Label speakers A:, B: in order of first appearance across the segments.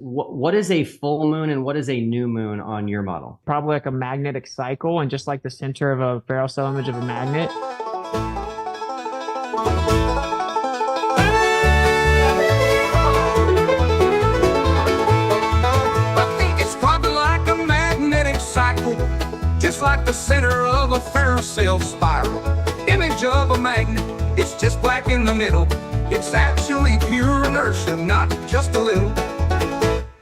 A: What is a full moon and what is a new moon on your model?
B: Probably like a magnetic cycle, and just like the center of a barrel cell image of a magnet.
C: I think it's probably like a magnetic cycle, just like the center of a ferrocell spiral. Image of a magnet, it's just black in the middle. It's actually pure inertia, not just a little.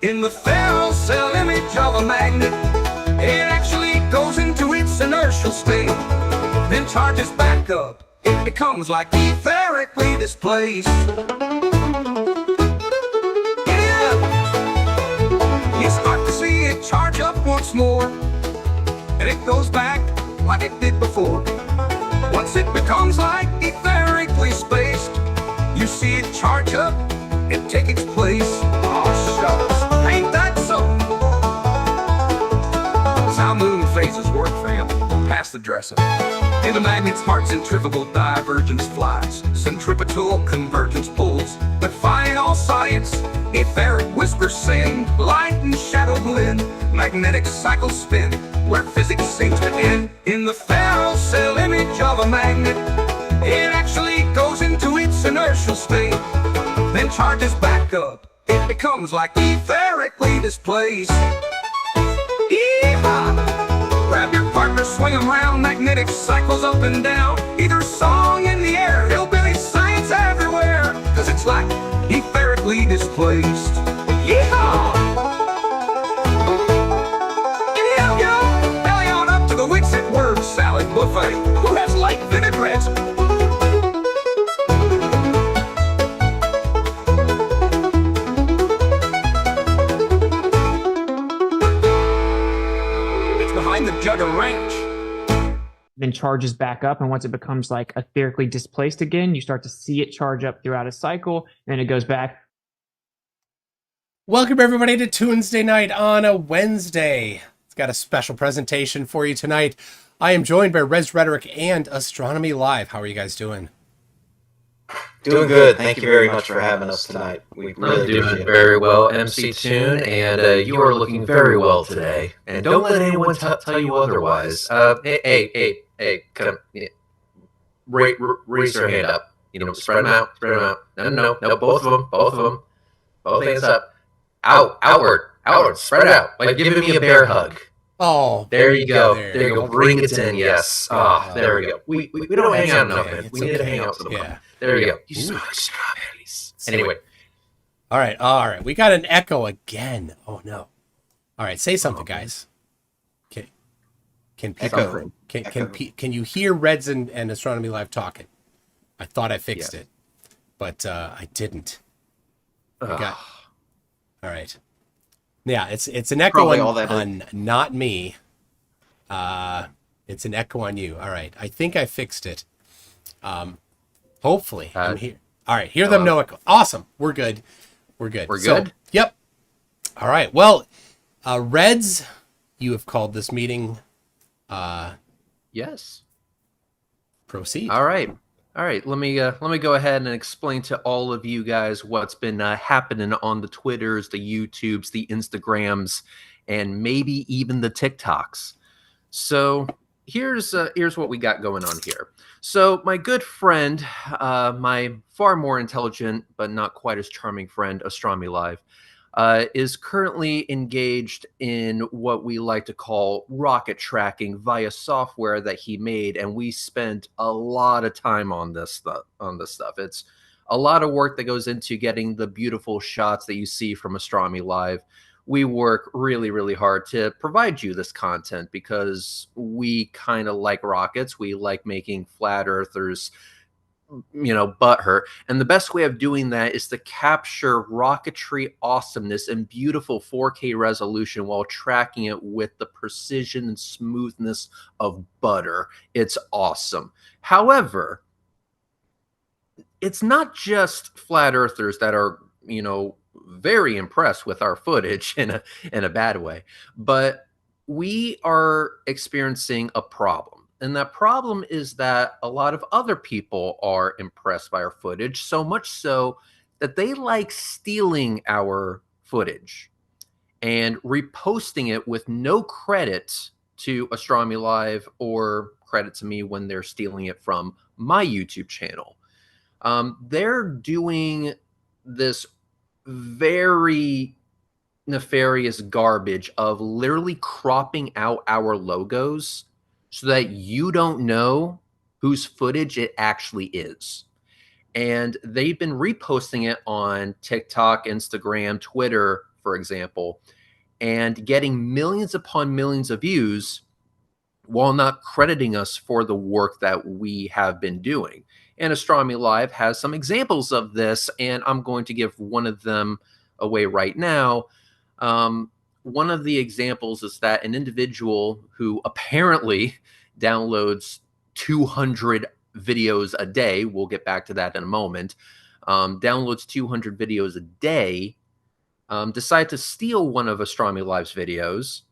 C: In the ferrocell image of a magnet, it actually goes into its inertial state, then charges back up. It becomes like etherically displaced. You start to see it charge up once more, and it goes back like it did before. Once it becomes like etherically spaced, you see it charge up and take its place. Oh shucks, ain't that so? That's how moon phases work, fam. Pass the dresser. In the magnet's heart, centrifugal divergence flies, centripetal convergence pulls. Defying all science, etheric whispers sing, light and shadow blend, magnetic cycles spin, where physics seems to end. In the ferrocell image of a magnet, it actually goes into its inertial state, then charges back up. It becomes like etherically displaced. Yeehaw! Grab your partner, swing 'em round, magnetic cycles up and down. Either song in the air, hillbilly science everywhere, 'cause it's like etherically displaced. Yeehaw! Yo, belly on up to the Wixit word salad buffet. Who has light vinaigrettes? It's behind the Jugger Ranch.
B: Then charges back up, and once it becomes like etherically displaced again, you start to see it charge up throughout a cycle, and then it goes back.
D: Welcome everybody to Tuesday night on a Wednesday. It's got a special presentation for you tonight. I am joined by Rhetoric and Astronomy Live. How are you guys doing?
E: Doing good. Thank you very much for having us tonight. We really
F: Doing
E: appreciate it.
F: very well, MC Tune, and you are looking very well today. And don't let anyone tell you otherwise. Hey, come, raise your hand up. You know, spread them out, spread them out. No, both of them, both hands up. Outward, spread out, like giving me a bear hug.
D: Oh,
F: There you go.
D: there.
F: There you go. Bring it in. Yes. Ah, there we go. We don't hang out enough.
D: Okay.
F: We need to hang out some more.
D: Yeah.
F: There you go. You smell like strawberries. Anyway,
D: All right. We got an echo again. Oh no. All right, say something, guys. Can
E: Echo.
D: can you hear Reds and Astronomy Live talking? I thought I fixed it, but I didn't. All right. Yeah, it's an echo
E: Probably
D: on,
E: all that
D: on not me. It's an echo on you. All right. I think I fixed it. Hopefully I'm here. All right. Hear them, no echo. Awesome. We're good. We're
F: good?
D: Yep. All right. Well, Reds, you have called this meeting.
F: yes.
D: Proceed.
F: All right. Let me go ahead and explain to all of you guys what's been happening on the Twitters, the YouTubes, the Instagrams, and maybe even the TikToks. So here's what we got going on here. So my good friend, my far more intelligent but not quite as charming friend, Astronomy Live, is currently engaged in what we like to call rocket tracking via software that he made, and we spent a lot of time on this stuff. It's a lot of work that goes into getting the beautiful shots that you see from Astronomy Live. We work really, really hard to provide you this content because we kind of like rockets. We like making flat earthers butthurt. And the best way of doing that is to capture rocketry awesomeness and beautiful 4K resolution while tracking it with the precision and smoothness of butter. It's awesome. However, it's not just flat earthers that are, very impressed with our footage in a bad way, but we are experiencing a problem. And that problem is that a lot of other people are impressed by our footage, so much so that they like stealing our footage and reposting it with no credit to Astronomy Live or credit to me when they're stealing it from my YouTube channel. They're doing this very nefarious garbage of literally cropping out our logos so that you don't know whose footage it actually is. And they've been reposting it on TikTok, Instagram, Twitter, for example, and getting millions upon millions of views while not crediting us for the work that we have been doing. And Astronomy Live has some examples of this, and I'm going to give one of them away right now. One of the examples is that an individual who apparently downloads 200 videos a day, we'll get back to that in a moment, downloads 200 videos a day, decided to steal one of Astronomy Live's videos,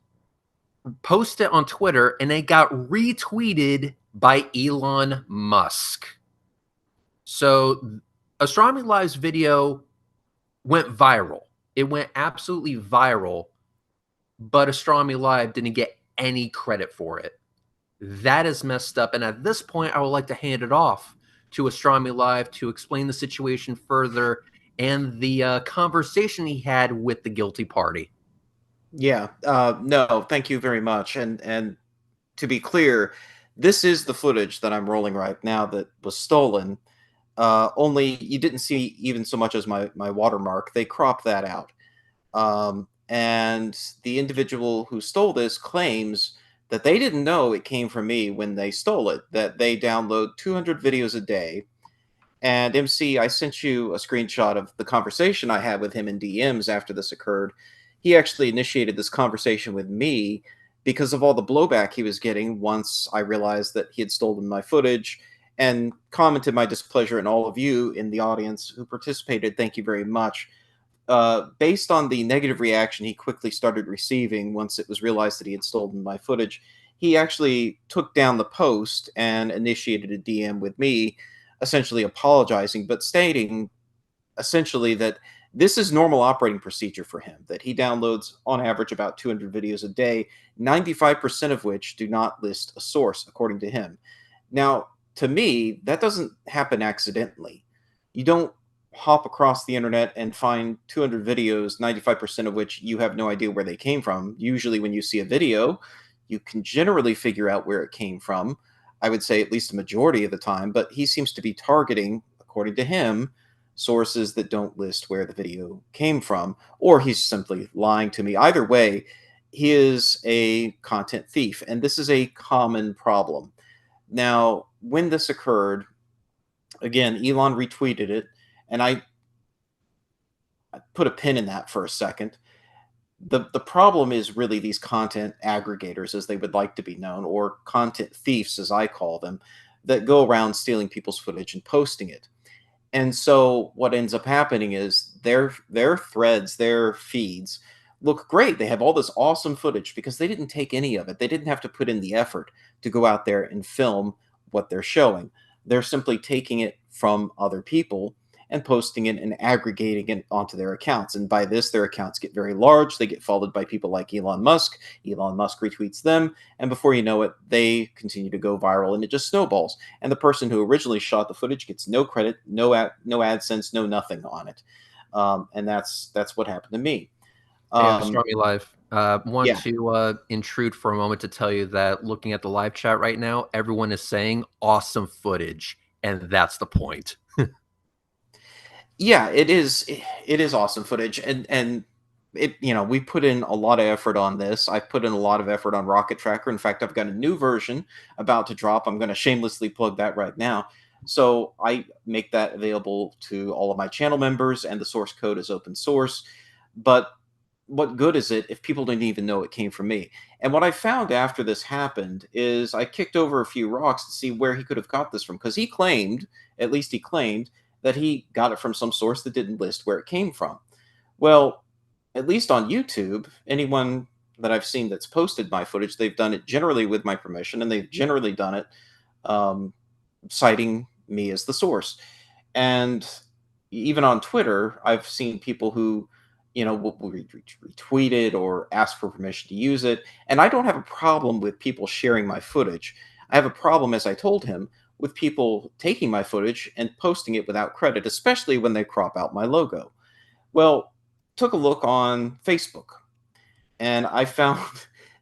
F: post it on Twitter, and it got retweeted by Elon Musk. So Astronomy Live's video went viral. It went absolutely viral, but Astronomy Live didn't get any credit for it. That is messed up. And at this point, I would like to hand it off to Astronomy Live to explain the situation further and the conversation he had with the guilty party.
E: Yeah, no, thank you very much. And to be clear, this is the footage that I'm rolling right now that was stolen. Only you didn't see even so much as my watermark. They cropped that out. And the individual who stole this claims that they didn't know it came from me when they stole it, that they download 200 videos a day. And MC, I sent you a screenshot of the conversation I had with him in DMs after this occurred. He actually initiated this conversation with me because of all the blowback he was getting once I realized that he had stolen my footage, and commented my displeasure, and all of you in the audience who participated, thank you very much. Based on the negative reaction he quickly started receiving once it was realized that he had stolen my footage, he actually took down the post and initiated a DM with me, essentially apologizing, but stating essentially that this is normal operating procedure for him, that he downloads on average about 200 videos a day, 95% of which do not list a source, according to him. Now, to me, that doesn't happen accidentally. You don't hop across the internet and find 200 videos, 95% of which you have no idea where they came from. Usually when you see a video, you can generally figure out where it came from. I would say at least a majority of the time, but he seems to be targeting, according to him, sources that don't list where the video came from, or he's simply lying to me. Either way, he is a content thief, and this is a common problem. Now, when this occurred, again, Elon retweeted it, and I put a pin in that for a second. The problem is really these content aggregators, as they would like to be known, or content thieves, as I call them, that go around stealing people's footage and posting it. And so what ends up happening is their threads, their feeds look great. They have all this awesome footage because they didn't take any of it. They didn't have to put in the effort to go out there and film what they're showing. They're simply taking it from other people and posting it and aggregating it onto their accounts. And by this, their accounts get very large. They get followed by people like Elon Musk. Elon Musk retweets them. And before you know it, they continue to go viral, and it just snowballs. And the person who originally shot the footage gets no credit, no AdSense, no nothing on it. And that's what happened to me.
F: Astronomy Live. Want
E: Yeah.
F: to intrude for a moment to tell you that looking at the live chat right now, everyone is saying awesome footage, and that's the point.
E: Yeah, it is. It is awesome footage, and it. We put in a lot of effort on this. I've put in a lot of effort on Rocket Tracker. In fact, I've got a new version about to drop. I'm going to shamelessly plug that right now. So I make that available to all of my channel members, and the source code is open source. But what good is it if people didn't even know it came from me? And what I found after this happened is I kicked over a few rocks to see where he could have got this from, because he claimed, at least he claimed, that he got it from some source that didn't list where it came from. Well, at least on YouTube, anyone that I've seen that's posted my footage, they've done it generally with my permission, and they've generally done it citing me as the source. And even on Twitter, I've seen people who, will retweet it or ask for permission to use it. And I don't have a problem with people sharing my footage. I have a problem, as I told him, with people taking my footage and posting it without credit, especially when they crop out my logo. Well, took a look on Facebook and I found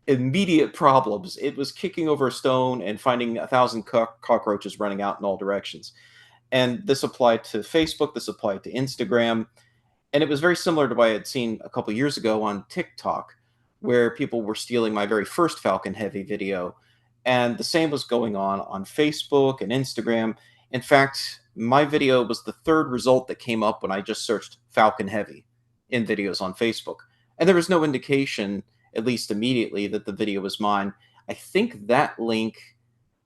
E: immediate problems. It was kicking over a stone and finding 1,000 cockroaches running out in all directions. And this applied to Facebook, this applied to Instagram, and it was very similar to what I had seen a couple years ago on TikTok, where people were stealing my very first Falcon Heavy video. And the same was going on Facebook and Instagram. In fact, my video was the third result that came up when I just searched Falcon Heavy in videos on Facebook. And there was no indication, at least immediately, that the video was mine. I think that link,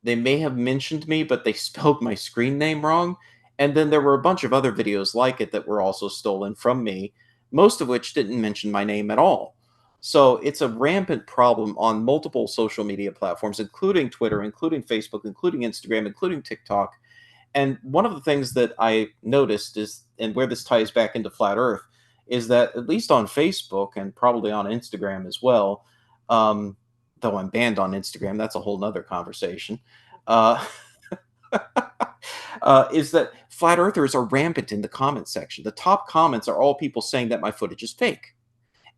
E: they may have mentioned me, but they spelled my screen name wrong. And then there were a bunch of other videos like it that were also stolen from me, most of which didn't mention my name at all. So it's a rampant problem on multiple social media platforms, including Twitter, including Facebook, including Instagram, including TikTok. And one of the things that I noticed is, and where this ties back into Flat Earth, is that at least on Facebook and probably on Instagram as well, though I'm banned on Instagram, that's a whole nother conversation. Uh, is that flat earthers are rampant in the comment section. The top comments are all people saying that my footage is fake.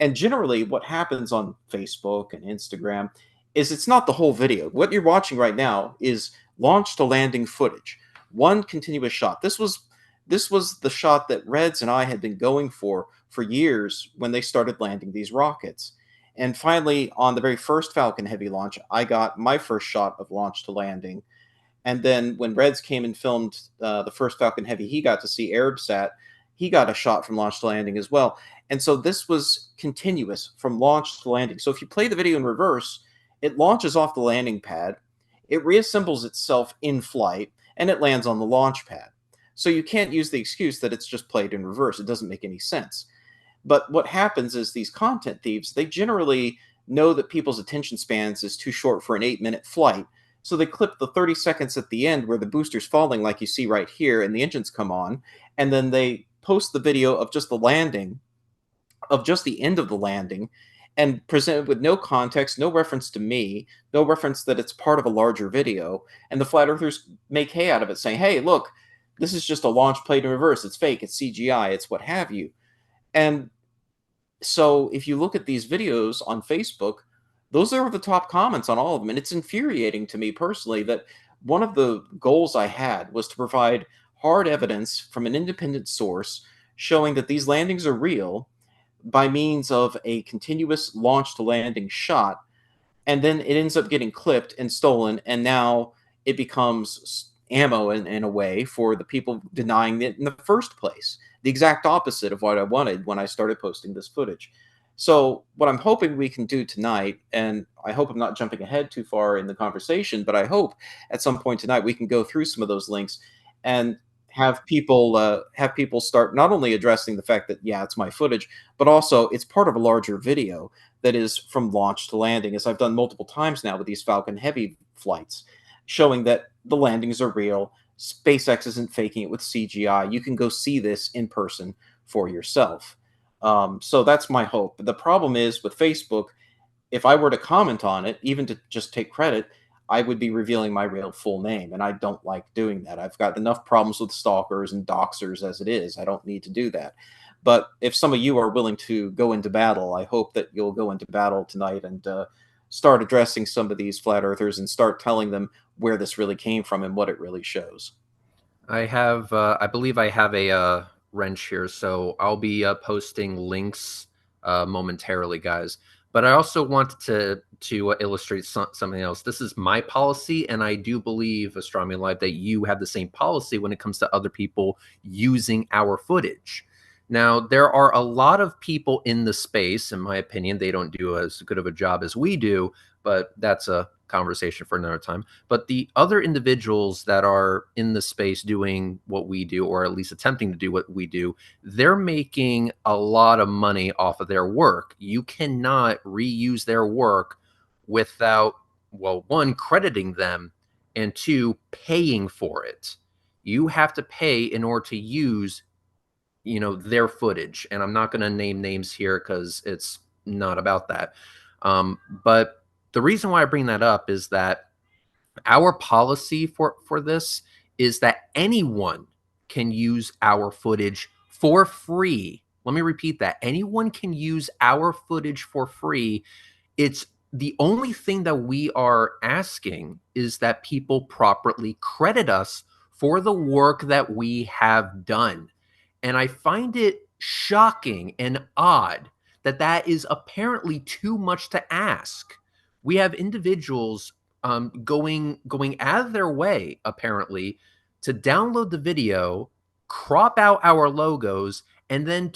E: And generally, what happens on Facebook and Instagram is it's not the whole video. What you're watching right now is launch to landing footage, one continuous shot. This was the shot that Reds and I had been going for years when they started landing these rockets. And finally, on the very first Falcon Heavy launch, I got my first shot of launch to landing. And then when Reds came and filmed the first Falcon Heavy, he got to see ArabSat. He got a shot from launch to landing as well. And so this was continuous from launch to landing. So if you play the video in reverse, it launches off the landing pad, it reassembles itself in flight, and it lands on the launch pad. So you can't use the excuse that it's just played in reverse. It doesn't make any sense. But what happens is these content thieves, they generally know that people's attention spans is too short for an 8-minute flight. So they clip the 30 seconds at the end where the booster's falling, like you see right here, and the engines come on, and then they post the video of just the landing, of just the end of the landing, and present it with no context, no reference to me, no reference that it's part of a larger video. And the flat earthers make hay out of it, saying, hey, look, this is just a launch played in reverse. It's fake. It's CGI. It's what have you. And so if you look at these videos on Facebook, those are the top comments on all of them. And it's infuriating to me personally that one of the goals I had was to provide hard evidence from an independent source showing that these landings are real by means of a continuous launch to landing shot. And then it ends up getting clipped and stolen. And now it becomes ammo in a way for the people denying it in the first place. The exact opposite of what I wanted when I started posting this footage. So what I'm hoping we can do tonight, and I hope I'm not jumping ahead too far in the conversation, but I hope at some point tonight we can go through some of those links and have people start not only addressing the fact that, yeah, it's my footage, but also it's part of a larger video that is from launch to landing, as I've done multiple times now with these Falcon Heavy flights, showing that the landings are real. SpaceX isn't faking it with CGI. You can go see this in person for yourself. So that's my hope. The problem is with Facebook, if I were to comment on it, even to just take credit, I would be revealing my real full name, and I don't like doing that. I've got enough problems with stalkers and doxers as it is. I don't need to do that. But if some of you are willing to go into battle, I hope that you'll go into battle tonight and start addressing some of these flat earthers and start telling them where this really came from and what it really shows.
F: I believe I have a wrench here, so I'll be posting links momentarily, guys. But I also want to illustrate something else. This is my policy, and I do believe, Astronomy Live, that you have the same policy when it comes to other people using our footage. Now, there are a lot of people in the space, in my opinion. They don't do as good of a job as we do, but that's a conversation for another time. But the other individuals that are in the space doing what we do, or at least attempting to do what we do, they're making a lot of money off of their work. You cannot reuse their work without, well, one, crediting them, and two, paying for it. You have to pay in order to use their footage, and I'm not going to name names here because it's not about that. But the reason why I bring that up is that our policy for this is that anyone can use our footage for free. Let me repeat that. Anyone can use our footage for free. It's the only thing that we are asking is that people properly credit us for the work that we have done. And I find it shocking and odd that that is apparently too much to ask. We have individuals going out of their way, apparently, to download the video, crop out our logos, and then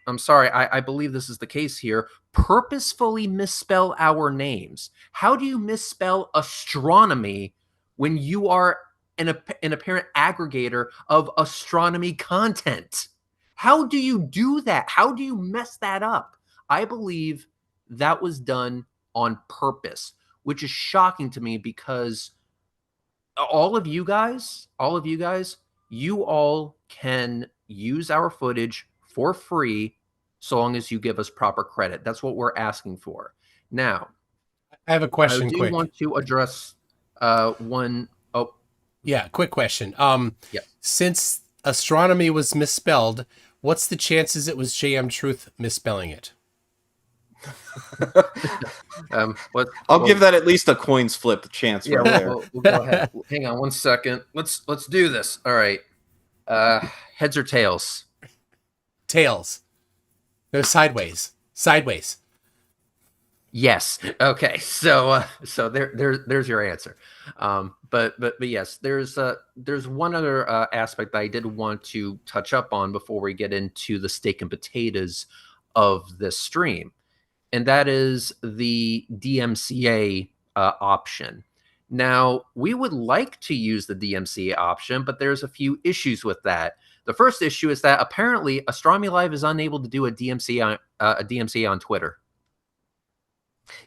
F: I'm sorry, I believe this is the case here, purposefully misspell our names. How do you misspell astronomy when you are an apparent aggregator of astronomy content? How do you do that? How do you mess that up? I believe that was done on purpose, which is shocking to me because all of you guys, you all can use our footage for free so long as you give us proper credit. That's what we're asking for. Now,
D: I have a
F: I
D: question
F: do
D: quick.
F: want to address one. Oh,
D: Yeah, quick question.
F: yeah.
D: Since astronomy was misspelled, what's the chances it was JM Truth misspelling it?
E: I'll give that at least a coin's flip chance
F: Yeah,
E: right there.
F: we'll go ahead. Hang on one second. Let's do this. All right. Heads or tails?
D: Tails. No, sideways. Sideways.
F: Yes. Okay. So there's your answer. But yes, there's one other aspect that I did want to touch up on before we get into the steak and potatoes of this stream, and that is the DMCA option. Now, we would like to use the DMCA option, but there's a few issues with that. The first issue is that apparently Astronomy Live is unable to do a DMCA on Twitter.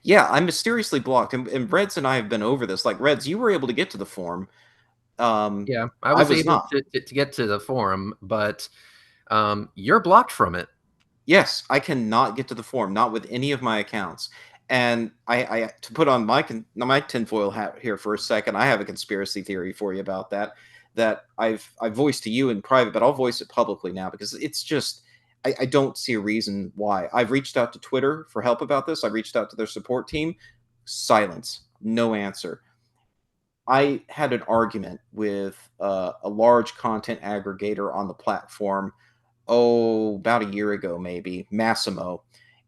E: Yeah, I'm mysteriously blocked, and Reds and I have been over this. Like Reds, you were able to get to the forum.
F: Yeah, I
E: I
F: was
E: was
F: able
E: not.
F: to get to the forum, but you're blocked from it.
E: Yes, I cannot get to the forum, not with any of my accounts. And I to put on my tinfoil hat here for a second, I have a conspiracy theory for you about that. That I've voiced to you in private, but I'll voice it publicly now because it's just I don't see a reason why. I've reached out to Twitter for help about this. I reached out to their support team. Silence, no answer. I had an argument with a large content aggregator on the platform, about a year ago, maybe, Massimo.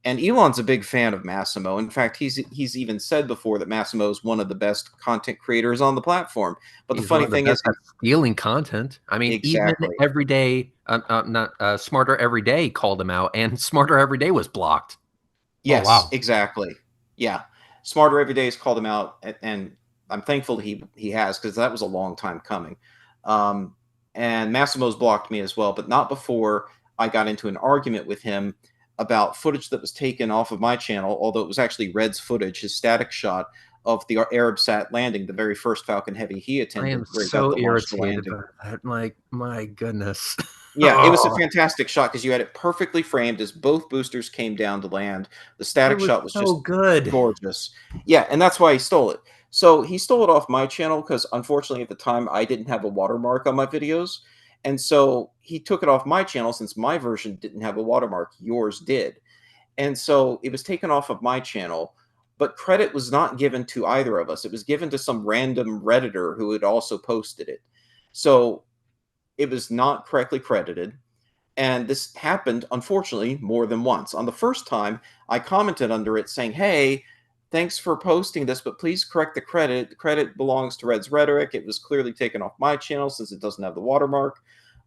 E: And Elon's a big fan of Massimo. In fact, he's even said before that Massimo is one of the best content creators on the platform. But the
F: He's one
E: funny
F: of the
E: thing
F: best
E: is,
F: at stealing content. I mean, even
E: exactly.
F: Everyday, not Smarter Everyday called him out, and Smarter Everyday was blocked.
E: Yes,
D: wow.
E: exactly. Yeah. Smarter Every Day has called him out, and I'm thankful he has because that was a long time coming. And Massimo's blocked me as well, but not before I got into an argument with him about footage that was taken off of my channel, although it was actually Red's footage, his static shot of the Arabsat landing, the very first Falcon Heavy he
F: I
E: attended,
F: am
E: where he got
F: so
E: the launch to
F: irritated
E: landing.
F: by that. Like, my goodness.
E: Yeah, it was a
F: Oh,
E: fantastic shot because you had it perfectly framed as both boosters came down to land. The
F: it
E: static
F: was
E: shot was
F: so
E: just
F: good.
E: gorgeous. Yeah, and that's why he stole it. So he stole it off my channel because unfortunately at the time I didn't have a watermark on my videos. And so he took it off my channel since my version didn't have a watermark. Yours did. And so it was taken off of my channel, but credit was not given to either of us. It was given to some random Redditor who had also posted it. So it was not correctly credited. And this happened, unfortunately, more than once. On the first time, I commented under it saying, hey, thanks for posting this, but please correct the credit. The credit belongs to Red's Rhetoric. It was clearly taken off my channel since it doesn't have the watermark.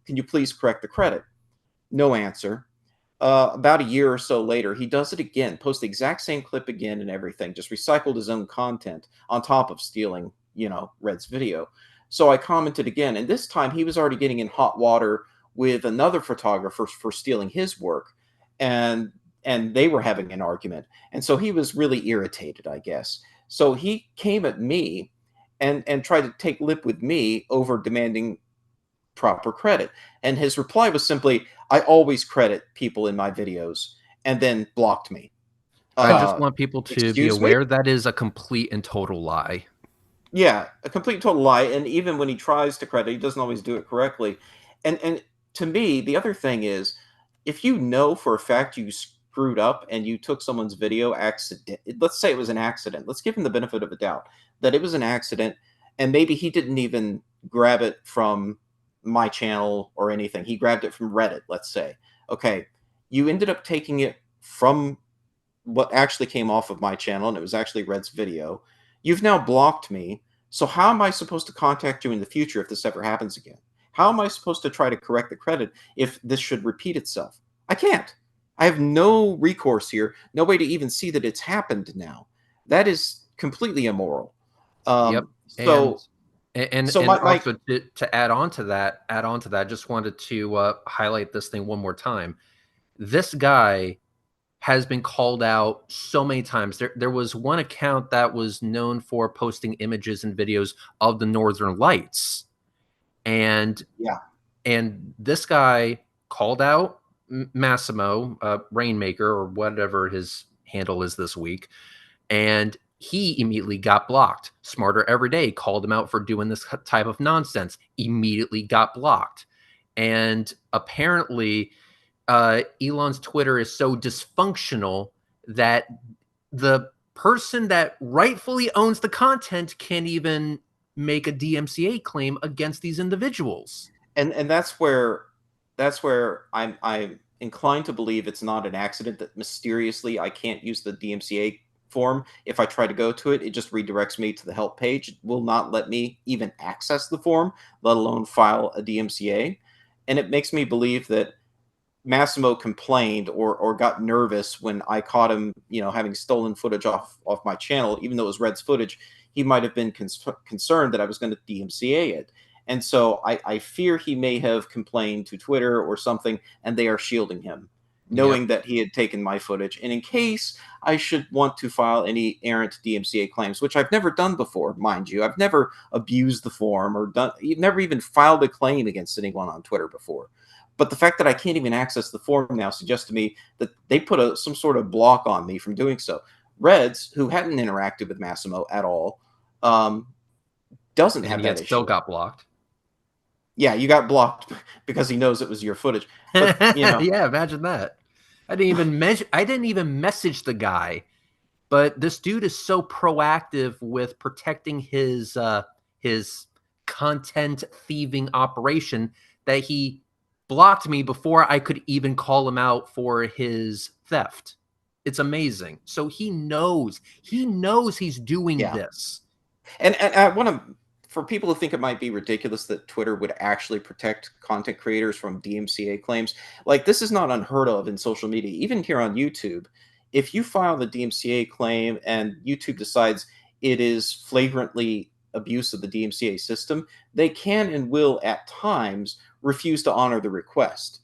E: Can you please correct the credit? No answer. About a year or so later, he does it again, posts the exact same clip again and everything, just recycled his own content on top of stealing, Red's video. So I commented again, and this time he was already getting in hot water with another photographer for stealing his work, and they were having an argument, and so he was really irritated, I guess. So he came at me and tried to take lip with me over demanding proper credit. And his reply was simply, I always credit people in my videos, and then blocked me.
F: I just want people to be
E: Excuse me?
F: aware that is a complete and total lie.
E: Yeah, a complete total lie. And even when he tries to credit, he doesn't always do it correctly. And to me, the other thing is, if you know for a fact you screwed up and you took someone's video accident, let's say it was an accident. Let's give him the benefit of a doubt that it was an accident, and maybe he didn't even grab it from my channel or anything. He grabbed it from Reddit, let's say. Okay, you ended up taking it from what actually came off of my channel, and it was actually Red's video. You've now blocked me. So how am I supposed to contact you in the future if this ever happens again? How am I supposed to try to correct the credit if this should repeat itself? I can't. I have no recourse here, no way to even see that it's happened now. That is completely immoral.
F: Yep.
E: So,
F: And
E: so my
F: also to add on to that, just wanted to highlight this thing one more time. This guy has been called out so many times. There was one account that was known for posting images and videos of the Northern Lights, and
E: yeah,
F: this guy called out Massimo Rainmaker, or whatever his handle is this week, and he immediately got blocked. Smarter Every Day called him out for doing this type of nonsense, immediately got blocked. And apparently Elon's Twitter is so dysfunctional that the person that rightfully owns the content can't even make a DMCA claim against these individuals.
E: and that's where I'm inclined to believe it's not an accident that mysteriously I can't use the DMCA form. If I try to go to it, it just redirects me to the help page. It will not let me even access the form, let alone file a DMCA. And it makes me believe that Massimo complained or got nervous when I caught him, having stolen footage off my channel, even though it was Red's footage. He might have been concerned that I was going to DMCA it. And so I fear he may have complained to Twitter or something, and they are shielding him,
F: Yep.
E: knowing that he had taken my footage. And in case I should want to file any errant DMCA claims, which I've never done before, mind you, I've never abused the form or never even filed a claim against anyone on Twitter before. But the fact that I can't even access the form now suggests to me that they put some sort of block on me from doing so. Reds, who hadn't interacted with Massimo at all, doesn't have
F: And
E: that
F: yet still
E: issue.
F: got blocked.
E: Yeah, you got blocked because he knows it was your footage. But
F: Yeah, imagine that. I didn't even message the guy, but this dude is so proactive with protecting his content thieving operation that he blocked me before I could even call him out for his theft. It's amazing. So he knows he's doing
E: yeah,
F: this.
E: and I want to, for people who think it might be ridiculous that Twitter would actually protect content creators from DMCA claims, like, this is not unheard of in social media. Even here on YouTube, if you file the DMCA claim and YouTube decides it is flagrantly abuse of the DMCA system, they can and will at times refuse to honor the request.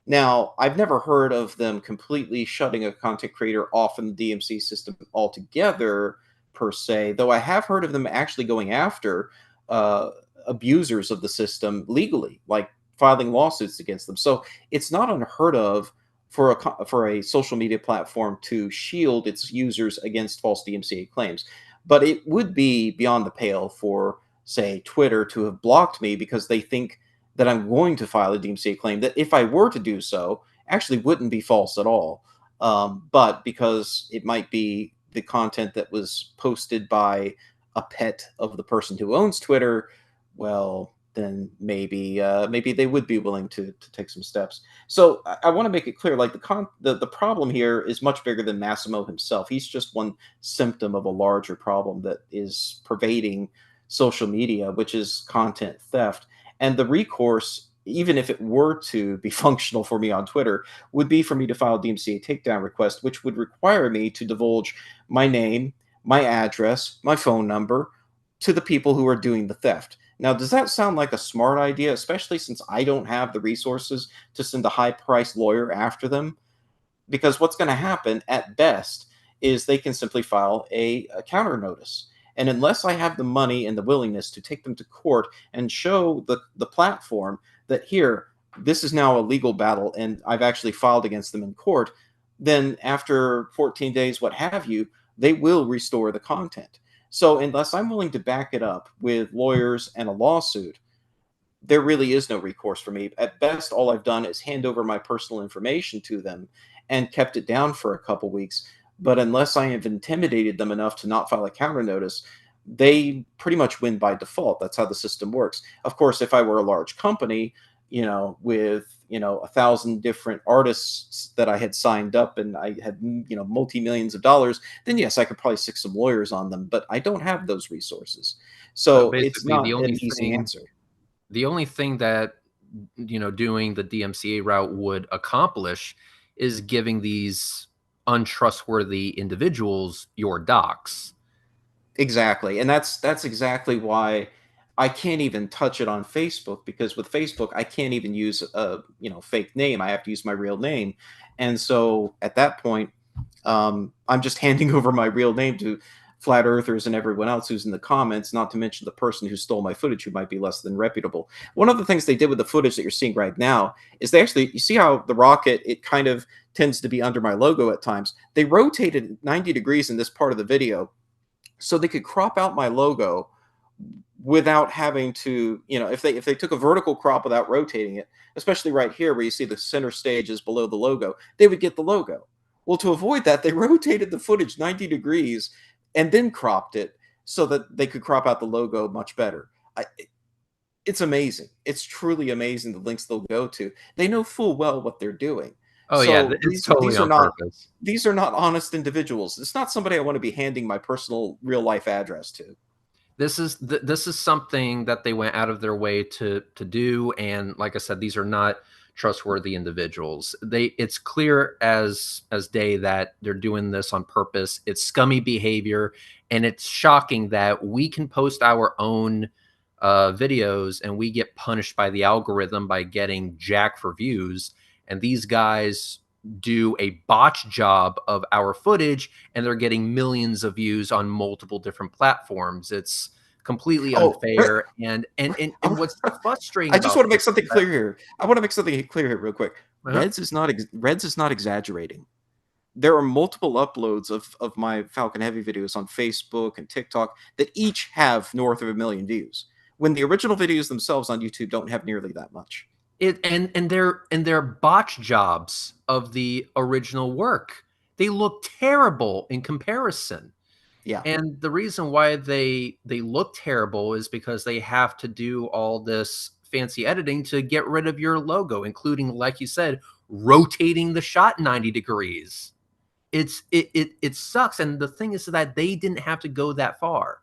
E: Now, I've never heard of them completely shutting a content creator off from the DMC system altogether, per se, though I have heard of them actually going after uh, abusers of the system legally, like filing lawsuits against them. So it's not unheard of for a social media platform to shield its users against false DMCA claims. But it would be beyond the pale for, say, Twitter to have blocked me because they think that I'm going to file a DMCA claim that, if I were to do so, actually wouldn't be false at all. But because it might be the content that was posted by a pet of the person who owns Twitter, well, then maybe they would be willing to take some steps. So I want to make it clear, like, the problem here is much bigger than Massimo himself. He's just one symptom of a larger problem that is pervading social media, which is content theft. And the recourse, even if it were to be functional for me on Twitter, would be for me to file a DMCA takedown request, which would require me to divulge my name, my address, my phone number to the people who are doing the theft. Now, does that sound like a smart idea, especially since I don't have the resources to send a high-priced lawyer after them? Because what's going to happen at best is they can simply file a counter notice. And unless I have the money and the willingness to take them to court and show the platform that here, this is now a legal battle, and I've actually filed against them in court, then after 14 days, what have you, they will restore the content. So unless I'm willing to back it up with lawyers and a lawsuit, there really is no recourse for me. At best, all I've done is hand over my personal information to them and kept it down for a couple weeks. But unless I have intimidated them enough to not file a counter notice, they pretty much win by default. That's how the system works. Of course, if I were a large company, with 1,000 different artists that I had signed up and I had multi-millions of dollars, then yes, I could probably stick some lawyers on them. But I don't have those resources,
F: So
E: so it's
F: basically,
E: not an easy answer.
F: the only thing that doing the DMCA route would accomplish is giving these untrustworthy individuals your docs.
E: Exactly. And that's exactly why I can't even touch it on Facebook, because with Facebook I can't even use a fake name. I have to use my real name. And so at that point, I'm just handing over my real name to flat earthers and everyone else who's in the comments, not to mention the person who stole my footage, who might be less than reputable. One of the things they did with the footage that you're seeing right now is they actually, you see how the rocket, it kind of tends to be under my logo at times. They rotated 90 degrees in this part of the video so they could crop out my logo without having to, if they took a vertical crop without rotating it, especially right here where you see the center stage is below the logo, they would get the logo. Well, to avoid that, they rotated the footage 90 degrees and then cropped it so that they could crop out the logo much better. It's amazing. It's truly amazing the links they'll go to. They know full well what they're doing.
F: Oh yeah,
E: So
F: it's totally
E: these are
F: on
E: not
F: purpose.
E: these are not honest individuals. It's not somebody I want to be handing my personal real life address to.
F: This is something that they went out of their way to do, and like I said, these are not trustworthy individuals. It's clear as day that they're doing this on purpose. It's scummy behavior, and it's shocking that we can post our own videos and we get punished by the algorithm by getting jack for views, and these guys do a botch job of our footage and they're getting millions of views on multiple different platforms. It's completely unfair. And what's frustrating
E: I just
F: about
E: want to make
F: this
E: something
F: is that,
E: clear here. I want to make something clear here real quick.
F: uh-huh,
E: Reds is not exaggerating. There are multiple uploads of my Falcon Heavy videos on Facebook and TikTok that each have north of 1 million views, when the original videos themselves on YouTube don't have nearly that much.
F: and they're botch jobs of the original work. They look terrible in comparison.
E: Yeah.
F: And the reason why they look terrible is because they have to do all this fancy editing to get rid of your logo, including, like you said, rotating the shot 90 degrees. It sucks. And the thing is that they didn't have to go that far.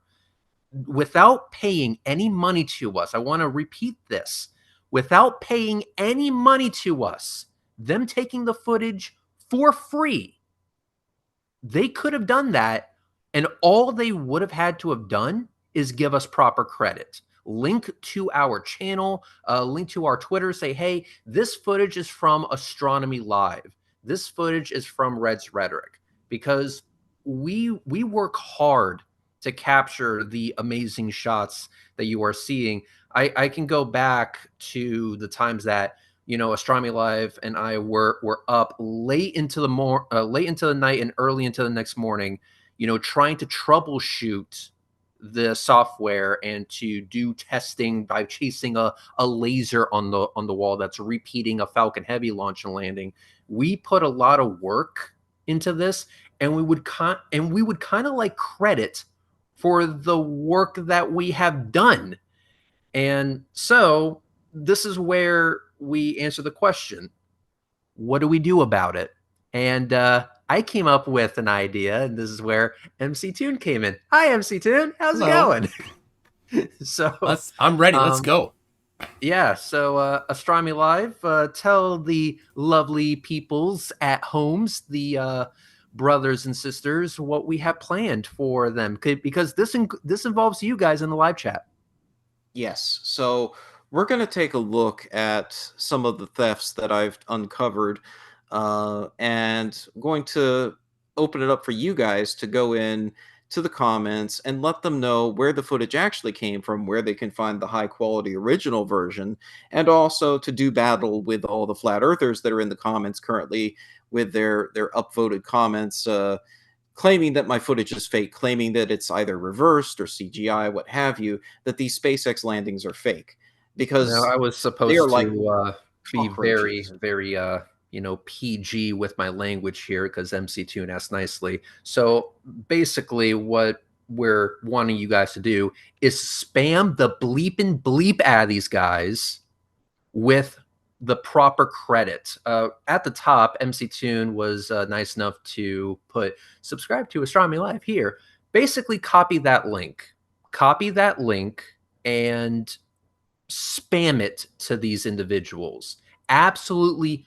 F: Without paying any money to us, I want to repeat this. Without paying any money to us, them taking the footage for free, they could have done that, and all they would have had to have done is give us proper credit. Link to our channel, link to our Twitter, say, hey, this footage is from Astronomy Live. This footage is from Red's Rhetoric, because we work hard to capture the amazing shots that you are seeing. I can go back to the times that Astronomy Live and I were up late into the night and early into the next morning, trying to troubleshoot the software and to do testing by chasing a laser on the wall that's repeating a Falcon Heavy launch and landing. We put a lot of work into this, and we would kind of like credit for the work that we have done. And so this is where we answer the question, what do we do about it? And I came up with an idea, and this is where MC Toon came in. Hi, MC Toon. How's
D: Hello.
F: it going? So
D: I'm ready. Let's go.
F: yeah, so Astronomy Live, tell the lovely peoples at homes, the brothers and sisters, what we have planned for them, because this involves you guys in the live chat.
E: Yes. So we're going to take a look at some of the thefts that I've uncovered, and I'm going to open it up for you guys to go in, to the comments and let them know where the footage actually came from, where they can find the high quality original version, and also to do battle with all the flat earthers that are in the comments currently with their upvoted comments, claiming that my footage is fake, claiming that it's either reversed or CGI, what have you, that these SpaceX landings are fake.
F: Now,
E: Because
F: I was
E: they are
F: supposed
E: like
F: to be very,
E: cockroaches.
F: very, PG with my language here because MC2 asked nicely. So basically, what we're wanting you guys to do is spam the bleeping bleep out of these guys with the proper credit. At the top, MC Tune was nice enough to put subscribe to Astronomy Live here. Basically, copy that link, and spam it to these individuals. Absolutely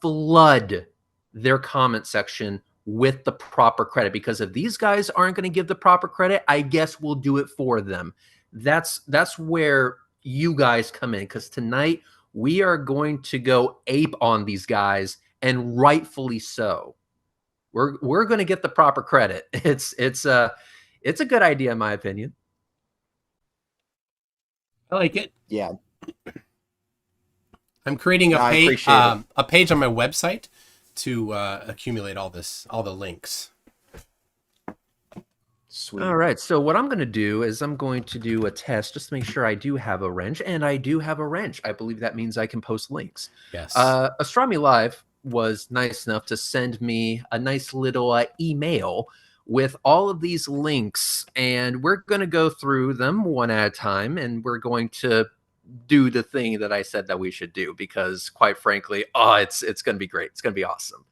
F: flood their comment section with the proper credit, because if these guys aren't going to give the proper credit, I guess we'll do it for them. That's where you guys come in, because tonight we are going to go ape on these guys, and rightfully so. We're going to get the proper credit. It's a good idea in my opinion.
D: I like it.
E: Yeah.
D: I'm creating
E: I appreciate it.
D: a page on my website to accumulate all the links.
E: Sweet.
F: All right. So what I'm going to do is I'm going to do a test just to make sure I do have a wrench, and I do have a wrench. I believe that means I can post links.
D: Yes.
F: Astronomy Live was nice enough to send me a nice little email with all of these links, and we're going to go through them one at a time, and we're going to do the thing that I said that we should do, because quite frankly, it's going to be great. It's going to be awesome.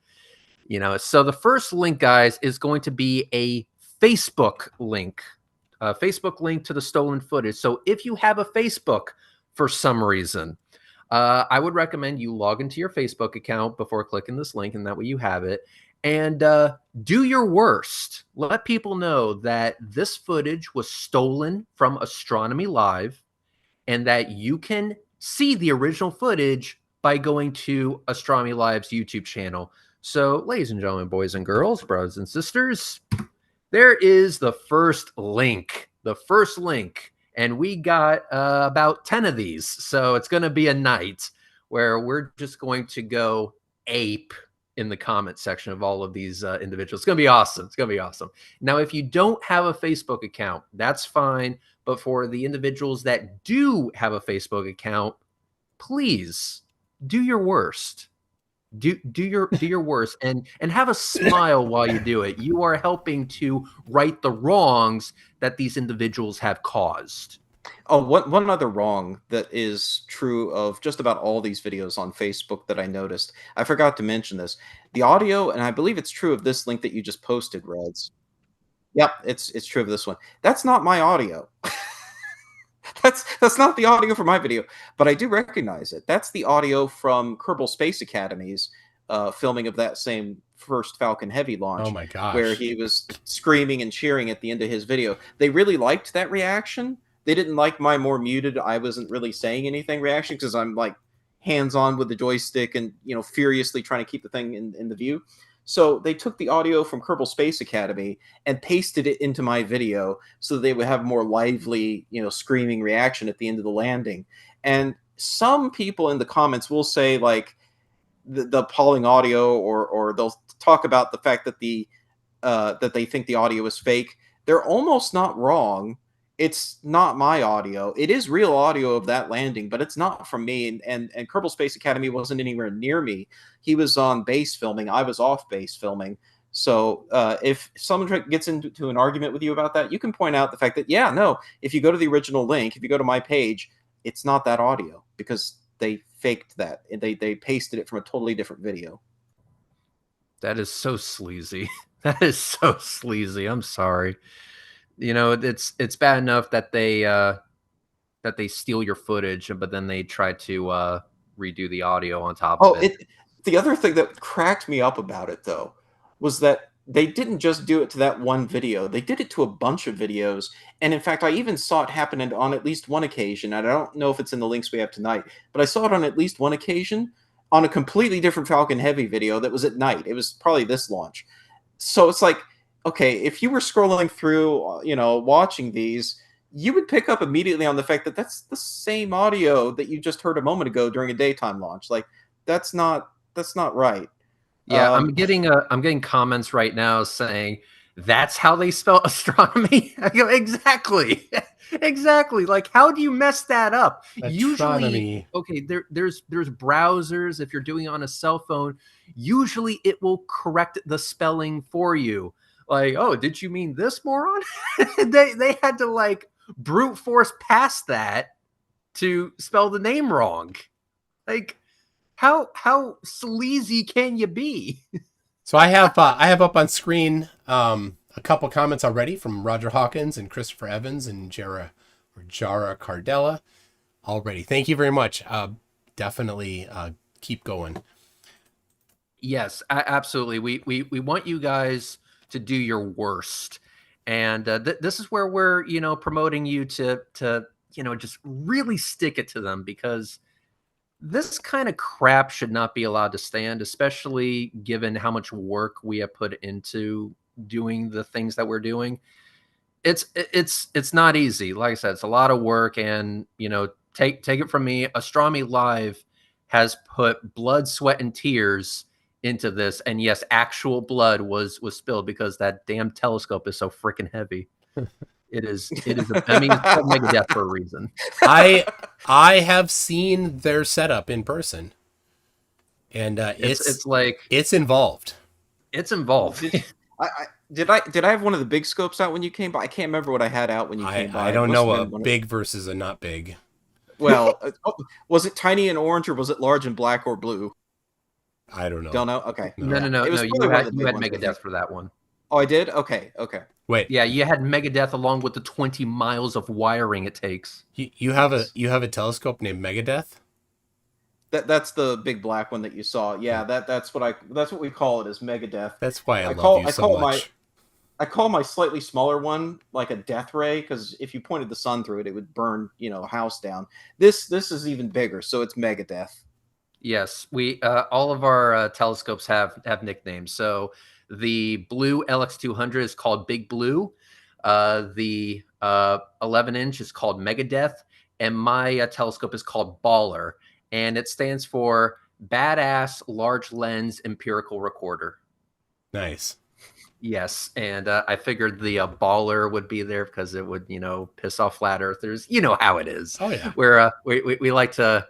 F: So the first link, guys, is going to be a Facebook link to the stolen footage. So if you have a Facebook for some reason, I would recommend you log into your Facebook account before clicking this link, and that way you have it. And do your worst. Let people know that this footage was stolen from Astronomy Live, and that you can see the original footage by going to Astronomy Live's YouTube channel. So, ladies and gentlemen, boys and girls, brothers and sisters, there is the first link. And we got about 10 of these. So it's going to be a night where we're just going to go ape in the comment section of all of these individuals. It's going to be awesome. Now, if you don't have a Facebook account, that's fine. But for the individuals that do have a Facebook account, please do your worst. Do your worst, and have a smile while you do it. You are helping to right the wrongs that these individuals have caused.
E: Oh, one other wrong that is true of just about all these videos on Facebook that I noticed. I forgot to mention this. The audio, and I believe it's true of this link that you just posted, Reds. Yep, it's true of this one. That's not my audio. That's not the audio for my video, but I do recognize it. That's the audio from Kerbal Space Academy's filming of that same first Falcon Heavy launch.
D: Oh my gosh.
E: Where he was screaming and cheering at the end of his video. They really liked that reaction. They didn't like my more muted, I wasn't really saying anything reaction, because I'm like hands-on with the joystick and furiously trying to keep the thing in the view. So they took the audio from Kerbal Space Academy and pasted it into my video so that they would have more lively, screaming reaction at the end of the landing. And some people in the comments will say like the appalling audio, or they'll talk about the fact that that they think the audio is fake. They're almost not wrong. It's not my audio. It is real audio of that landing, but it's not from me. And Kerbal Space Academy wasn't anywhere near me. He was on base filming. I was off base filming. So if someone gets into an argument with you about that, you can point out the fact that, yeah, no, if you go to the original link, if you go to my page, it's not that audio, because they faked that. They pasted it from a totally different video.
F: That is so sleazy. That is so sleazy. I'm sorry. It's bad enough that they steal your footage, but then they try to redo the audio on top of it.
E: The other thing that cracked me up about it, though, was that they didn't just do it to that one video. They did it to a bunch of videos. And in fact, I even saw it happen on at least one occasion. And I don't know if it's in the links we have tonight, but I saw it on at least one occasion on a completely different Falcon Heavy video that was at night. It was probably this launch. So it's like, okay, if you were scrolling through, watching these, you would pick up immediately on the fact that that's the same audio that you just heard a moment ago during a daytime launch. Like, that's not right.
F: Yeah,
E: Um,
F: I'm getting comments right now saying that's how they spell astronomy. I go, exactly. Exactly. Like, how do you mess that up? Usually,
D: Astronomy.
F: okay, there's browsers. If you're doing it on a cell phone, usually it will correct the spelling for you. Like, oh, did you mean this, moron? They had to like brute force past that to spell the name wrong. Like, how sleazy can you be?
D: So I have up on screen a couple comments already from Roger Hawkins and Christopher Evans and Jara Cardella already. Thank you very much. Definitely keep going.
F: Yes, absolutely. We want you guys to do your worst, and this is where we're promoting you to just really stick it to them, because this kind of crap should not be allowed to stand, especially given how much work we have put into doing the things that we're doing. It's not easy. Like I said, it's a lot of work, and take it from me, Astronomy Live has put blood, sweat, and tears into this, and yes, actual blood was spilled because that damn telescope is so freaking heavy. It is I mean, it's called Megadeth for a reason.
D: I have seen their setup in person, and
F: It's like
D: it's involved.
F: it's involved.
E: did I have one of the big scopes out when you came by? I can't remember what I had out when you came by.
D: I don't
E: It must
D: know
E: have
D: a
E: been one
D: big versus a not big.
E: well, was it tiny and orange, or was it large and black or blue?
D: I don't know.
E: Don't know. Okay.
D: No.
F: No.
E: It was
F: You
E: probably one of
F: had
E: the big ones, I
F: Megadeth
E: think.
F: for that one.
E: Oh, I did. Okay.
D: Wait.
F: Yeah, you had Megadeth along with the 20 miles of wiring it takes.
D: You have a telescope named Megadeth?
E: That's the big black one that you saw. Yeah, that's what we call it, is Megadeth.
D: That's why I love you so much.
E: I call my slightly smaller one like a death ray, because if you pointed the sun through it, it would burn, a house down. This is even bigger, so it's Megadeth.
F: Yes, we all of our telescopes have nicknames. So the blue LX200 is called Big Blue. The 11-inch is called Megadeth, and my telescope is called Baller, and it stands for Badass Large Lens Empirical Recorder.
D: Nice.
F: Yes, and I figured the baller would be there because it would, piss off flat earthers. You know how it is.
D: Oh yeah.
F: Where we like to,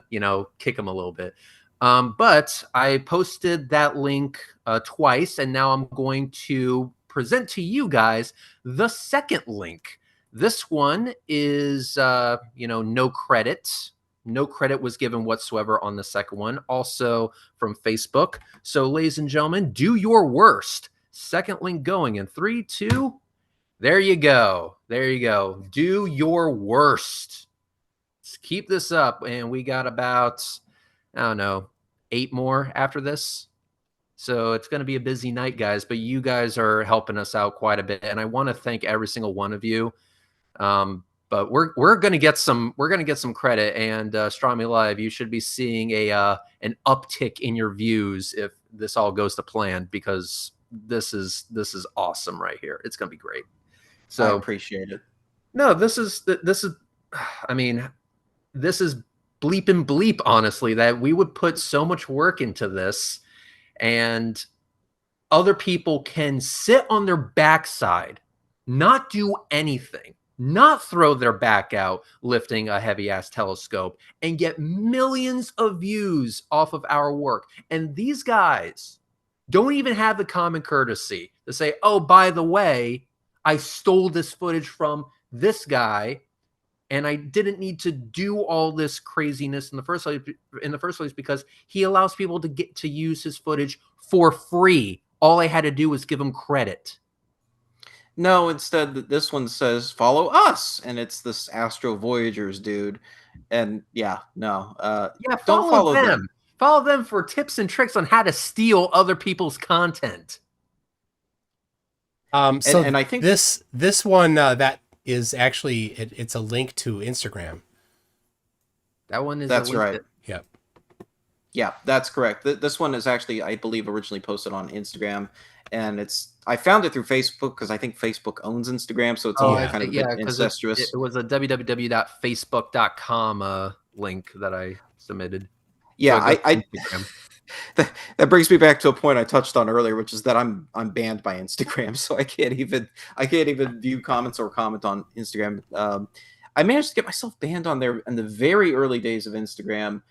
F: kick them a little bit. But I posted that link twice, and now I'm going to present to you guys the second link. This one is, no credit. No credit was given whatsoever on the second one. Also from Facebook. So, ladies and gentlemen, do your worst. Second link going in 3, 2. There you go. There you go. Do your worst. Let's keep this up. And we got about, I don't know, 8 more after this. So it's going to be a busy night, guys. But you guys are helping us out quite a bit. And I want to thank every single one of you. But we're going to get some credit, and Astronomy Live, you should be seeing an uptick in your views if this all goes to plan, because this is awesome right here. It's going to be great. So
E: I appreciate it.
F: No, this is I mean, this is bleep and bleep, honestly, that we would put so much work into this, and other people can sit on their backside, not do anything, not throw their back out lifting a heavy ass telescope, and get millions of views off of our work. And these guys don't even have the common courtesy to say, oh, by the way, I stole this footage from this guy, and I didn't need to do all this craziness in the first place because he allows people to get to use his footage for free. All I had to do was give him credit.
E: No, instead this one says follow us, and it's this Astro Voyagers dude. And yeah, no. Don't follow them.
F: Follow them for tips and tricks on how to steal other people's content.
D: So
E: and I think
D: this one that is actually it's a link to Instagram.
F: That one is
E: that's right.
D: Yep.
E: Yeah, that's correct. This one is actually, I believe, originally posted on Instagram, and I found it through Facebook because I think Facebook owns Instagram, so it's all kind of a bit
F: because
E: incestuous.
F: it was a www.facebook.com link that I submitted.
E: Yeah,
F: So it goes to Instagram.
E: that brings me back to a point I touched on earlier, which is that I'm banned by Instagram, so I can't even view comments or comment on Instagram. I managed to get myself banned on there in the very early days of Instagram,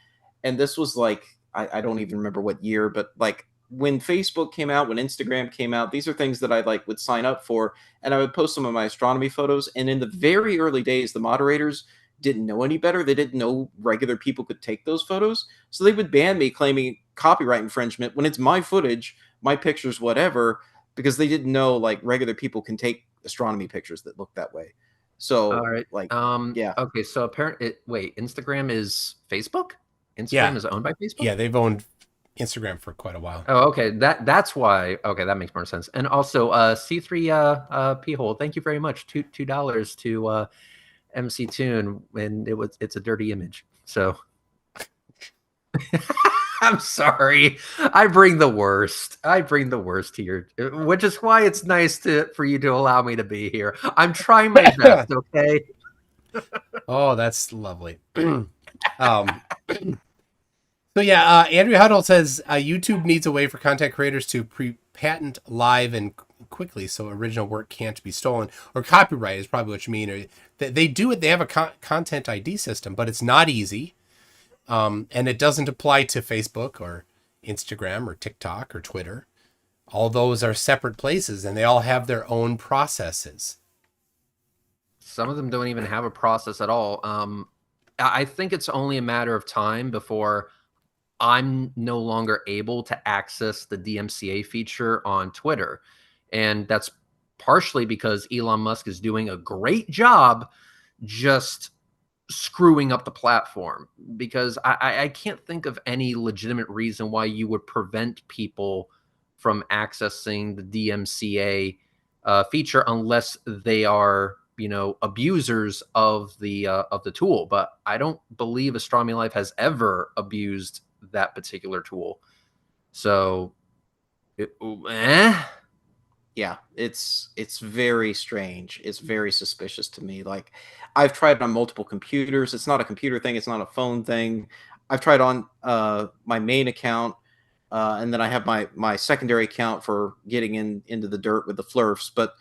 E: and this was like I don't even remember what year, but like when Facebook came out, when Instagram came out, these are things that I would sign up for, and I would post some of my astronomy photos. And in the very early days, the moderators didn't know any better. They didn't know regular people could take those photos, so they would ban me, claiming copyright infringement when it's my footage, my pictures, whatever, because they didn't know like regular people can take astronomy pictures that look that way. So,
F: All right.
E: yeah.
F: Okay. So apparently, wait, Instagram is Facebook? Instagram
D: Yeah.
F: is owned by Facebook?
D: Yeah, they've owned Instagram for quite a while.
F: Oh, okay. That's why. Okay, that makes more sense. And also, C3 P hole. Thank you very much. $2 to MC Tune, and it's a dirty image. So I'm sorry. I bring the worst. I bring the worst to your, which is why it's nice for you to allow me to be here. I'm trying my best. Okay.
D: Oh, that's lovely. So yeah, Andrew Huddle says YouTube needs a way for content creators to pre-patent live and quickly, so original work can't be stolen, or copyright is probably what you mean. Or they do it. They have a content ID system, but it's not easy, and it doesn't apply to Facebook or Instagram or TikTok or Twitter. All those are separate places, and they all have their own processes.
F: Some of them don't even have a process at all. I think it's only a matter of time before I'm no longer able to access the DMCA feature on Twitter. And that's partially because Elon Musk is doing a great job just screwing up the platform, because I can't think of any legitimate reason why you would prevent people from accessing the DMCA feature unless they are, abusers of the tool. But I don't believe Astronomy Life has ever abused that particular tool. So
E: Yeah, it's very strange. It's very suspicious to me. Like, I've tried on multiple computers. It's not a computer thing, it's not a phone thing. I've tried on my main account, and then I have my secondary account for getting into the dirt with the flurfs, but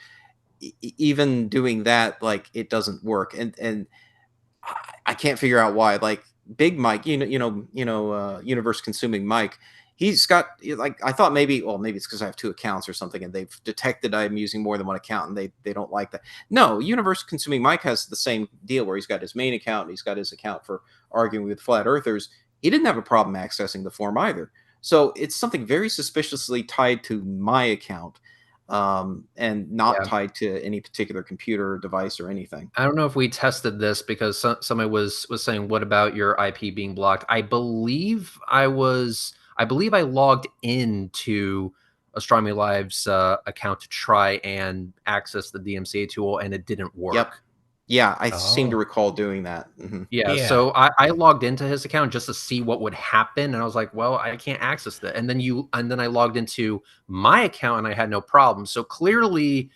E: even doing that, like, it doesn't work. And I can't figure out why. Like Big Mike, universe consuming Mike, he's got like, I thought maybe, well, maybe it's because I have two accounts or something, and they've detected I'm using more than one account, and they don't like that. No, universe consuming Mike has the same deal where he's got his main account and he's got his account for arguing with flat earthers. He didn't have a problem accessing the forum either. So it's something very suspiciously tied to my account, and not tied to any particular computer device or anything.
F: I don't know if we tested this, because somebody was saying, what about your IP being blocked? I believe I logged into Astronomy Live's account to try and access the DMCA tool, and it didn't work.
E: Yep. Yeah, I seem to recall doing that. Mm-hmm.
F: Yeah, so I logged into his account just to see what would happen, and I was like, well, I can't access that. And then I logged into my account, and I had no problem. So clearly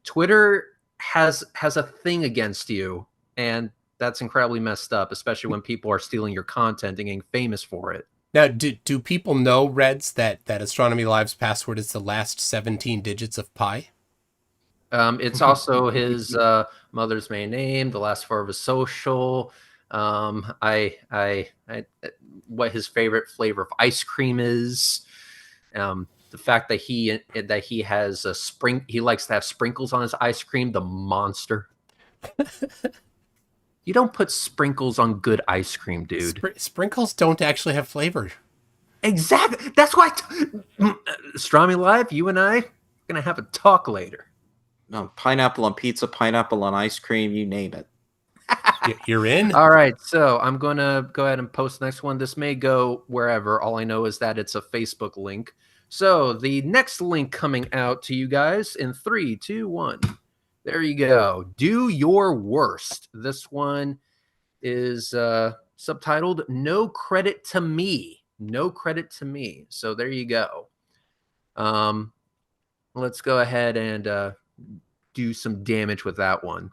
F: Twitter has a thing against you, and that's incredibly messed up, especially when people are stealing your content and getting famous for it.
D: Now, do people know, Reds, that Astronomy Live's password is the last 17 digits of pi?
F: It's also his mother's maiden name, the last four of his social. What his favorite flavor of ice cream is. The fact that he has he likes to have sprinkles on his ice cream. The monster. You don't put sprinkles on good ice cream, dude.
D: Sprinkles don't actually have flavor.
F: Exactly. That's why. Astronomy Live, you and I are gonna have a talk later.
E: No, pineapple on pizza, pineapple on ice cream, you name it.
D: You're in?
F: All right, so I'm going to go ahead and post the next one. This may go wherever. All I know is that it's a Facebook link. So the next link coming out to you guys in 3, 2, 1. There you go. Do your worst. This one is subtitled "No Credit to Me." No credit to me. So there you go. let's go ahead and do some damage with that one.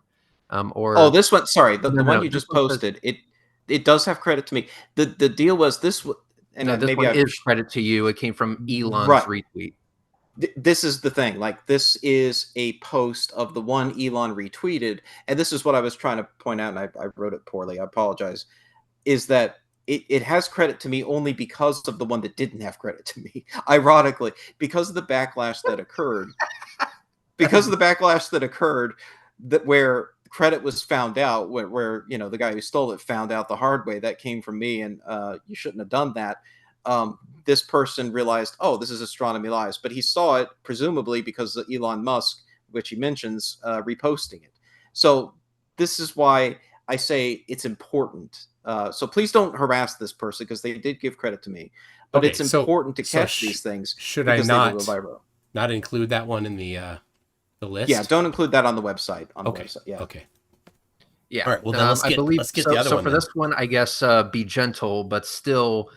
E: Oh, this one. Sorry, the one
F: no,
E: you
F: this
E: just
F: one says
E: posted. It does have credit to me. The deal was this, and
F: no. This
E: maybe
F: one
E: I
F: is credit to you. It came from Elon's
E: right.
F: retweet.
E: This is the thing. Like, this is a post of the one Elon retweeted, and this is what I was trying to point out, and I wrote it poorly. I apologize. Is that it has credit to me only because of the one that didn't have credit to me. Ironically, because of the backlash that occurred, that where credit was found out, where the guy who stole it found out the hard way, that came from me, and you shouldn't have done that. This person realized, oh, this is Astronomy Lives, but he saw it presumably because of Elon Musk, which he mentions, reposting it. So this is why I say it's important. So please don't harass this person, because they did give credit to me, but
D: Okay,
E: it's important to
D: so
E: catch these things
D: should I
E: because they will go viral.
D: not include that one in the list?
E: Yeah, don't include that on the website.
D: Okay.
E: The website, yeah.
D: Okay.
F: Yeah.
D: All right. Well, then
F: I believe
D: let's get
F: so.
D: the other
F: So
D: one
F: for
D: then.
F: this one, I guess be gentle, but still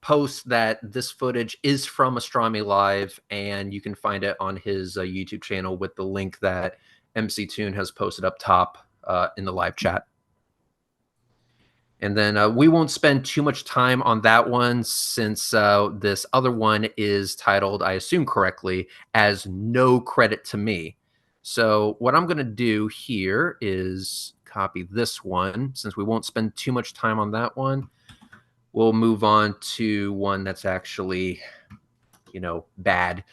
F: post that this footage is from Astronomy Live, and you can find it on his YouTube channel with the link that MC Toon has posted up top in the live chat. And then we won't spend too much time on that one, since this other one is titled, I assume correctly, as No Credit to Me. So what I'm going to do here is copy this one, since we won't spend too much time on that one. We'll move on to one that's actually, bad.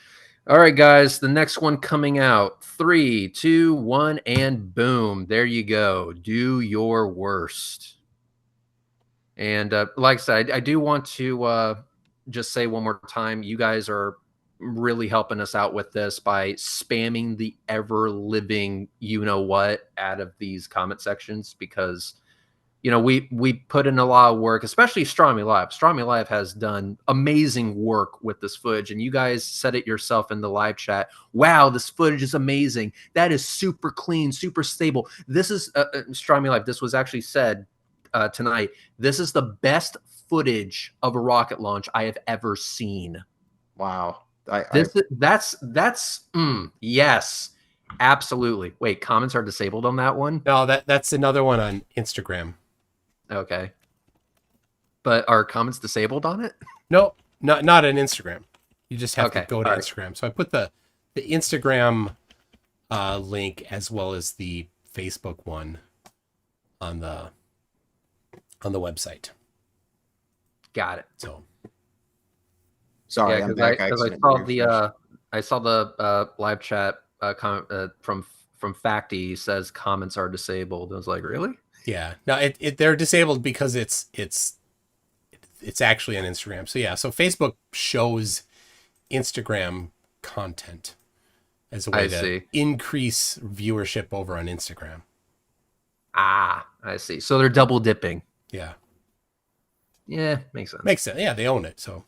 F: All right, guys, the next one coming out. 3, 2, 1, and boom. There you go. Do your worst. And like I said, I do want to just say one more time, you guys are really helping us out with this by spamming the ever living what out of these comment sections, because we put in a lot of work, especially Astronomy Live. Astronomy Live has done amazing work with this footage, and you guys said it yourself in the live chat. Wow, this footage is amazing. That is super clean, super stable. This is Astronomy Live. This was actually said tonight. This is the best footage of a rocket launch I have ever seen.
E: Wow.
F: Yes, absolutely. Wait, comments are disabled on that one?
D: No, that's another one on Instagram.
F: Okay. But are comments disabled on it?
D: No, not on Instagram. You just have to go to
F: All
D: Instagram. Right. So I put the Instagram link as well as the Facebook one on the website.
F: Got it.
D: So
E: sorry, I'm back.
F: I saw the live chat comment from Facty says comments are disabled. I was like, really?
D: Yeah. No, they're disabled because it's actually on Instagram. So yeah, so Facebook shows Instagram content as a way to increase viewership over on Instagram.
F: Ah, I see. So they're double dipping.
D: Yeah.
F: Yeah, makes sense.
D: Makes sense. Yeah, they own it. So,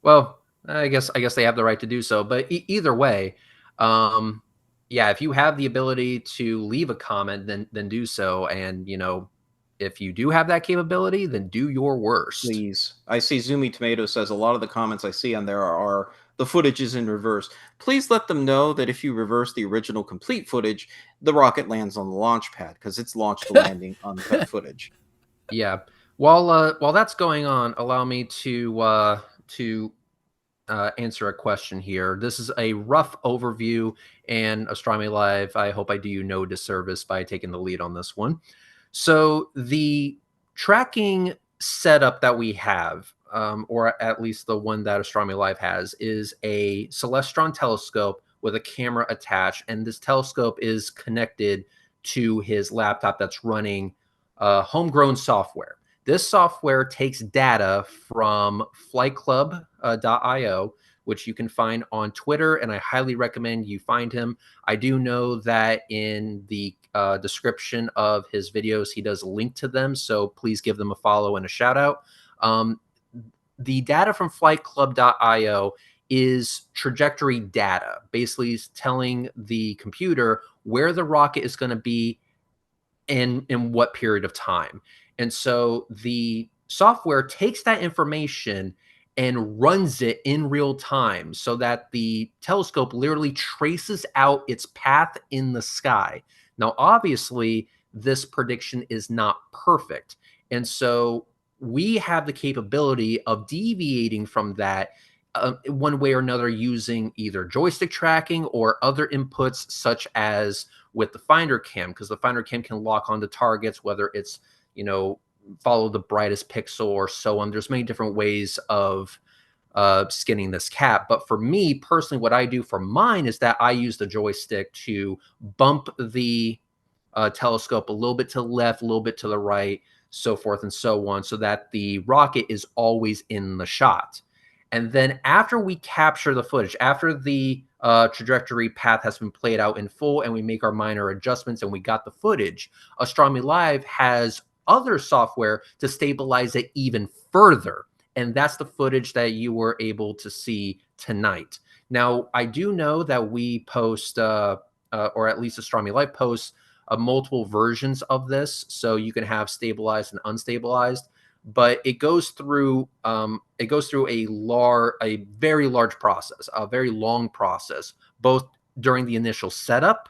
F: well, I guess they have the right to do so. But either way, yeah, if you have the ability to leave a comment, then do so. And if you do have that capability, then do your worst.
E: Please. I see Zoomy Tomato says a lot of the comments I see on there are the footage is in reverse. Please let them know that if you reverse the original complete footage, the rocket lands on the launch pad, because it's launched to landing on the cut footage.
F: Yeah. While that's going on, allow me to answer a question here. This is a rough overview, and Astronomy Live, I hope I do you no disservice by taking the lead on this one. So the tracking setup that we have, or at least the one that Astronomy Live has, is a Celestron telescope with a camera attached, and this telescope is connected to his laptop that's running homegrown software. This software takes data from flightclub.io, which you can find on Twitter, and I highly recommend you find him. I do know that in the description of his videos, he does link to them, so please give them a follow and a shout out. The data from flightclub.io is trajectory data, basically telling the computer where the rocket is going to be in what period of time. And so the software takes that information and runs it in real time so that the telescope literally traces out its path in the sky. Now, obviously, this prediction is not perfect. And so we have the capability of deviating from that one way or another using either joystick tracking or other inputs, such as with the finder cam, because the finder cam can lock onto targets, whether it's, follow the brightest pixel or so on. There's many different ways of skinning this cat. But for me personally, what I do for mine is that I use the joystick to bump the telescope a little bit to the left, a little bit to the right, so forth and so on, so that the rocket is always in the shot. And then after we capture the footage, after the trajectory path has been played out in full and we make our minor adjustments and we got the footage, Astronomy Live has other software to stabilize it even further. And that's the footage that you were able to see tonight. Now, I do know that we post, or at least Astronomy Live posts, multiple versions of this. So you can have stabilized and unstabilized. But it goes through a very large process, a very long process, both during the initial setup,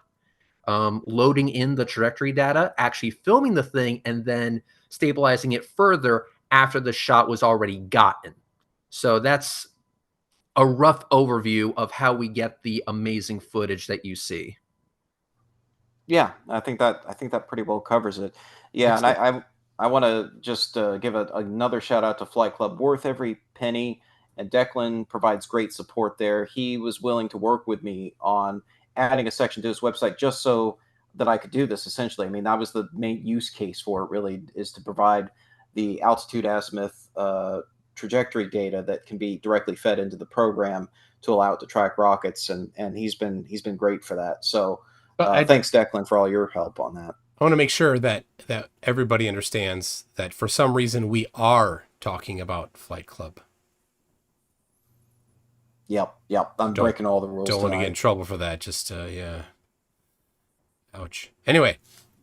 F: loading in the trajectory data, actually filming the thing, and then stabilizing it further after the shot was already gotten. So that's a rough overview of how we get the amazing footage that you see.
E: Yeah, I think that pretty well covers it. Yeah, and I want to just give another shout out to Flight Club. Worth every penny, and Declan provides great support there. He was willing to work with me on adding a section to his website just so that I could do this. Essentially, I mean, that was the main use case for it. Really, is to provide the altitude azimuth trajectory data that can be directly fed into the program to allow it to track rockets, and he's been great for that. So thanks, Declan, for all your help on that.
D: I want to make sure that everybody understands that for some reason we are talking about Flight Club.
E: Yep. I'm breaking all the rules.
D: Don't want to get in trouble for that. Just yeah. Ouch. Anyway,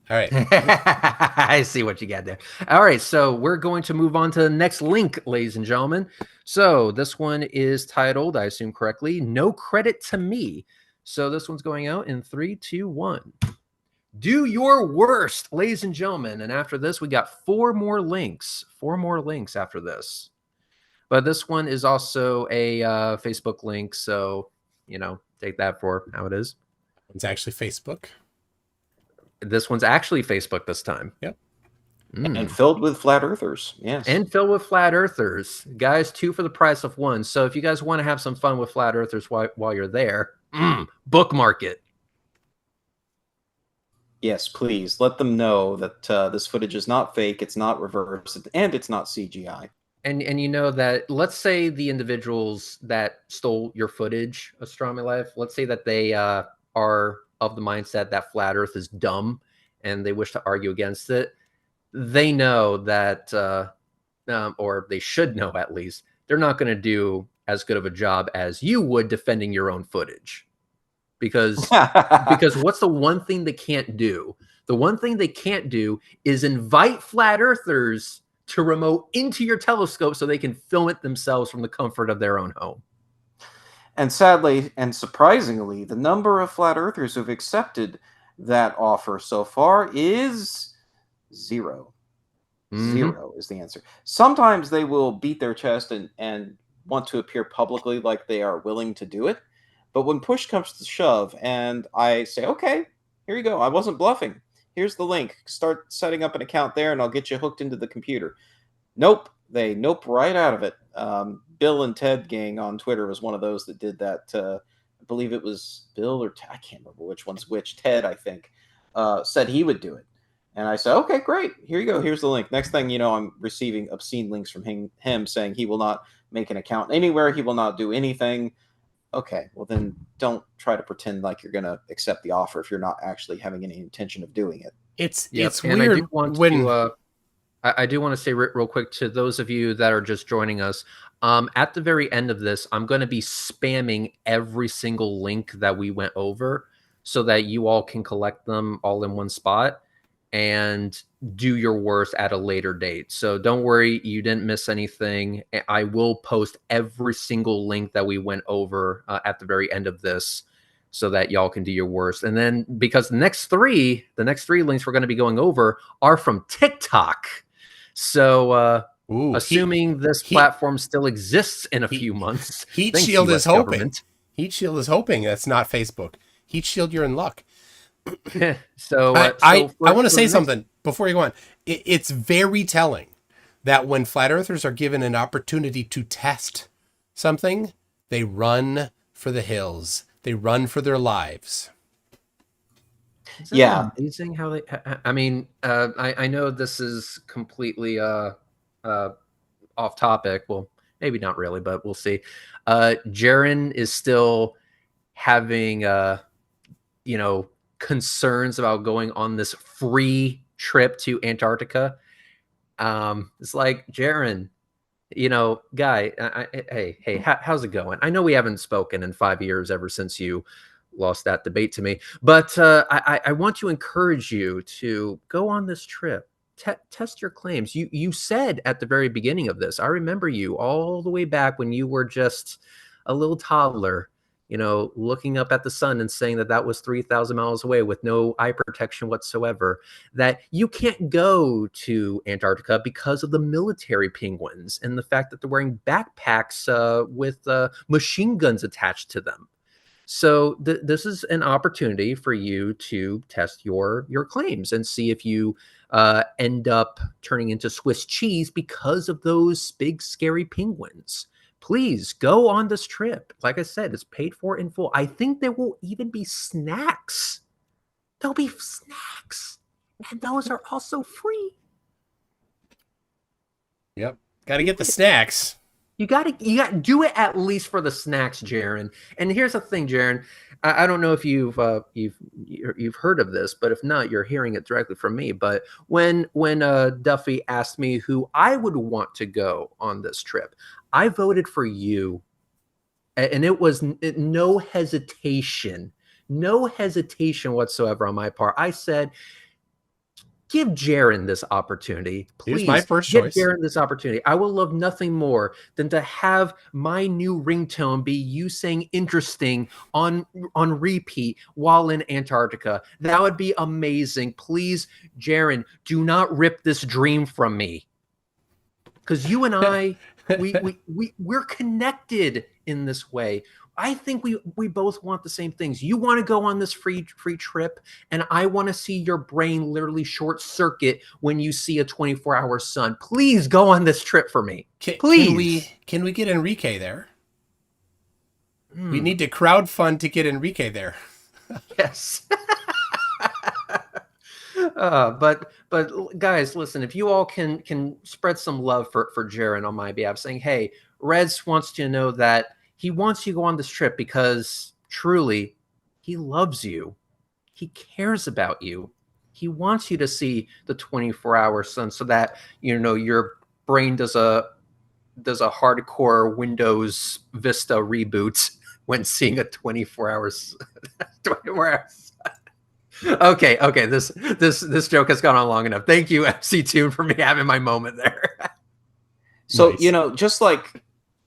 D: all right.
F: I see what you got there. All right, so we're going to move on to the next link, ladies and gentlemen. So this one is titled, I assume correctly, "No Credit to Me." So this one's going out in 3, 2, 1. Do your worst, ladies and gentlemen. And after this, we got 4 more links. 4 more links after this. But this one is also a Facebook link, so, take that for how it is.
D: It's actually Facebook.
F: This one's actually Facebook this time.
D: Yep.
E: And filled with flat earthers. Yes.
F: And filled with flat earthers. Guys, 2 for the price of 1. So if you guys want to have some fun with flat earthers while you're there, bookmark it.
E: Yes, please. Let them know that this footage is not fake, it's not reversed, and it's not CGI.
F: And you know that, let's say the individuals that stole your footage, Astronomy Live, let's say that they are of the mindset that flat Earth is dumb and they wish to argue against it. They know that, or they should know at least, they're not going to do as good of a job as you would defending your own footage. Because what's the one thing they can't do? The one thing they can't do is invite flat earthers to remote into your telescope so they can film it themselves from the comfort of their own home.
E: And sadly and surprisingly, the number of flat earthers who've accepted that offer so far is 0. 0 is the answer. Sometimes they will beat their chest and want to appear publicly like they are willing to do it. But when push comes to shove and I say, okay, here you go. I wasn't bluffing. Here's the link. Start setting up an account there and I'll get you hooked into the computer. Nope. They nope right out of it. Bill and Ted gang on Twitter was one of those that did that. I believe it was Bill or Ted. I can't remember which one's which. Ted, I think, said he would do it. And I said, okay, great. Here you go. Here's the link. Next thing you know, I'm receiving obscene links from him saying he will not make an account anywhere. He will not do anything. Okay, well then don't try to pretend like you're going to accept the offer if you're not actually having any intention of doing it.
D: It's
F: and
D: weird
F: I do want to say real quick to those of you that are just joining us, at the very end of this, I'm going to be spamming every single link that we went over so that you all can collect them all in one spot. and do your worst at a later date. So don't worry, you didn't miss anything. I will post every single link that we went over at the very end of this, so that y'all can do your worst. And then, because the next three links we're going to be going over are from TikTok. So
D: Ooh,
F: assuming this platform still exists in a few months,
D: Heat
F: thanks,
D: Shield
F: US
D: is hoping.
F: government.
D: Heat Shield is hoping that's not Facebook. Heat Shield, you're in luck.
F: So
D: I want to say something before you go on. It's very telling that when flat earthers are given an opportunity to test something, they run for the hills. They run for their lives.
F: Isn't it amazing how they? I mean, I know this is completely off topic. Well, maybe not really, but we'll see. Jaren is still having concerns about going on this free trip to Antarctica. It's like, Jaren, guy, hey, how's it going? I know we haven't spoken in 5 years ever since you lost that debate to me, but I want to encourage you to go on this trip. Test your claims. You said at the very beginning of this, I remember you all the way back when you were just a little toddler, looking up at the sun and saying that was 3,000 miles away with no eye protection whatsoever, that you can't go to Antarctica because of the military penguins and the fact that they're wearing backpacks with machine guns attached to them. So this is an opportunity for you to test your claims and see if you end up turning into Swiss cheese because of those big, scary penguins. Please go on this trip. Like I said, it's paid for in full. I think there will even be snacks. There'll be snacks. And those are also free.
D: Yep. Got to get the snacks.
F: You gotta do it at least for the snacks, Jaren. And here's the thing, Jaren. I don't know if you've heard of this, but if not, you're hearing it directly from me. But when Duffy asked me who I would want to go on this trip, I voted for you, and it was no hesitation whatsoever on my part. I said, give Jaren this opportunity. Please,
D: my first
F: give
D: choice.
F: Jaren this opportunity. I will love nothing more than to have my new ringtone be you saying interesting on repeat while in Antarctica. That would be amazing. Please, Jaren, do not rip this dream from me. Because you and I, we're connected in this way. I think we both want the same things. You want to go on this free trip, and I want to see your brain literally short circuit when you see a 24-hour sun. Please go on this trip for me. Please.
D: Can we get Enrique there? We need to crowdfund to get Enrique there.
F: Yes. But guys, listen, if you all can spread some love for Jaren on my behalf, saying, hey, Reds wants you to know that he wants you to go on this trip because truly he loves you. He cares about you. He wants you to see the 24-hour sun so that, your brain does a hardcore Windows Vista reboot when seeing a 24-hour sun. Okay. This joke has gone on long enough. Thank you, MC Tune, for me having my moment there.
E: So,
D: Nice.
E: just like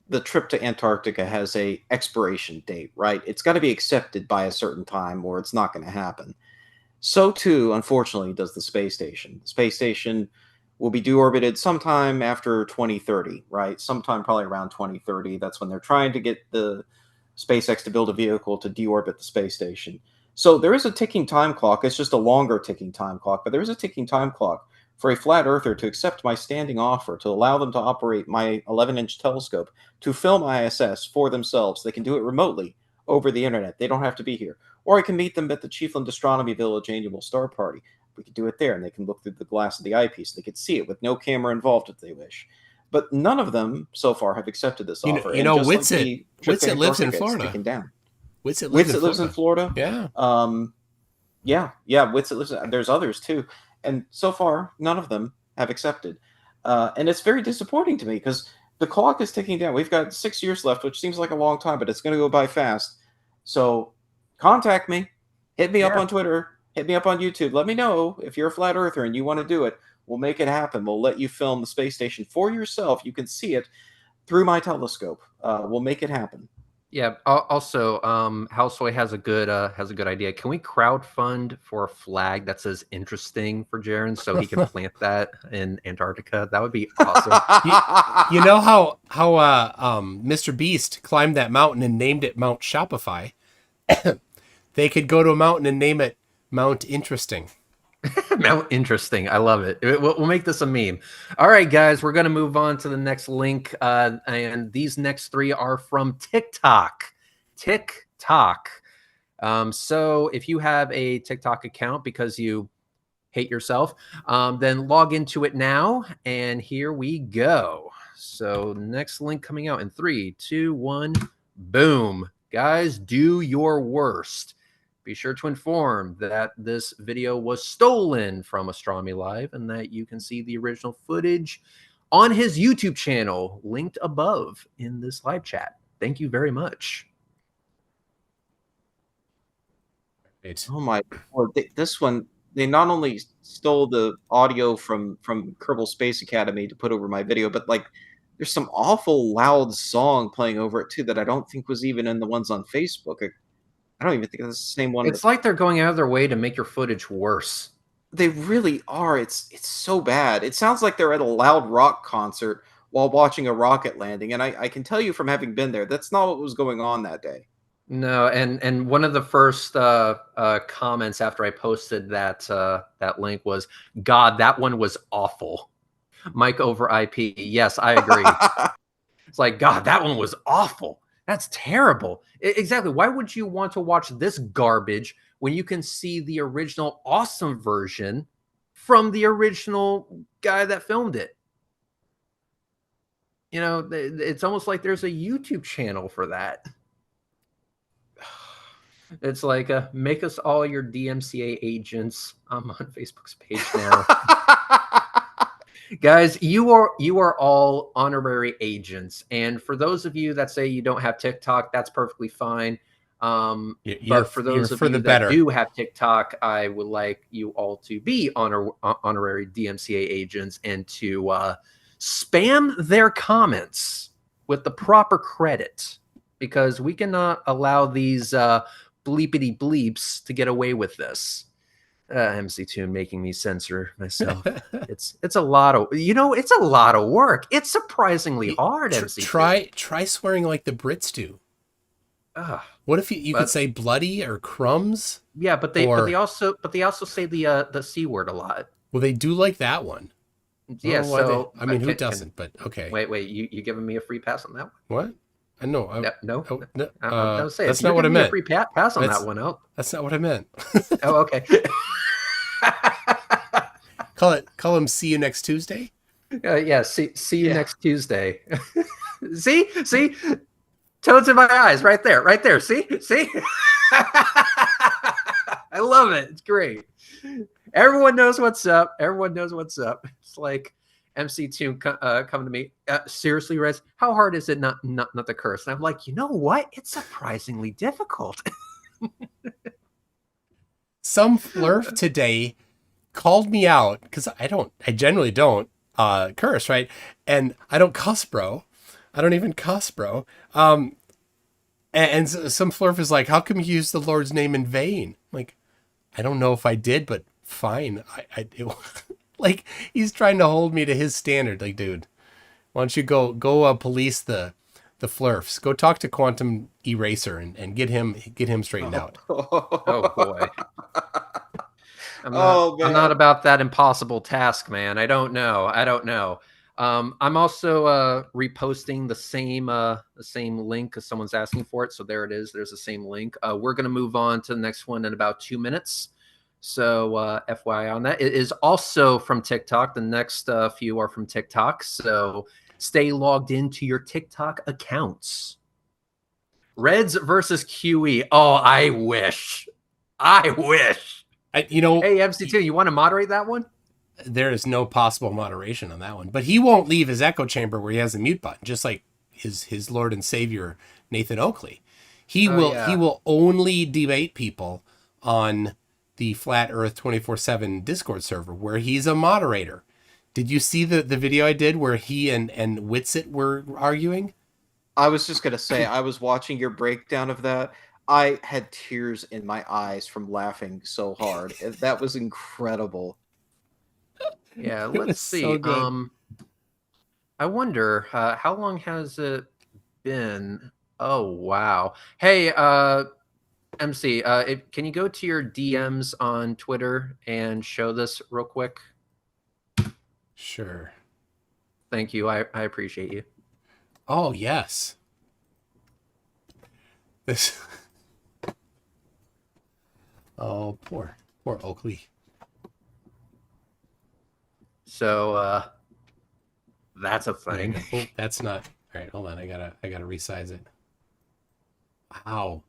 E: the trip to Antarctica has a expiration date, right? It's got to be accepted by a certain time or it's not going to happen. So too, unfortunately, does the space station. The space station will be deorbited sometime after 2030, right? Sometime probably around 2030. That's when they're trying to get the SpaceX to build a vehicle to deorbit the space station. So there is a ticking time clock. It's just a longer ticking time clock, but there is a ticking time clock for a flat earther to accept my standing offer to allow them to operate my 11-inch telescope to film ISS for themselves. They can do it remotely over the internet. They don't have to be here. Or I can meet them at the Chiefland Astronomy Village annual star party. We could do it there, and they can look through the glass of the eyepiece. They could see it with no camera involved if they wish. But none of them so far have accepted this offer.
D: Whitsitt lives in Florida. Whitsitt lives in Florida.
E: Yeah. Whitsitt lives. There's others too, and so far none of them have accepted. And it's very disappointing to me because the clock is ticking down. We've got 6 years left, which seems like a long time, but it's going to go by fast. So contact me, hit me up on Twitter. hit me up on YouTube. Let me know if you're a flat earther and you want to do it. We'll make it happen. We'll let you film the space station for yourself. You can see it through my telescope. We'll make it happen.
F: Yeah. Also, Housewife has a good idea. Can we crowdfund for a flag that says "interesting" for Jaren so he can plant that in Antarctica? That would be awesome.
D: You know how Mr. Beast climbed that mountain and named it Mount Shopify? They could go to a mountain and name it Mount Interesting.
F: Mount Interesting. I love it. We'll make this a meme. All right, guys, we're going to move on to the next link. And these next three are from TikTok. TikTok. So if you have a TikTok account because you hate yourself, then log into it now. And here we go. So next link coming out in 3, 2, 1. Boom. Guys, do your worst. Be sure to inform that this video was stolen from Astronomy Live and that you can see the original footage on his YouTube channel, linked above in this live chat. Thank you very much.
E: Oh my Lord. This one, they not only stole the audio from Kerbal Space Academy to put over my video, but like there's some awful loud song playing over it too that I don't think was even in the ones on Facebook. I don't even think that's the same one.
F: It's like they're going out of their way to make your footage worse.
E: They really are. It's so bad. It sounds like they're at a loud rock concert while watching a rocket landing. And I can tell you from having been there, that's not what was going on that day.
F: No, and one of the first comments after I posted that link was, "God, that one was awful." Mike over IP. Yes, I agree. It's like, God, that one was awful. That's terrible. Exactly. Why would you want to watch this garbage when you can see the original awesome version from the original guy that filmed it? You know, it's almost like there's a YouTube channel for that. It's like, make us all your DMCA agents. I'm on Facebook's page now. Guys, you are all honorary agents, and for those of you that say you don't have TikTok, that's perfectly fine. But for those of you that do have TikTok, I would like you all to be honorary DMCA agents and to spam their comments with the proper credit, because we cannot allow these bleepity bleeps to get away with this. MC2 making me censor myself. It's a lot of, it's a lot of work. It's surprisingly hard. MC2.
D: Try swearing like the Brits do. What if you could say bloody or crumbs?
F: Yeah, but they also say the C word a lot.
D: Well, they do like that one.
F: Yeah, so
D: who doesn't? But okay.
F: Wait, you giving me a free pass on that one?
D: What? I know.
F: No.
D: That's not what I meant.
F: A free pass on that one out.
D: That's not what I meant.
F: Oh, okay.
D: Call him. See you next Tuesday.
F: Yeah. See you next Tuesday. See, toads in my eyes, right there. See. I love it. It's great. Everyone knows what's up. It's like MC2 coming to me. Seriously, Rez, how hard is it not to curse? And I'm like, you know what? It's surprisingly difficult.
D: Some flurf today called me out because I generally don't curse, right? And I don't cuss, bro. I don't even cuss, bro. And some flurf is like, how come you use the Lord's name in vain? Like, I don't know if I did, but fine. Like, he's trying to hold me to his standard. Like, dude, why don't you go police the flurfs? Go talk to Quantum Eraser and get him straightened out.
F: Oh boy. I'm not about that impossible task, man. I don't know. I'm also reposting the same link because someone's asking for it. So there it is. There's the same link. We're going to move on to the next one in about 2 minutes. So FYI on that. It is also from TikTok. The next few are from TikTok. So stay logged into your TikTok accounts. Reds versus QE. Oh, I wish. Hey, MC2, you want to moderate that one?
D: There is no possible moderation on that one. But he won't leave his echo chamber where he has the mute button, just like his Lord and Savior, Nathan Oakley. He will only debate people on the Flat Earth 24/7 Discord server where he's a moderator. Did you see the video I did where he and Witsit were arguing?
E: I was just gonna say, I was watching your breakdown of that. I had tears in my eyes from laughing so hard. That was incredible.
F: Yeah,
D: It
F: let's
D: was
F: see.
D: so good.
F: I wonder how long has it been? Oh wow. Hey, MC, can you go to your DMs on Twitter and show this real quick?
D: Sure.
F: Thank you. I appreciate you.
D: Oh, yes. This. Oh, poor Oakley.
F: So that's a thing.
D: Oh, that's not. All right, hold on. I gotta resize it. Wow.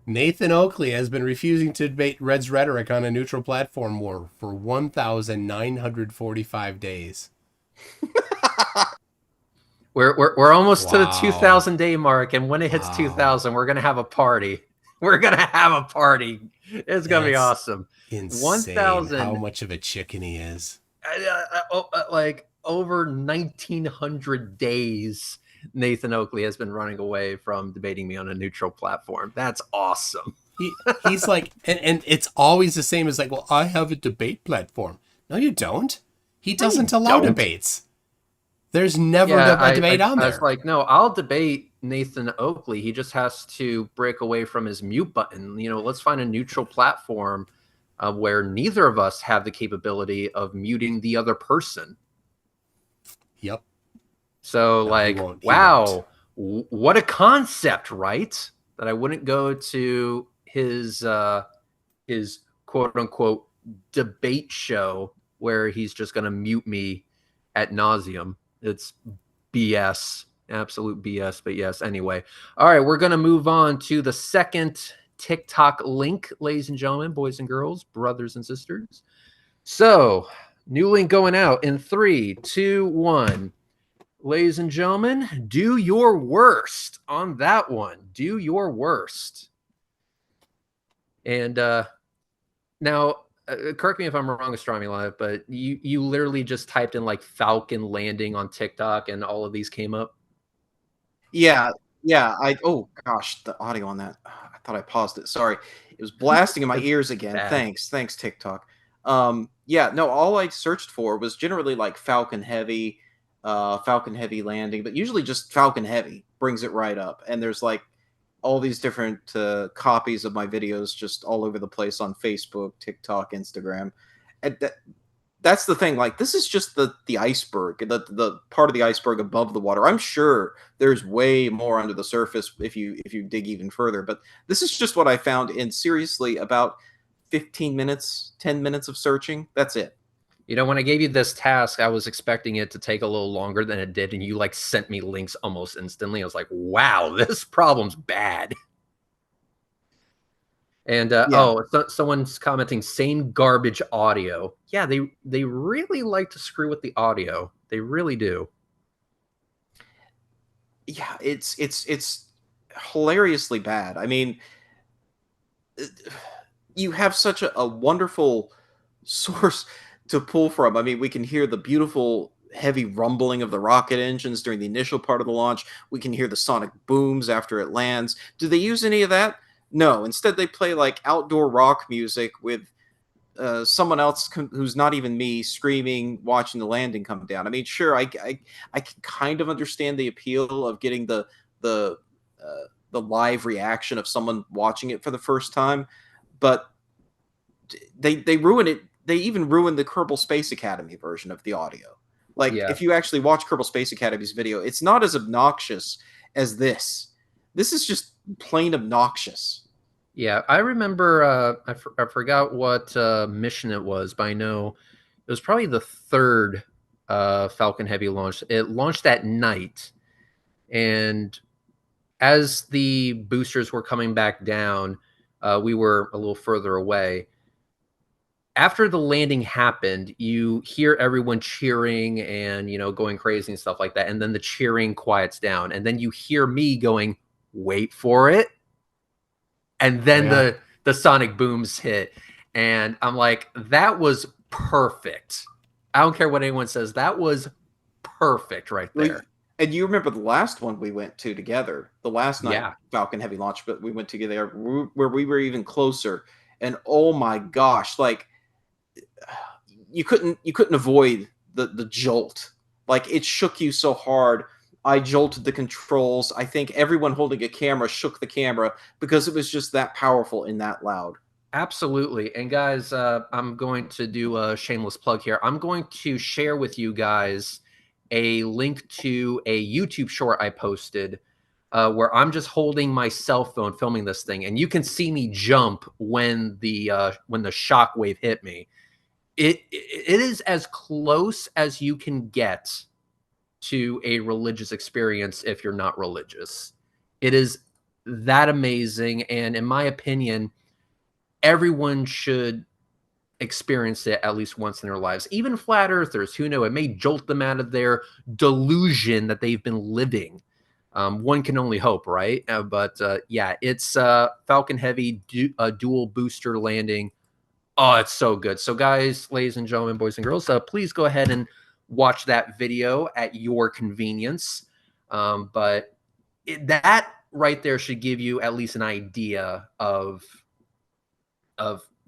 D: Nathan Oakley has been refusing to debate Red's rhetoric on a neutral platform war for 1,945 days.
F: We're almost to the
D: Wow.
F: 2,000 day mark, and when it hits
D: Wow.
F: 2,000, we're gonna have a party. We're gonna have a party. It's gonna be
D: That's
F: awesome.
D: Insane
F: 1,000.
D: how much of a chicken he is.
F: Like over 1,900 days, Nathan Oakley has been running away from debating me on a neutral platform. That's awesome.
D: He's like, and it's always the same as like, well, I have a debate platform. No, you don't. He doesn't allow debates. There's never a debate on there.
F: I was like, no, I'll debate Nathan Oakley. He just has to break away from his mute button. You know, let's find a neutral platform where neither of us have the capability of muting the other person.
D: Yep.
F: So,
D: No,
F: like, wow, what a concept, right? That I wouldn't go to his quote unquote debate show where he's just going to mute me ad nauseum. It's BS, absolute BS. But yes, anyway. All right, we're going to move on to the second TikTok link, ladies and gentlemen, boys and girls, brothers and sisters. So, new link going out in 3, 2, 1. Ladies and gentlemen, do your worst on that one. Do your worst. And now, correct me if I'm wrong, Astronomy Live, but you literally just typed in like Falcon landing on TikTok and all of these came up?
E: Yeah. Oh gosh, the audio on that. I thought I paused it. Sorry. It was blasting in my ears again.
F: Bad.
E: Thanks TikTok. Yeah, no, all I searched for was generally like Falcon Heavy landing, but usually just Falcon Heavy brings it right up. And there's like all these different copies of my videos just all over the place on Facebook, TikTok, Instagram. And that's the thing. Like, this is just the iceberg, the part of the iceberg above the water. I'm sure there's way more under the surface if you dig even further. But this is just what I found in seriously about 15 minutes, 10 minutes of searching. That's it.
F: You know, when I gave you this task, I was expecting it to take a little longer than it did, and you like sent me links almost instantly. I was like, wow, this problem's bad. And someone's commenting, same garbage audio. Yeah, they really like to screw with the audio. They really do.
E: Yeah, it's hilariously bad. I mean, you have such a wonderful source to pull from. I mean, we can hear the beautiful heavy rumbling of the rocket engines during the initial part of the launch. We can hear the sonic booms after it lands. Do they use any of that? No. Instead, they play like outdoor rock music with someone else who's not even me screaming, watching the landing come down. I mean, sure, I can kind of understand the appeal of getting the live reaction of someone watching it for the first time, but they ruin it. They even ruined the Kerbal Space Academy version of the audio. Like, if you actually watch Kerbal Space Academy's video, it's not as obnoxious as this. This is just plain obnoxious.
F: Yeah, I remember, I forgot what mission it was, but I know it was probably the third Falcon Heavy launch. It launched at night, and as the boosters were coming back down, we were a little further away. After the landing happened, you hear everyone cheering and, you know, going crazy and stuff like that. And then the cheering quiets down. And then you hear me going, wait for it. And then the sonic booms hit, and I'm like, that was perfect. I don't care what anyone says, that was perfect right there.
E: And you remember the last one we went to together, the last night
F: Yeah,
E: Falcon Heavy launch, but we went together where we were even closer. And oh my gosh, like you couldn't avoid the jolt. Like it shook you so hard. I jolted the controls. I think everyone holding a camera shook the camera because it was just that powerful and that loud.
F: absolutely. And guys, I'm going to do a shameless plug here. I'm going to share with you guys a link to a YouTube short I posted where I'm just holding my cell phone filming this thing, and you can see me jump when the shock wave hit me. It is as close as you can get to a religious experience if you're not religious. It is that amazing, and in my opinion, everyone should experience it at least once in their lives. Even flat earthers, who know, it may jolt them out of their delusion that they've been living. One can only hope, right? But yeah, it's Falcon Heavy dual booster landing. Oh, it's so good. So guys, ladies and gentlemen, boys and girls, please go ahead and watch that video at your convenience. But that right there should give you at least an idea of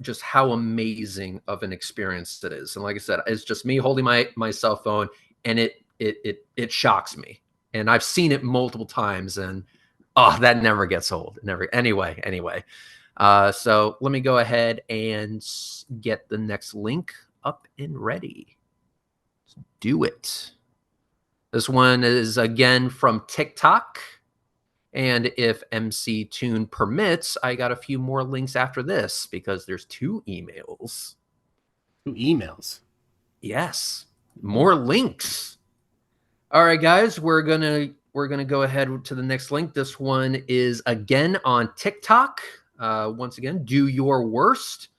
F: just how amazing of an experience it is. And like I said, it's just me holding my cell phone, and it shocks me. And I've seen it multiple times, and oh, that never gets old. Never. Anyway. So let me go ahead and get the next link up and ready. Let's do it. This one is again from TikTok. And if MC Tune permits, I got a few more links after this because there's 2 emails.
D: 2 emails?
F: Yes. More links. All right, guys, we're gonna go ahead to the next link. This one is again on TikTok. Once again, do your worst.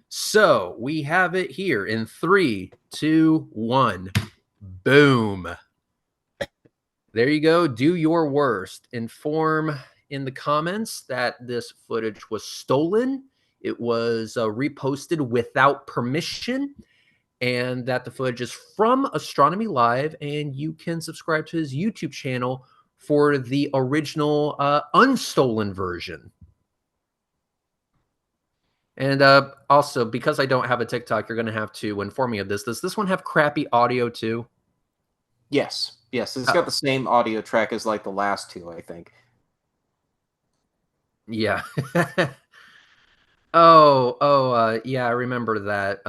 F: So we have it here in 3, 2, 1. Boom. There you go. Do your worst. Inform in the comments that this footage was stolen. It was reposted without permission, and that the footage is from Astronomy Live, and you can subscribe to his YouTube channel for the original unstolen version. And also, because I don't have a TikTok, you're going to have to inform me of this. Does this one have crappy audio too?
E: Yes. It's got the same audio track as like the last 2, I think.
F: Yeah. Yeah, I remember that.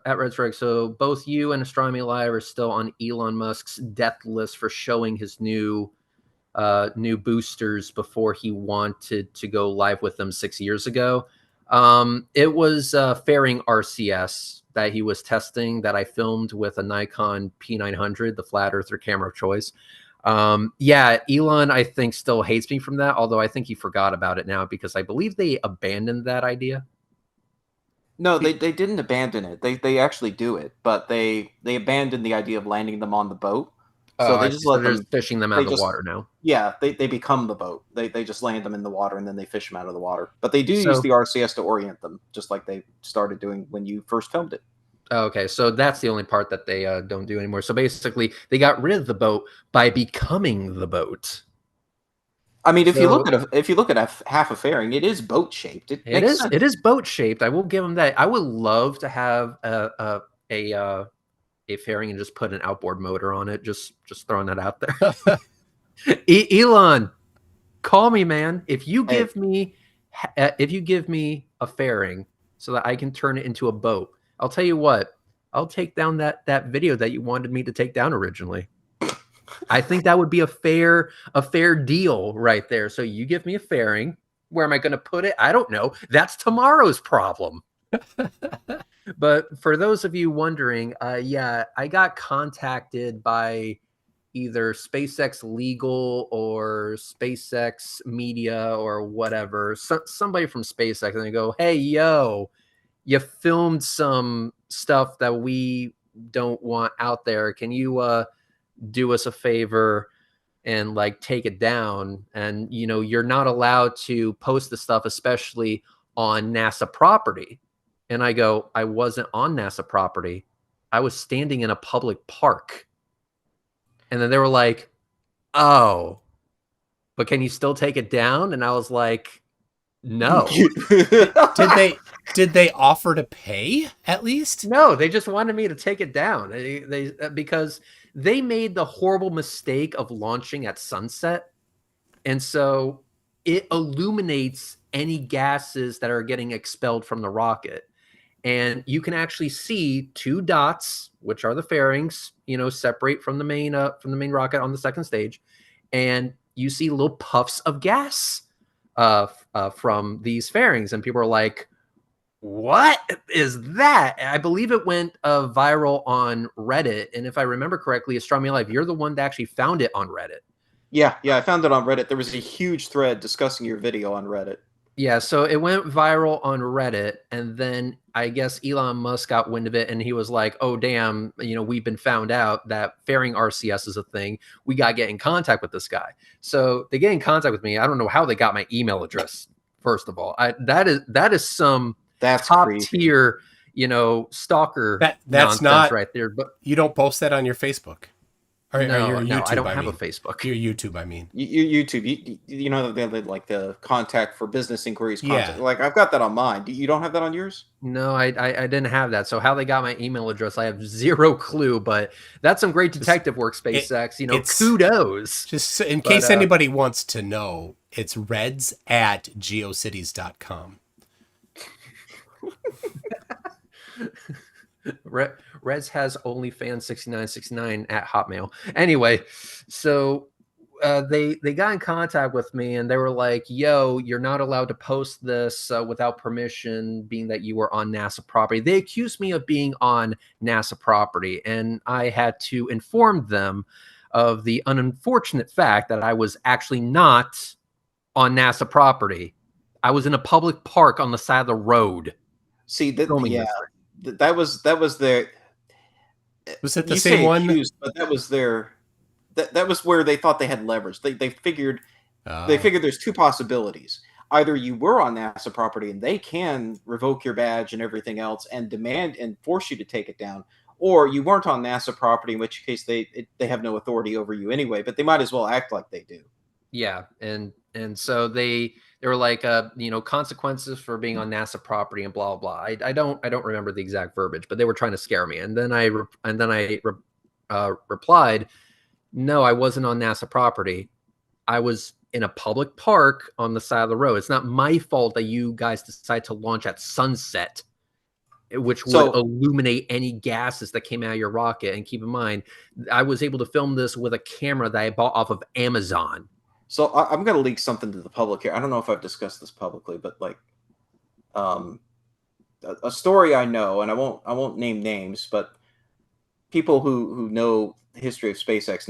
F: At Rhetoric, so both you and Astronomy Live are still on Elon Musk's death list for showing his new boosters before he wanted to go live with them 6 years ago. It was fairing RCS that he was testing that I filmed with a Nikon P900, the flat earther camera of choice. Yeah, Elon, I think, still hates me from that, although I think he forgot about it now because I believe they abandoned that idea.
E: No, they didn't abandon it. They actually do it, but they abandoned the idea of landing them on the boat. So they just let them
F: fishing them out of the water now.
E: Yeah, they become the boat. They just land them in the water and then they fish them out of the water. But they do use the RCS to orient them, just like they started doing when you first filmed it.
F: Okay, so that's the only part that they don't do anymore. So basically, they got rid of the boat by becoming the boat.
E: I mean, if you look at a half a fairing, it is boat shaped. It is
F: boat shaped. I will give them that. I would love to have a fairing and just put an outboard motor on it. Just throwing that out there. Elon, call me, man. If you give me a fairing so that I can turn it into a boat, I'll tell you what. I'll take down that video that you wanted me to take down originally. I think that would be a fair deal right there. So you give me a fairing. Where am I going to put it? I don't know. That's tomorrow's problem. But for those of you wondering, yeah, I got contacted by either SpaceX Legal or SpaceX Media or whatever, somebody from SpaceX, and they go, "Hey, yo, you filmed some stuff that we don't want out there. Can you do us a favor and like take it down? And you're not allowed to post the stuff, especially on NASA property. And I go, I wasn't on NASA property. I was standing in a public park. And then they were like, oh, but can you still take it down? And I was like, no.
D: Did they offer to pay at least?
F: No, they just wanted me to take it down. They because they made the horrible mistake of launching at sunset. And so it illuminates any gases that are getting expelled from the rocket. And you can actually see two dots, which are the fairings, separate from the main rocket on the second stage. And you see little puffs of gas from these fairings. And people are like, what is that? I believe it went viral on Reddit. And if I remember correctly, Astronomy Live, you're the one that actually found it on Reddit.
E: Yeah, I found it on Reddit. There was a huge thread discussing your video on Reddit.
F: Yeah, so it went viral on Reddit, and then I guess Elon Musk got wind of it, and he was like, oh, damn, we've been found out that fairing RCS is a thing. We got to get in contact with this guy. So they get in contact with me. I don't know how they got my email address, first of all. That is some top tier, stalker
D: that's
F: nonsense
D: not
F: right there. But
D: you don't post that on your Facebook. Or your YouTube,
F: I don't have a Facebook.
D: Your YouTube, I mean.
E: YouTube, you know, they like the contact for business inquiries.
D: Yeah.
E: Like I've got that on mine. You don't have that on yours?
F: No, I didn't have that. So how they got my email address, I have zero clue. But that's some great detective work, SpaceX. Kudos.
D: Just in case anybody wants to know, it's reds@geocities.com.
F: Reds has OnlyFans6969 at Hotmail. Anyway, so they got in contact with me and they were like, yo, you're not allowed to post this without permission, being that you were on NASA property. They accused me of being on NASA property, and I had to inform them of the unfortunate fact that I was actually not on NASA property. I was in a public park on the side of the road.
E: See, that was their.
D: Was it the same one?
E: But that was their. That was where they thought they had leverage. They figured there's two possibilities. Either you were on NASA property and they can revoke your badge and everything else and demand and force you to take it down, or you weren't on NASA property, in which case they have no authority over you anyway. But they might as well act like they do.
F: Yeah, and so they were like, consequences for being on NASA property and blah blah. I don't remember the exact verbiage, but they were trying to scare me. And then I replied, no, I wasn't on NASA property. I was in a public park on the side of the road. It's not my fault that you guys decide to launch at sunset, which would illuminate any gases that came out of your rocket. And keep in mind, I was able to film this with a camera that I bought off of Amazon.
E: So I'm going to leak something to the public here. I don't know if I've discussed this publicly, but like a story I know, and I won't name names, but people who know the history of SpaceX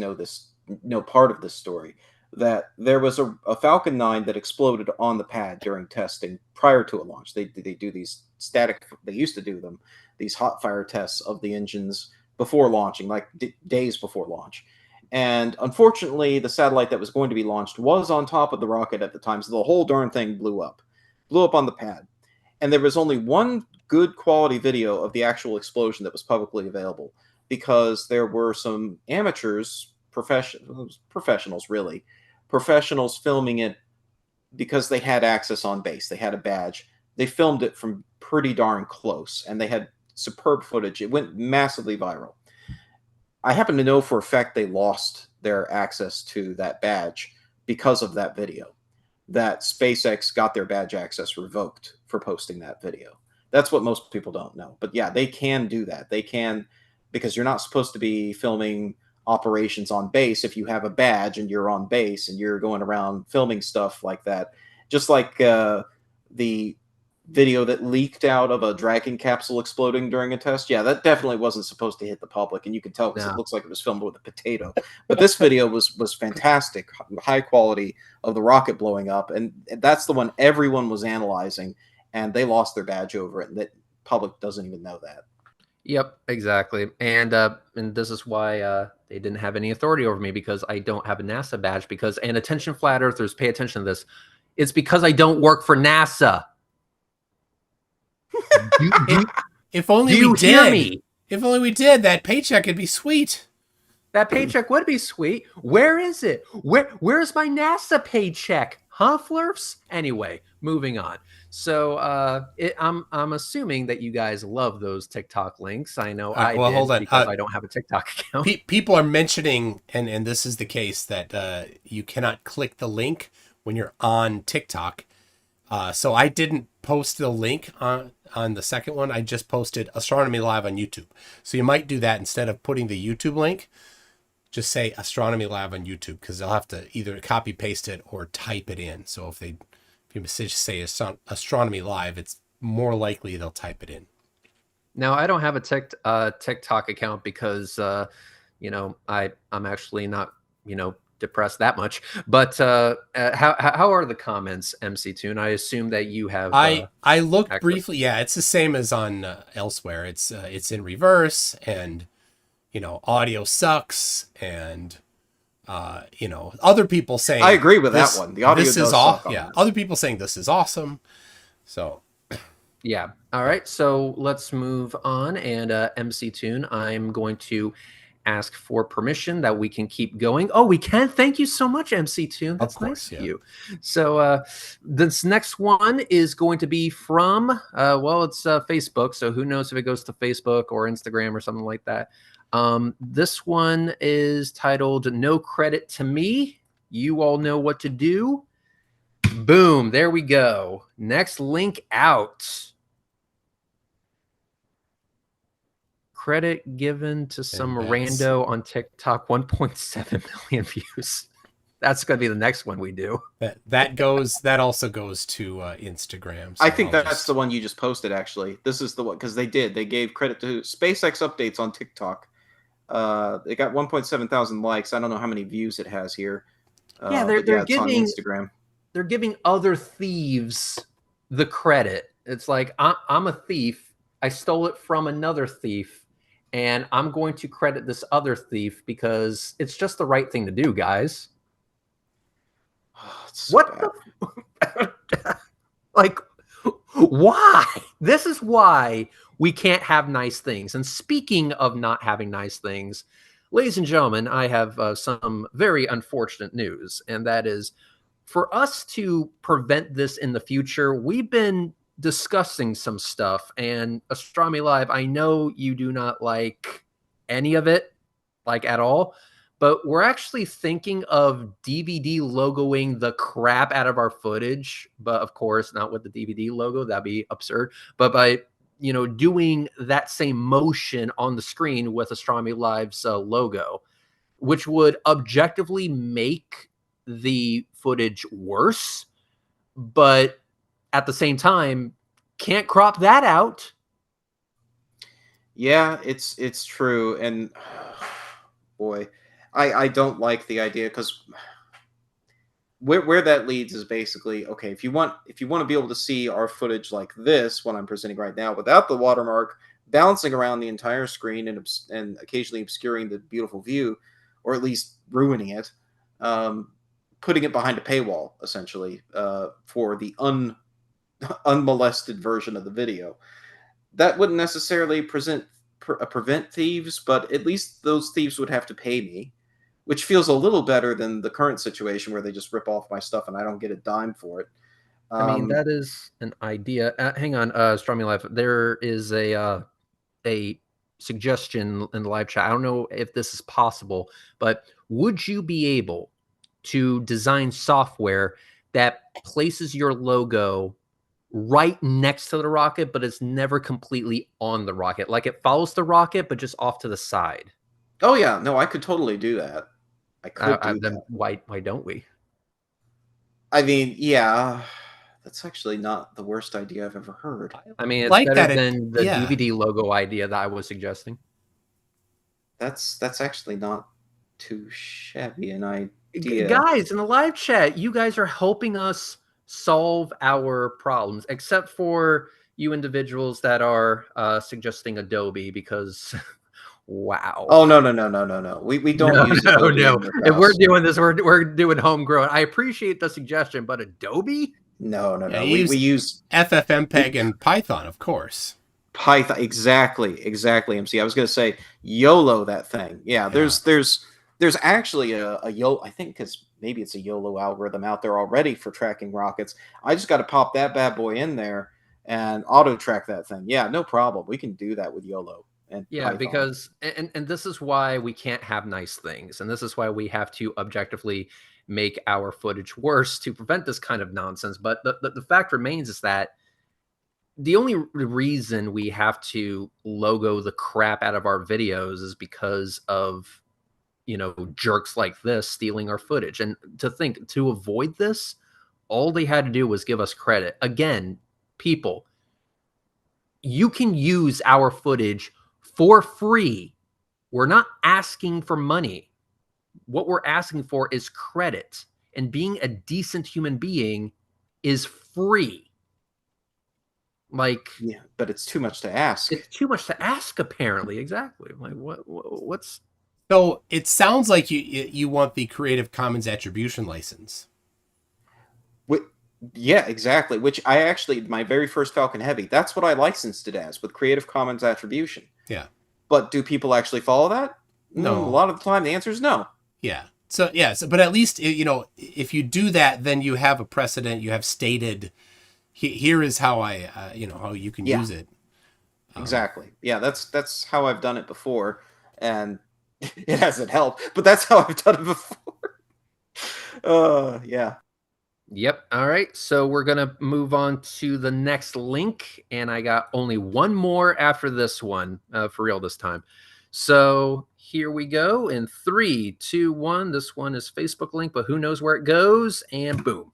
E: know part of this story, that there was a Falcon 9 that exploded on the pad during testing prior to a launch. They do these they used to do them, these hot fire tests of the engines before launching, like days before launch. And unfortunately, the satellite that was going to be launched was on top of the rocket at the time, so the whole darn thing blew up on the pad. And there was only one good quality video of the actual explosion that was publicly available, because there were some amateurs, professionals filming it because they had access on base. They had a badge. They filmed it from pretty darn close, and they had superb footage. It went massively viral. I happen to know for a fact they lost their access to that badge because of that video, that SpaceX got their badge access revoked for posting that video. That's what most people don't know. But yeah, they can do that. They can, because you're not supposed to be filming operations on base if you have a badge and you're on base and you're going around filming stuff like that. Just like the video that leaked out of a Dragon capsule exploding during a test. Yeah, that definitely wasn't supposed to hit the public, and you can tell because it looks like it was filmed with a potato. But this video was fantastic, high quality of the rocket blowing up, and that's the one everyone was analyzing, and they lost their badge over it, and the public doesn't even know that.
F: Yep, exactly. And this is why they didn't have any authority over me, because I don't have a NASA badge. And attention, flat earthers, pay attention to this. It's because I don't work for NASA.
D: If only
F: Do you
D: we
F: hear
D: did.
F: me?
D: If only we did, that paycheck would be sweet.
F: That paycheck would be sweet. Where is it? Where's my NASA paycheck? Huh, Flurfs? Anyway, moving on. So I'm assuming that you guys love those TikTok links. I know I
D: well,
F: did
D: hold on.
F: because I don't have a TikTok account.
D: People are mentioning, and this is the case, that you cannot click the link when you're on TikTok. So I didn't post the link on the second one. I just posted Astronomy Live on YouTube. So you might do that instead of putting the YouTube link. Just say Astronomy Live on YouTube, because they'll have to either copy paste it or type it in. So if you say Astronomy Live, it's more likely they'll type it in.
F: Now I don't have a TikTok account because I'm actually not depressed that much. But how are the comments, MC Tune? I assume that you have.
D: I looked briefly. Yeah, it's the same as on elsewhere. It's in reverse, and audio sucks, and other people saying
E: I agree with that one. The audio
D: this
E: does
D: is
E: suck on
D: yeah.
E: this.
D: Other people saying this is awesome. So
F: Yeah. All right. So let's move on. And MC Tune, I'm going to ask for permission that we can keep going. Oh, we can. Thank you so much, MC Tune. That's
D: Of course,
F: nice of
D: yeah.
F: you. So this next one is going to be from, it's Facebook. So who knows if it goes to Facebook or Instagram or something like that. This one is titled "No Credit to Me." You all know what to do. Boom. There we go. Next link out. Credit given to some rando on TikTok. 1.7 million views. That's going to be the next one we do.
D: that also goes to Instagram. So
E: I think that's the one you just posted, actually. This is the one, because they gave credit to SpaceX updates on TikTok. It got 1.7 thousand likes. I don't know how many views it has here.
F: They're
E: it's
F: giving
E: on Instagram.
F: They're giving other thieves the credit. It's like, I'm a thief. I stole it from another thief, and I'm going to credit this other thief because it's just the right thing to do, guys.
E: Oh, it's so
F: What the like, why? This is why we can't have nice things. And speaking of not having nice things, ladies and gentlemen, I have some very unfortunate news, and that is, for us to prevent this in the future, we've been discussing some stuff. And Astronomy Live, I know you do not like any of it, like at all, but we're actually thinking of DVD logoing the crap out of our footage. But of course, not with the DVD logo. That'd be absurd. But by doing that same motion on the screen with Astronomy Live's logo, which would objectively make the footage worse, but at the same time can't crop that out.
E: Yeah, it's true, and boy, I don't like the idea, because where that leads is basically, okay, if you want to be able to see our footage like this, what I'm presenting right now, without the watermark bouncing around the entire screen and occasionally obscuring the beautiful view, or at least ruining it, putting it behind a paywall, essentially, for the unmolested version of the video. That wouldn't necessarily prevent thieves, but at least those thieves would have to pay me, which feels a little better than the current situation where they just rip off my stuff and I don't get a dime for it.
F: I mean, that is an idea. Hang on, Astronomy Live. There is a suggestion in the live chat. I don't know if this is possible, but would you be able to design software that places your logo right next to the rocket, but it's never completely on the rocket? Like, it follows the rocket, but just off to the side.
E: Oh yeah, no, I could totally do that. I could do
F: then
E: that.
F: why don't we?
E: I mean, yeah, that's actually not the worst idea I've ever heard.
F: I mean, it's
D: like
F: better
D: that
F: than the DVD logo idea that I was suggesting.
E: That's actually not too shabby an idea.
F: Guys, in the live chat, you guys are helping us solve our problems, except for you individuals that are suggesting Adobe, because wow.
E: Oh no. We don't use Adobe.
F: No. If we're doing this, we're doing homegrown. I appreciate the suggestion, but Adobe?
E: No, no,
D: Yeah,
E: no.
D: you
E: We use
D: FFmpeg and Python, of course.
E: Python. Exactly, MC. I was going to say YOLO that thing. Yeah,
D: Yeah.
E: there's actually a YOLO, I think, because maybe it's a YOLO algorithm out there already for tracking rockets. I just got to pop that bad boy in there and auto track that thing. Yeah, no problem. We can do that with YOLO and
F: Yeah,
E: Python.
F: because and this is why we can't have nice things, and this is why we have to objectively make our footage worse to prevent this kind of nonsense. But the fact remains is that the only reason we have to logo the crap out of our videos is because of, you know, jerks like this stealing our footage. And to avoid this, all they had to do was give us credit. Again, people, you can use our footage for free. We're not asking for money. What we're asking for is credit. And being a decent human being is free. Like,
E: Yeah, but it's too much to ask.
F: it's too much to ask, apparently. Exactly. Like, what's
D: So it sounds like you want the Creative Commons attribution license.
E: Yeah, exactly. Which I actually, my very first Falcon Heavy, that's what I licensed it as, with Creative Commons attribution.
D: Yeah.
E: But do people actually follow that?
D: No.
E: A lot of the time, the answer is no.
D: Yeah. So but at least, you know, if you do that, then you have a precedent. You have stated, here is how I, you know, how you can use it.
E: Exactly. Yeah, that's how I've done it before, and it hasn't helped. But that's how I've done it before. Yeah.
F: Yep. All right. So we're going to move on to the next link. And I got only one more after this one, for real this time. So here we go in 3, 2, 1. This one is Facebook link, but who knows where it goes? And boom.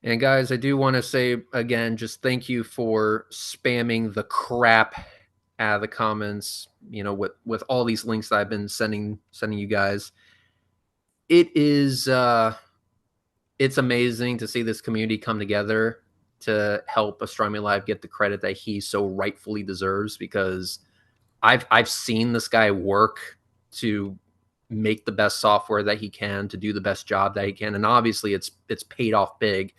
F: And guys, I do want to say again, just thank you for spamming the crap out of the comments, you know, with all these links that I've been sending you guys. It is it's amazing to see this community come together to help Astronomy Live get the credit that he so rightfully deserves, because I've seen this guy work to make the best software that he can, to do the best job that he can, and obviously it's paid off big.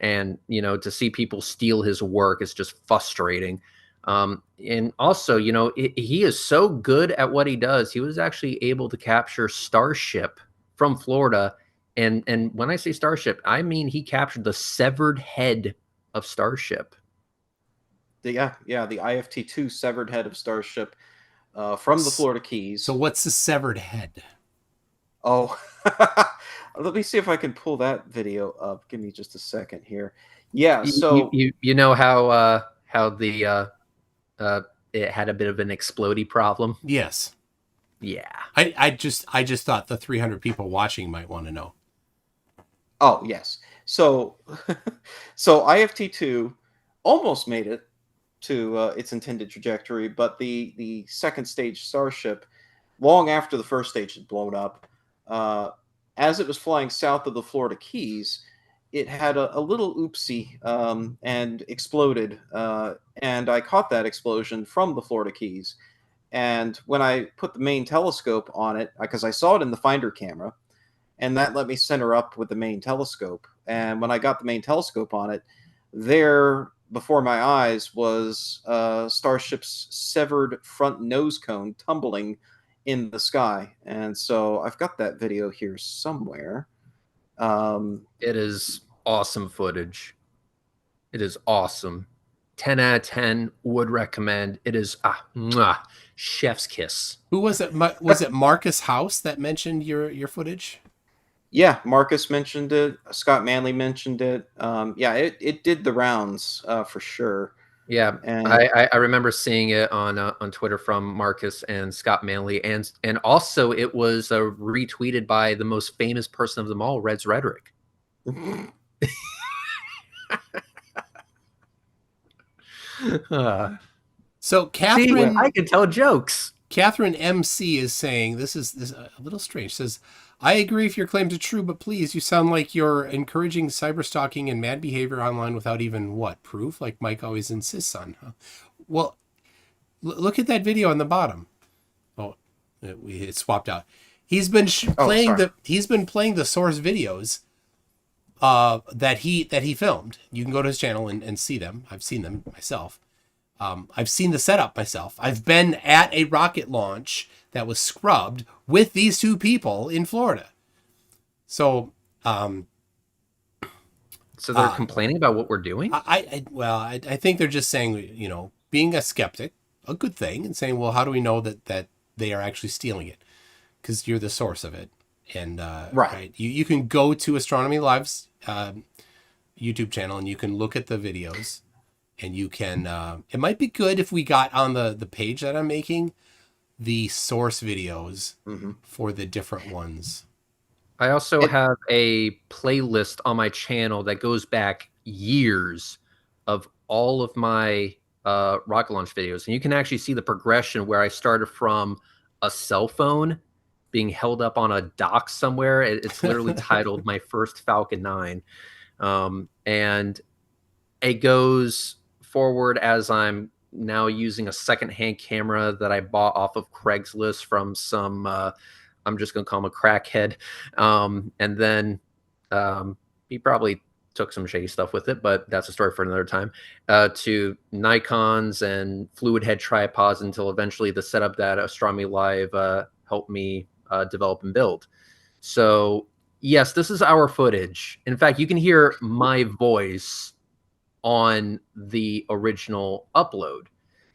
F: And you know, to see people steal his work is just frustrating. And also, you know, he is so good at what he does. He was actually able to capture Starship from Florida. And when I say Starship, I mean he captured the severed head of Starship.
E: The IFT-2 severed head of Starship from the Florida Keys.
D: So what's the severed head?
E: Oh, let me see if I can pull that video up. Give me just a second here. Yeah, so
F: you know how the it had a bit of an explodey problem.
D: Yes.
F: Yeah.
D: I just thought the 300 people watching might want to know.
E: Oh, yes. So so IFT-2 almost made it to its intended trajectory, but the second stage Starship, long after the first stage had blown up, as it was flying south of the Florida Keys, it had a little oopsie and exploded. And I caught that explosion from the Florida Keys. And when I put the main telescope on it, because I saw it in the finder camera, and that let me center up with the main telescope. And when I got the main telescope on it, there before my eyes was Starship's severed front nose cone tumbling in the sky. And so I've got that video here somewhere.
F: It is awesome footage. It is awesome. 10 out of 10, would recommend. It is chef's kiss.
D: Who was it? Was it Marcus House that mentioned your footage?
E: Yeah, Marcus mentioned it. Scott Manley mentioned it. Yeah, it did the rounds for sure.
F: Yeah,
E: And
F: I remember seeing it on Twitter from Marcus and Scott Manley, and also it was retweeted by the most famous person of them all, Rhetoric.
D: So Catherine,
F: I can tell jokes.
D: Catherine MC is saying this is a little strange. Says, I agree if your claims are true, but please, you sound like you're encouraging cyberstalking and mad behavior online without even proof, like Mike always insists on. Huh? Well, look at that video on the bottom. Oh, it swapped out. He's been playing
E: sorry.
D: he's been playing the source videos that he filmed. You can go to his channel and see them. I've seen them myself. I've seen the setup myself. I've been at a rocket launch that was scrubbed with these two people in Florida. So,
F: So they're complaining about what we're doing?
D: I think they're just saying, you know, being a skeptic, a good thing, and saying, well, how do we know that they are actually stealing it? Because you're the source of it. And right. You can go to Astronomy Live's YouTube channel and you can look at the videos, and you can it might be good if we got on the page that I'm making the source videos for the different ones.
F: I also have a playlist on my channel that goes back years of all of my rocket launch videos. And you can actually see the progression where I started from a cell phone being held up on a dock somewhere. It's literally titled My First Falcon 9. And it goes forward as I'm now using a secondhand camera that I bought off of Craigslist from some I'm just going to call him a crackhead. And then he probably took some shady stuff with it, but that's a story for another time, to Nikons and fluid head tripods until eventually the setup that Astronomy Live helped me develop and build. So yes, this is our footage. In fact, you can hear my voice on the original upload.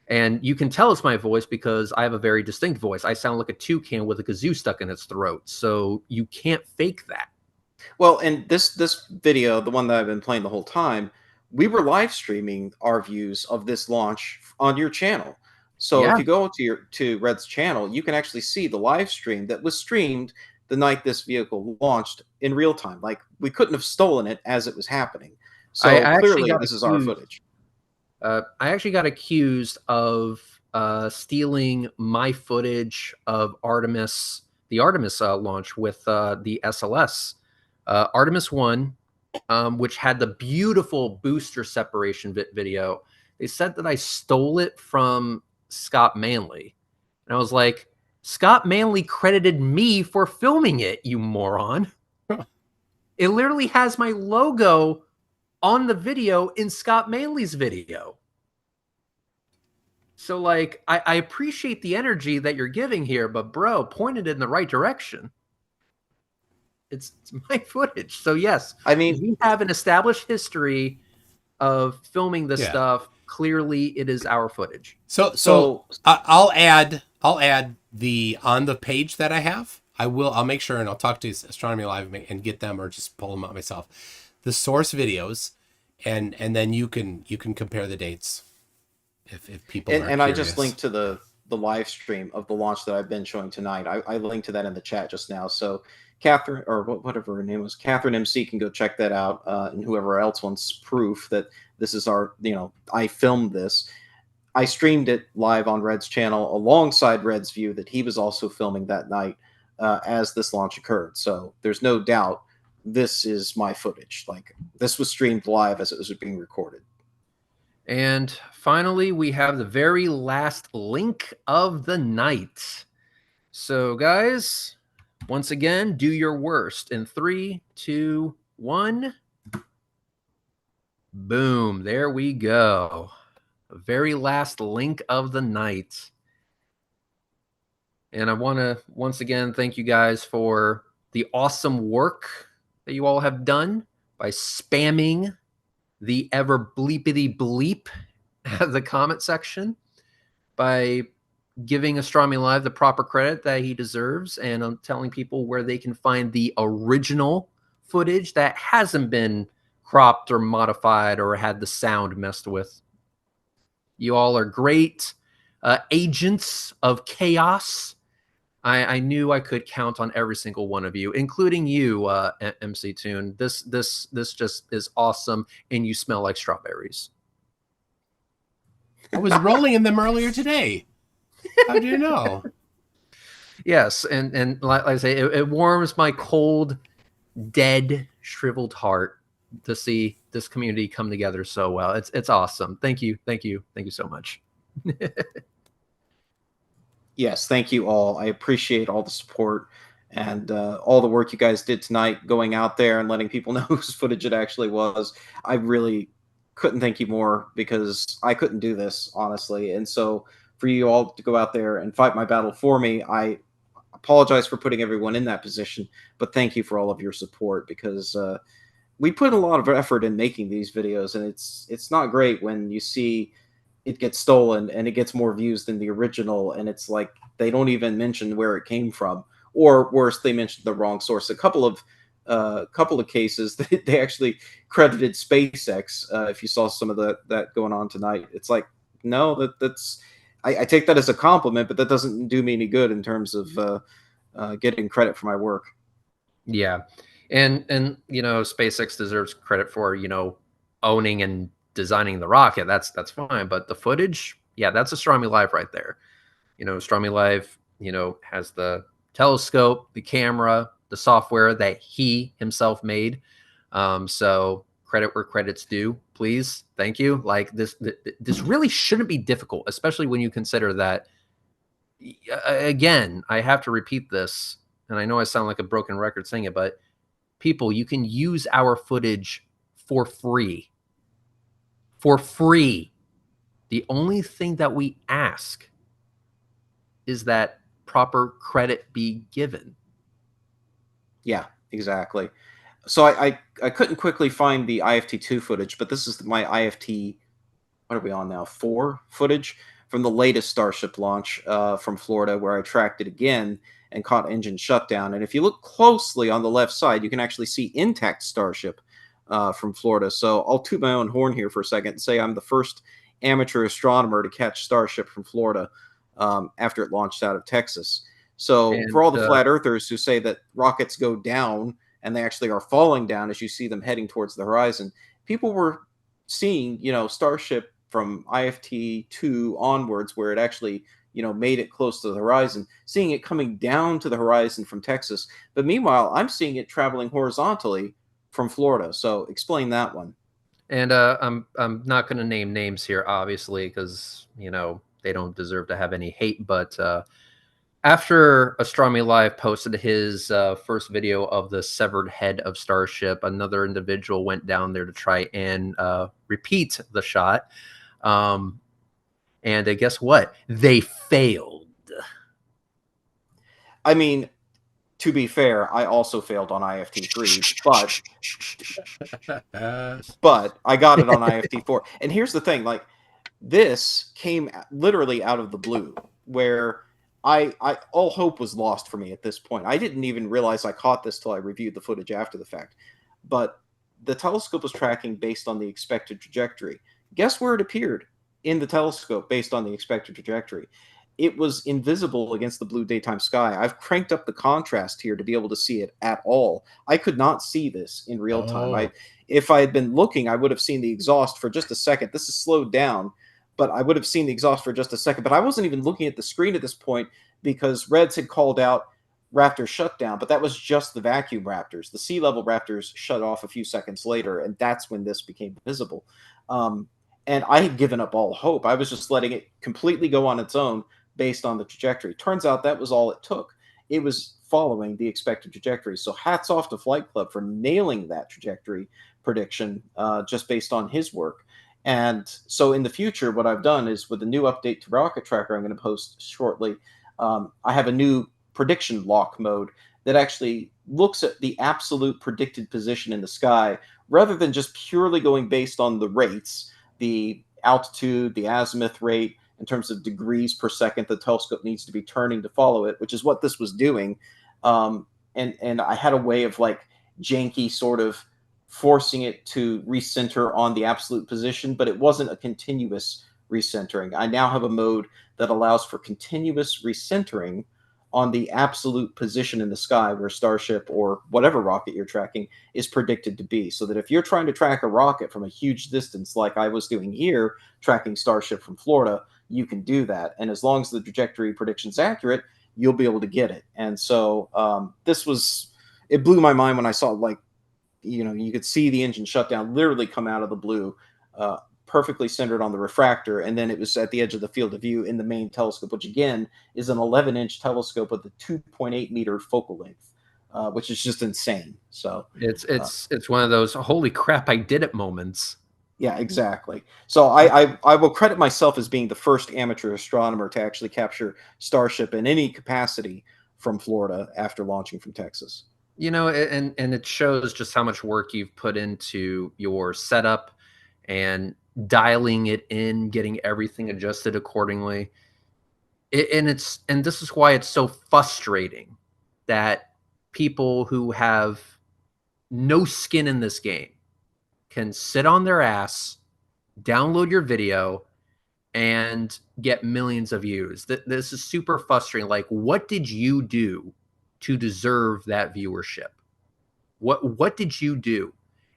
F: And you can tell it's my voice because I have a very distinct voice. I sound like a toucan with a kazoo stuck in its throat. So you can't fake that.
E: Well, and this video, the one that I've been playing the whole time, we were live streaming our views of this launch on your channel. So
F: Yeah.
E: if you go to Red's channel, you can actually see the live stream that was streamed the night this vehicle launched in real time. Like, we couldn't have stolen it as it was happening. So
F: I
E: clearly this is our footage.
F: I actually got accused of stealing my footage of Artemis, the Artemis launch with the SLS. Artemis 1, which had the beautiful booster separation video. They said that I stole it from Scott Manley. And I was like, Scott Manley credited me for filming it, you moron. It literally has my logo on the video in Scott Manley's video. So, like, I appreciate the energy that you're giving here, but bro, point it in the right direction. It's my footage. So yes,
E: I mean,
F: we have an established history of filming this stuff. Clearly it is our footage.
E: So
D: I'll add the on the page that I have. I'll make sure, and I'll talk to Astronomy Live and get them, or just pull them out myself, the source videos, and then you can compare the dates if people are
E: and I
D: curious.
E: just linked to the live stream of the launch that I've been showing tonight. I linked to that in the chat just now. So Catherine, or whatever her name was, Catherine MC, can go check that out, and whoever else wants proof that this is our, I filmed this. I streamed it live on Red's channel alongside Red's view that he was also filming that night as this launch occurred. So there's no doubt this is my footage. Like, this was streamed live as it was being recorded.
F: And finally, we have the very last link of the night. So guys, once again, do your worst in 3, 2, 1. Boom. There we go. The very last link of the night. And I want to once again thank you guys for the awesome work that you all have done by spamming the ever bleepity bleep at the comment section, by giving Astronomy Live the proper credit that he deserves, and telling people where they can find the original footage that hasn't been cropped or modified or had the sound messed with. You all are great agents of chaos. I knew I could count on every single one of you, including you, MC Toon. This just is awesome, and you smell like strawberries.
D: I was rolling in them earlier today. How do you know?
F: Yes, and like I say, it warms my cold, dead, shriveled heart to see this community come together so well. It's awesome. Thank you so much.
E: Yes, thank you all. I appreciate all the support. And all the work you guys did tonight, going out there and letting people know whose footage it actually was. I really couldn't thank you more, because I couldn't do this, honestly. And so for you all to go out there and fight my battle for me, I apologize for putting everyone in that position, but thank you for all of your support, because we put a lot of effort in making these videos, and it's not great when you see it gets stolen and it gets more views than the original, and it's like they don't even mention where it came from, or worse, they mentioned the wrong source. A couple of cases they actually credited SpaceX. If you saw some of that going on tonight, it's like, no, that's I take that as a compliment, but that doesn't do me any good in terms of getting credit for my work.
F: Yeah. And SpaceX deserves credit for, owning and designing the rocket. That's fine. But the footage, yeah, that's Astronomy Live right there. Astronomy Live, has the telescope, the camera, the software that he himself made. So credit where credit's due, please. Thank you. Like this really shouldn't be difficult, especially when you consider that, again, I have to repeat this, and I know I sound like a broken record saying it, but people, you can use our footage for free. For free. The only thing that we ask is that proper credit be given.
E: Yeah, exactly. So I couldn't quickly find the IFT2 footage, but this is my IFT, what are we on now, 4 footage from the latest Starship launch from Florida, where I tracked it again and caught engine shutdown. And if you look closely on the left side, you can actually see intact Starship from Florida. So I'll toot my own horn here for a second and say I'm the first amateur astronomer to catch Starship from Florida after it launched out of Texas. So
F: And
E: for all the flat earthers who say that rockets go down and they actually are falling down as you see them heading towards the horizon, people were seeing, Starship from IFT2 onwards, where it actually, made it close to the horizon, seeing it coming down to the horizon from Texas. But meanwhile, I'm seeing it traveling horizontally from Florida. So explain that one.
F: And I'm not going to name names here, obviously, because they don't deserve to have any hate. But after Astronomy Live posted his first video of the severed head of Starship, another individual went down there to try and repeat the shot. And guess what? They failed.
E: I mean, to be fair, I also failed on IFT3, but I got it on IFT4. And here's the thing, like, this came literally out of the blue, where I all hope was lost for me at this point. I didn't even realize I caught this till I reviewed the footage after the fact. But the telescope was tracking based on the expected trajectory. Guess where it appeared in the telescope based on the expected trajectory? It was invisible against the blue daytime sky. I've cranked up the contrast here to be able to see it at all. I could not see this in real time. If I had been looking, I would have seen the exhaust for just a second. This is slowed down, but I would have seen the exhaust for just a second. But I wasn't even looking at the screen at this point, because Reds had called out Raptor shutdown, but that was just the vacuum Raptors. The sea level Raptors shut off a few seconds later, and that's when this became visible. And I had given up all hope. I was just letting it completely go on its own based on the trajectory. Turns out that was all it took. It was following the expected trajectory. So hats off to Flight Club for nailing that trajectory prediction just based on his work. And so in the future, what I've done is, with a new update to Rocket Tracker I'm going to post shortly, I have a new prediction lock mode that actually looks at the absolute predicted position in the sky, rather than just purely going based on the rates, the altitude, the azimuth rate, in terms of degrees per second the telescope needs to be turning to follow it, which is what this was doing. And I had a way of, like, janky sort of forcing it to recenter on the absolute position, but it wasn't a continuous recentering. I now have a mode that allows for continuous recentering on the absolute position in the sky where Starship, or whatever rocket you're tracking, is predicted to be. So that if you're trying to track a rocket from a huge distance, like I was doing here, tracking Starship from Florida, you can do that. And as long as the trajectory prediction's accurate, you'll be able to get it. And so it blew my mind when I saw, like, you could see the engine shutdown literally come out of the blue perfectly centered on the refractor, and then it was at the edge of the field of view in the main telescope, which again is an 11-inch telescope with a 2.8 meter focal length, which is just insane. So
F: It's one of those holy crap I did it moments.
E: yeah, exactly. So I will credit myself as being the first amateur astronomer to actually capture Starship in any capacity from Florida after launching from Texas.
F: You know, and it shows just how much work you've put into your setup and dialing it in, getting everything adjusted accordingly. And this is why it's so frustrating that people who have no skin in this game can sit on their ass, download your video, and get millions of views. This is super frustrating. Like, what did you do to deserve that viewership? What did you do?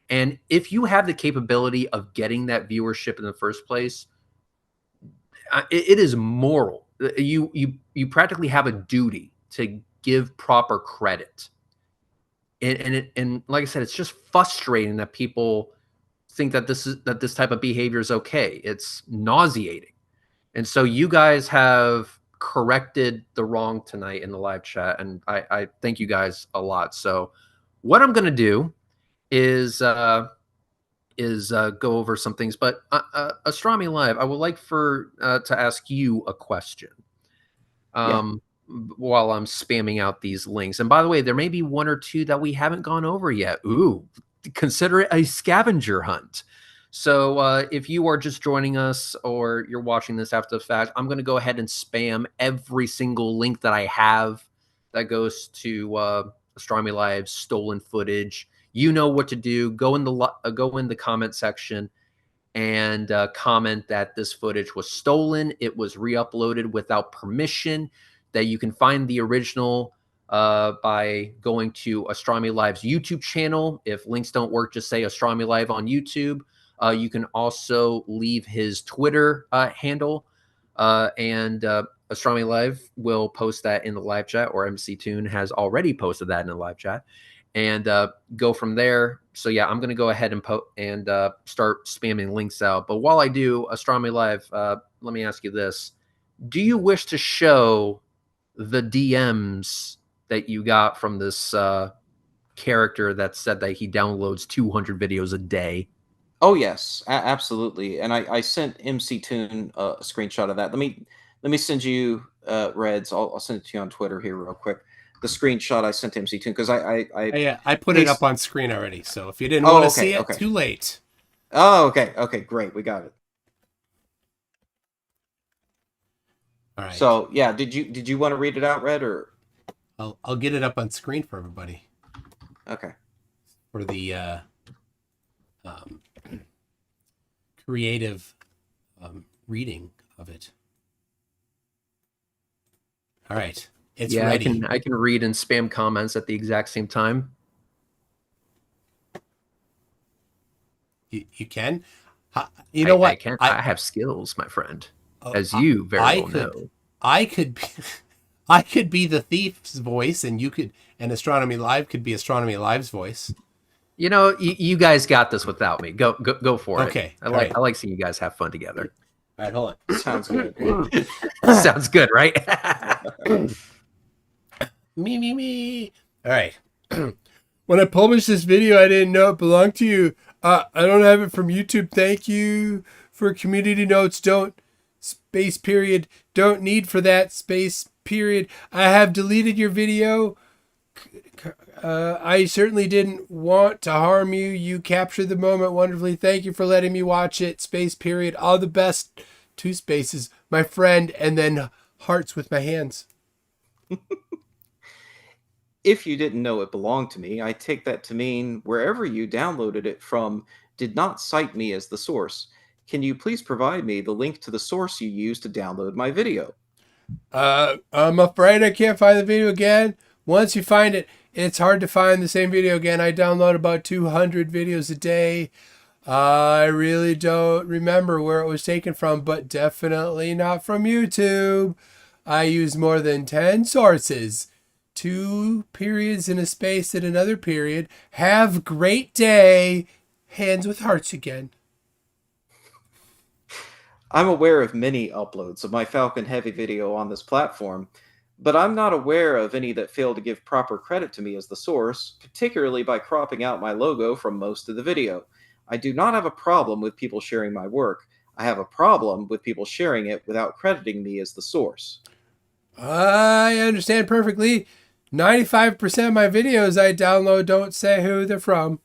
F: And if you have the capability of getting that viewership in the first place, it is moral. You practically have a duty to give proper credit. And like I said, it's just frustrating that people think that this type of behavior is okay. It's nauseating. And so you guys have corrected the wrong tonight in the live chat, and I thank you guys a lot. So what I'm going to do is go over some things. But Astronomy Live, I would like to ask you a question. While I'm spamming out these links. And by the way, there may be one or two that we haven't gone over yet. Ooh, consider it a scavenger hunt. So if you are just joining us or you're watching this after the fact, I'm going to go ahead and spam every single link that I have that goes to Astronomy Live's stolen footage. You know what to do. Go in the comment section and comment that this footage was stolen. It was re-uploaded without permission. That you can find the original by going to Astronomy Live's YouTube channel. If links don't work, just say Astronomy Live on YouTube. You can also leave his Twitter handle, and Astronomy Live will post that in the live chat, or MC Toon has already posted that in the live chat, and go from there. So yeah, I'm going to go ahead and start spamming links out. But while I do, Astronomy Live, let me ask you this. Do you wish to show the DMs that you got from this character that said that he downloads 200 videos a day?
E: Oh yes, absolutely. And I sent MC Toon a screenshot of that. Let me send you Reds. I'll send it to you on Twitter here real quick. The screenshot I sent to MC Toon because
D: I put it up on screen already. So if you didn't
E: Oh,
D: want to
E: okay,
D: see it,
E: okay.
D: too late.
E: Oh, okay, great, we got it.
D: All right.
E: So yeah, did you want to read it out, Red, or
D: I'll get it up on screen for everybody
E: okay?
D: for the creative reading of it. All right, it's ready.
F: I can read and spam comments at the exact same time.
D: You can. You know what?
F: I can. I have skills, my friend, as you very well know.
D: I could be the thief's voice, and and Astronomy Live could be Astronomy Live's voice.
F: You know, you guys got this without me. Go for it.
D: Okay.
F: I like seeing you guys have fun together.
D: All right, hold on.
E: Sounds good.
F: Sounds good, right?
D: Me. All right. When I published this video, I didn't know it belonged to you. I don't have it from YouTube. Thank you for community notes. Don't space period. Don't need for that space period. I have deleted your video. I certainly didn't want to harm you. You captured the moment wonderfully. Thank you for letting me watch it. Space period. All the best. 2 spaces. My friend. And then hearts with my hands.
E: If you didn't know it belonged to me, I take that to mean wherever you downloaded it from did not cite me as the source. Can you please provide me the link to the source you used to download my video?
D: I'm afraid I can't find the video again. Once you find it, it's hard to find the same video again. I download about 200 videos a day. I really don't remember where it was taken from, but definitely not from YouTube. I use more than 10 sources. 2 periods in a space at another period. Have a great day. Hands with hearts again.
E: I'm aware of many uploads of my Falcon Heavy video on this platform, but I'm not aware of any that fail to give proper credit to me as the source, particularly by cropping out my logo from most of the video. I do not have a problem with people sharing my work. I have a problem with people sharing it without crediting me as the source.
D: I understand perfectly. 95% of my videos I download don't say who they're from.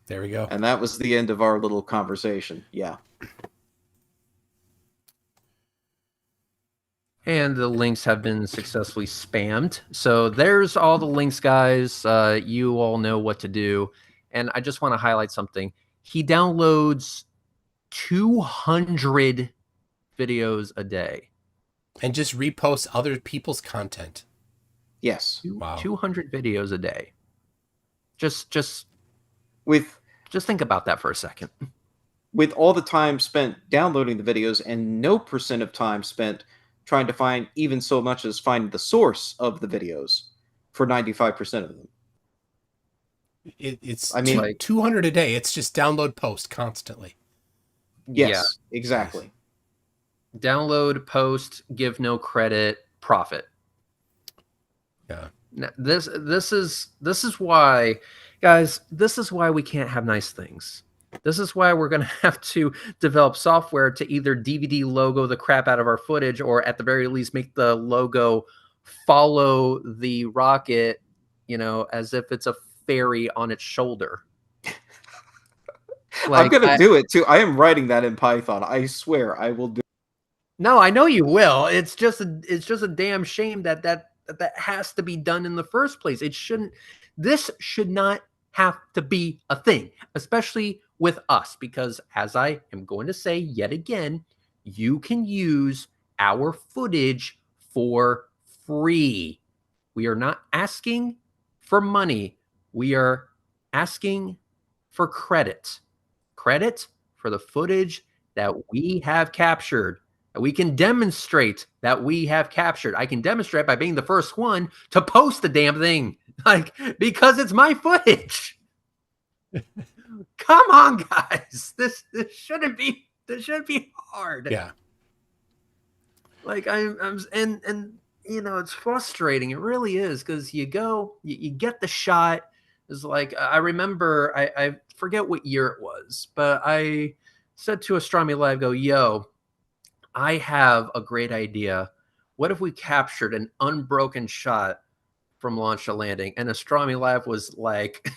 D: There we go.
E: And that was the end of our little conversation. Yeah.
F: And the links have been successfully spammed. So there's all the links, guys. You all know what to do. And I just want to highlight something. He downloads 200 videos a day.
D: And just repost other people's content.
E: Yes.
D: Wow.
F: 200 videos a day. Just
E: With
F: think about that for a second.
E: with all the time spent downloading the videos and no percent of time spent trying to find even so much as finding the source of the videos for 95% of them.
D: It's
E: I mean,
F: like
D: 200 a day. It's just download post constantly.
E: yes, exactly.
F: Download, post, give no credit, profit.
D: Yeah.
F: Now, this is why, guys, this is why we can't have nice things. This is why we're going to have to develop software to either DVD logo the crap out of our footage, or at the very least make the logo follow the rocket, as if it's a fairy on its shoulder.
E: I'm going to do it too. I am writing that in Python. I swear I will do.
F: No, I know you will. It's just a damn shame that has to be done in the first place. This should not have to be a thing, especially with us, because as I am going to say yet again, you can use our footage for free. We are not asking for money. We are asking for credit. Credit for the footage that we have captured. We can demonstrate that we have captured. I can demonstrate by being the first one to post the damn thing, because it's my footage. Come on, guys. This shouldn't be hard.
D: Yeah.
F: It's frustrating. It really is, because you get the shot. It's like, I remember, I forget what year it was, but I said to Astronomy Live, yo, I have a great idea. What if we captured an unbroken shot from launch to landing? And Astronomy Live was like,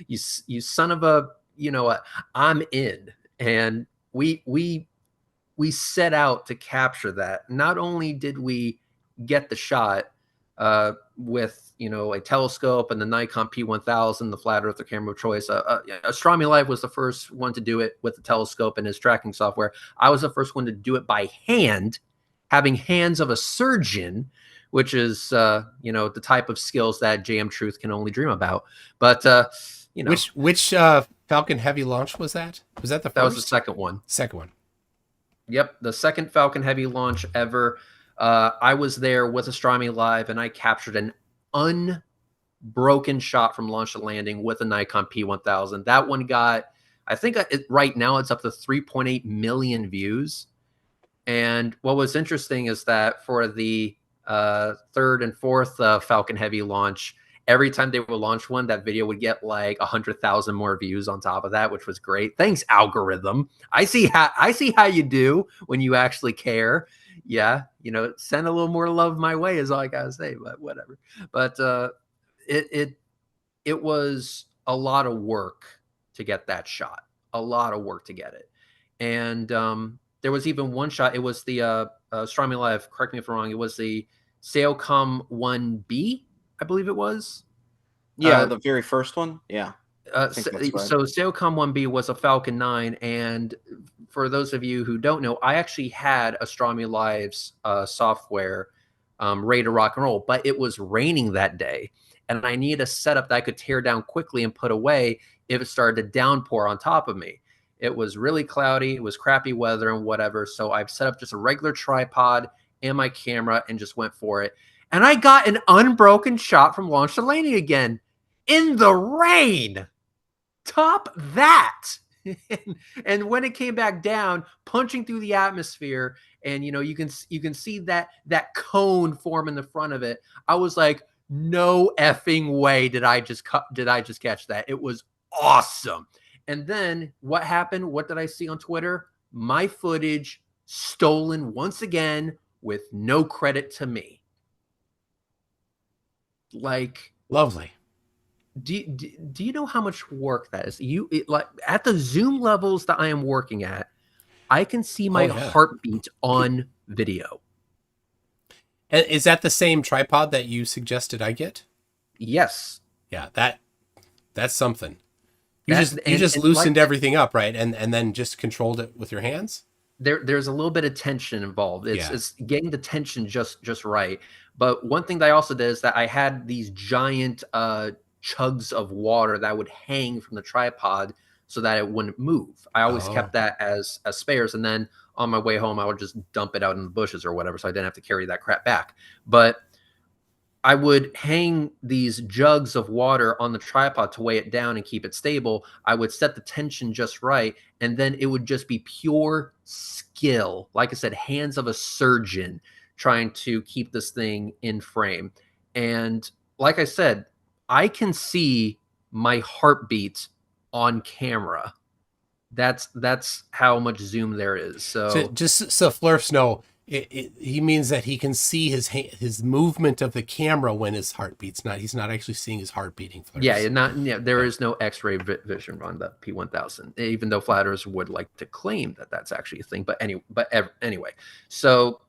F: you son of a, what? I'm in. And we set out to capture that. Not only did we get the shot with a telescope and the Nikon P1000, the flat earther camera of choice. Astronomy Live was the first one to do it with the telescope and his tracking software. I was the first one to do it by hand, having hands of a surgeon, which is the type of skills that JM Truth can only dream about. But
D: which Falcon Heavy launch was that? Was that the first?
F: That was the second one.
D: Second one.
F: Yep, the second Falcon Heavy launch ever. I was there with Astronomy Live, and I captured an unbroken shot from launch to landing with a Nikon P1000. That one got, I think right now it's up to 3.8 million views. And what was interesting is that for the third and fourth Falcon Heavy launch, every time they would launch one, that video would get like 100,000 more views on top of that, which was great. Thanks, algorithm. I see how you do when you actually care. Yeah, send a little more love my way is all I gotta say, but whatever. But it was a lot of work to get that shot. A lot of work to get it. And there was even one shot. It was the Astronomy Live, correct me if I'm wrong, it was the Sailcom 1B, I believe it was.
E: Yeah, the very first one. Yeah.
F: So Sailcom 1B was a Falcon 9, and for those of you who don't know, I actually had Astronomy Live's software ready to rock and roll, but it was raining that day, and I needed a setup that I could tear down quickly and put away if it started to downpour on top of me. It was really cloudy, it was crappy weather and whatever, so I've set up just a regular tripod and my camera and just went for it. And I got an unbroken shot from launch to landing again in the rain. Top that. and when it came back down, punching through the atmosphere, and you can see that cone form in the front of it. I was like, no effing way did I just catch that. It was awesome. And then what happened? What did I see on Twitter? My footage stolen once again with no credit to me. Like,
D: Lovely.
F: do you know how much work that is? Like at the zoom levels that I am working at, I can see my heartbeat on video.
D: And is that the same tripod that you suggested I get?
F: Yes.
D: Yeah, that's something. You just loosened everything up, right? And then just controlled it with your hands?
F: There's a little bit of tension involved. It's getting the tension just right. But one thing that I also did is that I had these giant chugs of water that would hang from the tripod so that it wouldn't move. I always kept that as spares, and then on my way home I would just dump it out in the bushes or whatever, so I didn't have to carry that crap back. But I would hang these jugs of water on the tripod to weigh it down and keep it stable. I would set the tension just right, and then it would just be pure skill. Like I said, hands of a surgeon trying to keep this thing in frame. And like I said, I can see my heartbeat on camera. That's how much zoom there is. So
D: just so Flurfs know, he means that he can see his movement of the camera when his heart beats. He's not actually seeing his heart beating.
F: Flurfs. There is no X-ray vision on the P1000, even though flat earthers would like to claim that that's actually a thing. But anyway, so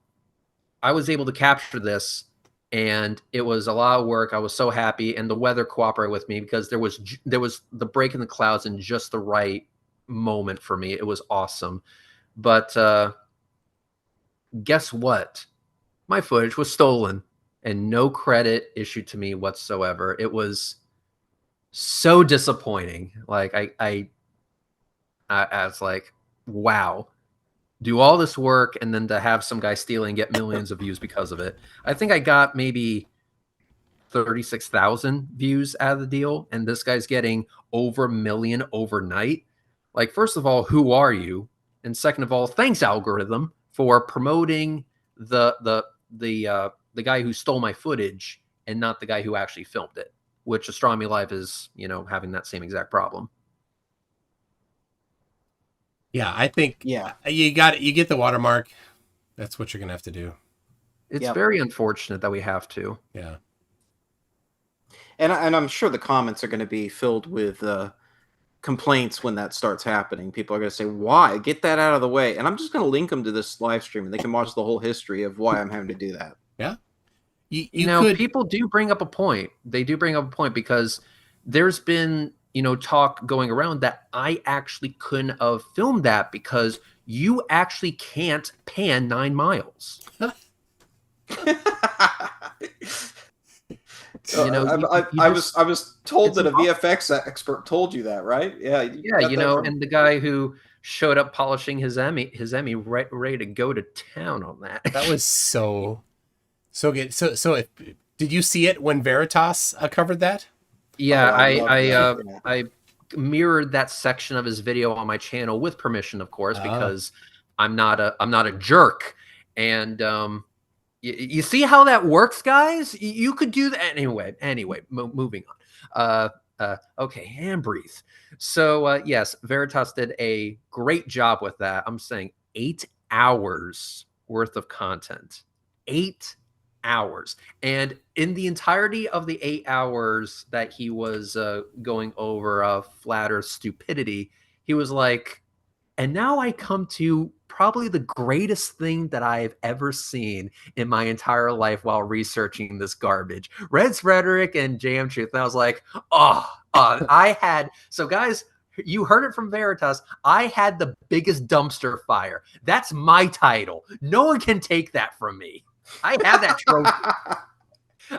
F: I was able to capture this, and it was a lot of work. I was so happy, and the weather cooperated with me because there was the break in the clouds in just the right moment for me. It was awesome. But guess what? My footage was stolen and no credit issued to me whatsoever. It was so disappointing. Like I was like, wow, do all this work and then to have some guy steal and get millions of views because of it. I think I got maybe 36,000 views out of the deal, and this guy's getting over 1 million overnight. Like, first of all, who are you? And second of all, thanks algorithm for promoting the guy who stole my footage and not the guy who actually filmed it, which Astronomy Live is, having that same exact problem.
D: Yeah, I think you get the watermark. That's what you're going to have to do.
F: It's very unfortunate that we have to.
D: Yeah.
E: And I'm sure the comments are going to be filled with complaints when that starts happening. People are going to say, why? Get that out of the way. And I'm just going to link them to this live stream, and they can watch the whole history of why I'm having to do that.
D: Yeah.
F: People do bring up a point. They do bring up a point because there's been, talk going around that I actually couldn't have filmed that because you actually can't pan 9 miles.
E: I was told that a VFX expert told you that, right? Yeah.
F: And the guy who showed up polishing his Emmy ready to go to town on that.
D: That was so good. So did you see it when Veritas covered that?
F: Yeah, I mirrored that section of his video on my channel with permission, of course, because I'm not a jerk. And you see how that works, guys? You could do that anyway. Moving on. Okay, and breathe. So yes, Veritas did a great job with that. I'm saying 8 hours worth of content. 8 hours. And in the entirety of the 8 hours that he was going over flat earth stupidity, he was like, and now I come to probably the greatest thing that I've ever seen in my entire life while researching this garbage. Red's Rhetoric and JM Truth. And I was like, so guys, you heard it from Veritas. I had the biggest dumpster fire. That's my title. No one can take that from me. I have that trophy.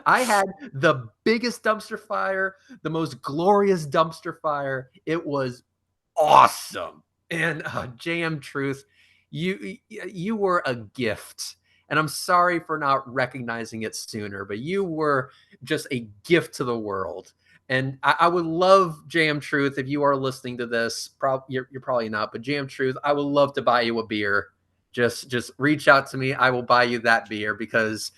F: I had the biggest dumpster fire, the most glorious dumpster fire. It was awesome. And JM Truth, you were a gift. And I'm sorry for not recognizing it sooner, but you were just a gift to the world. And I would love, JM Truth, if you are listening to this, you're probably not, but JM Truth, I would love to buy you a beer. Just reach out to me. I will buy you that beer because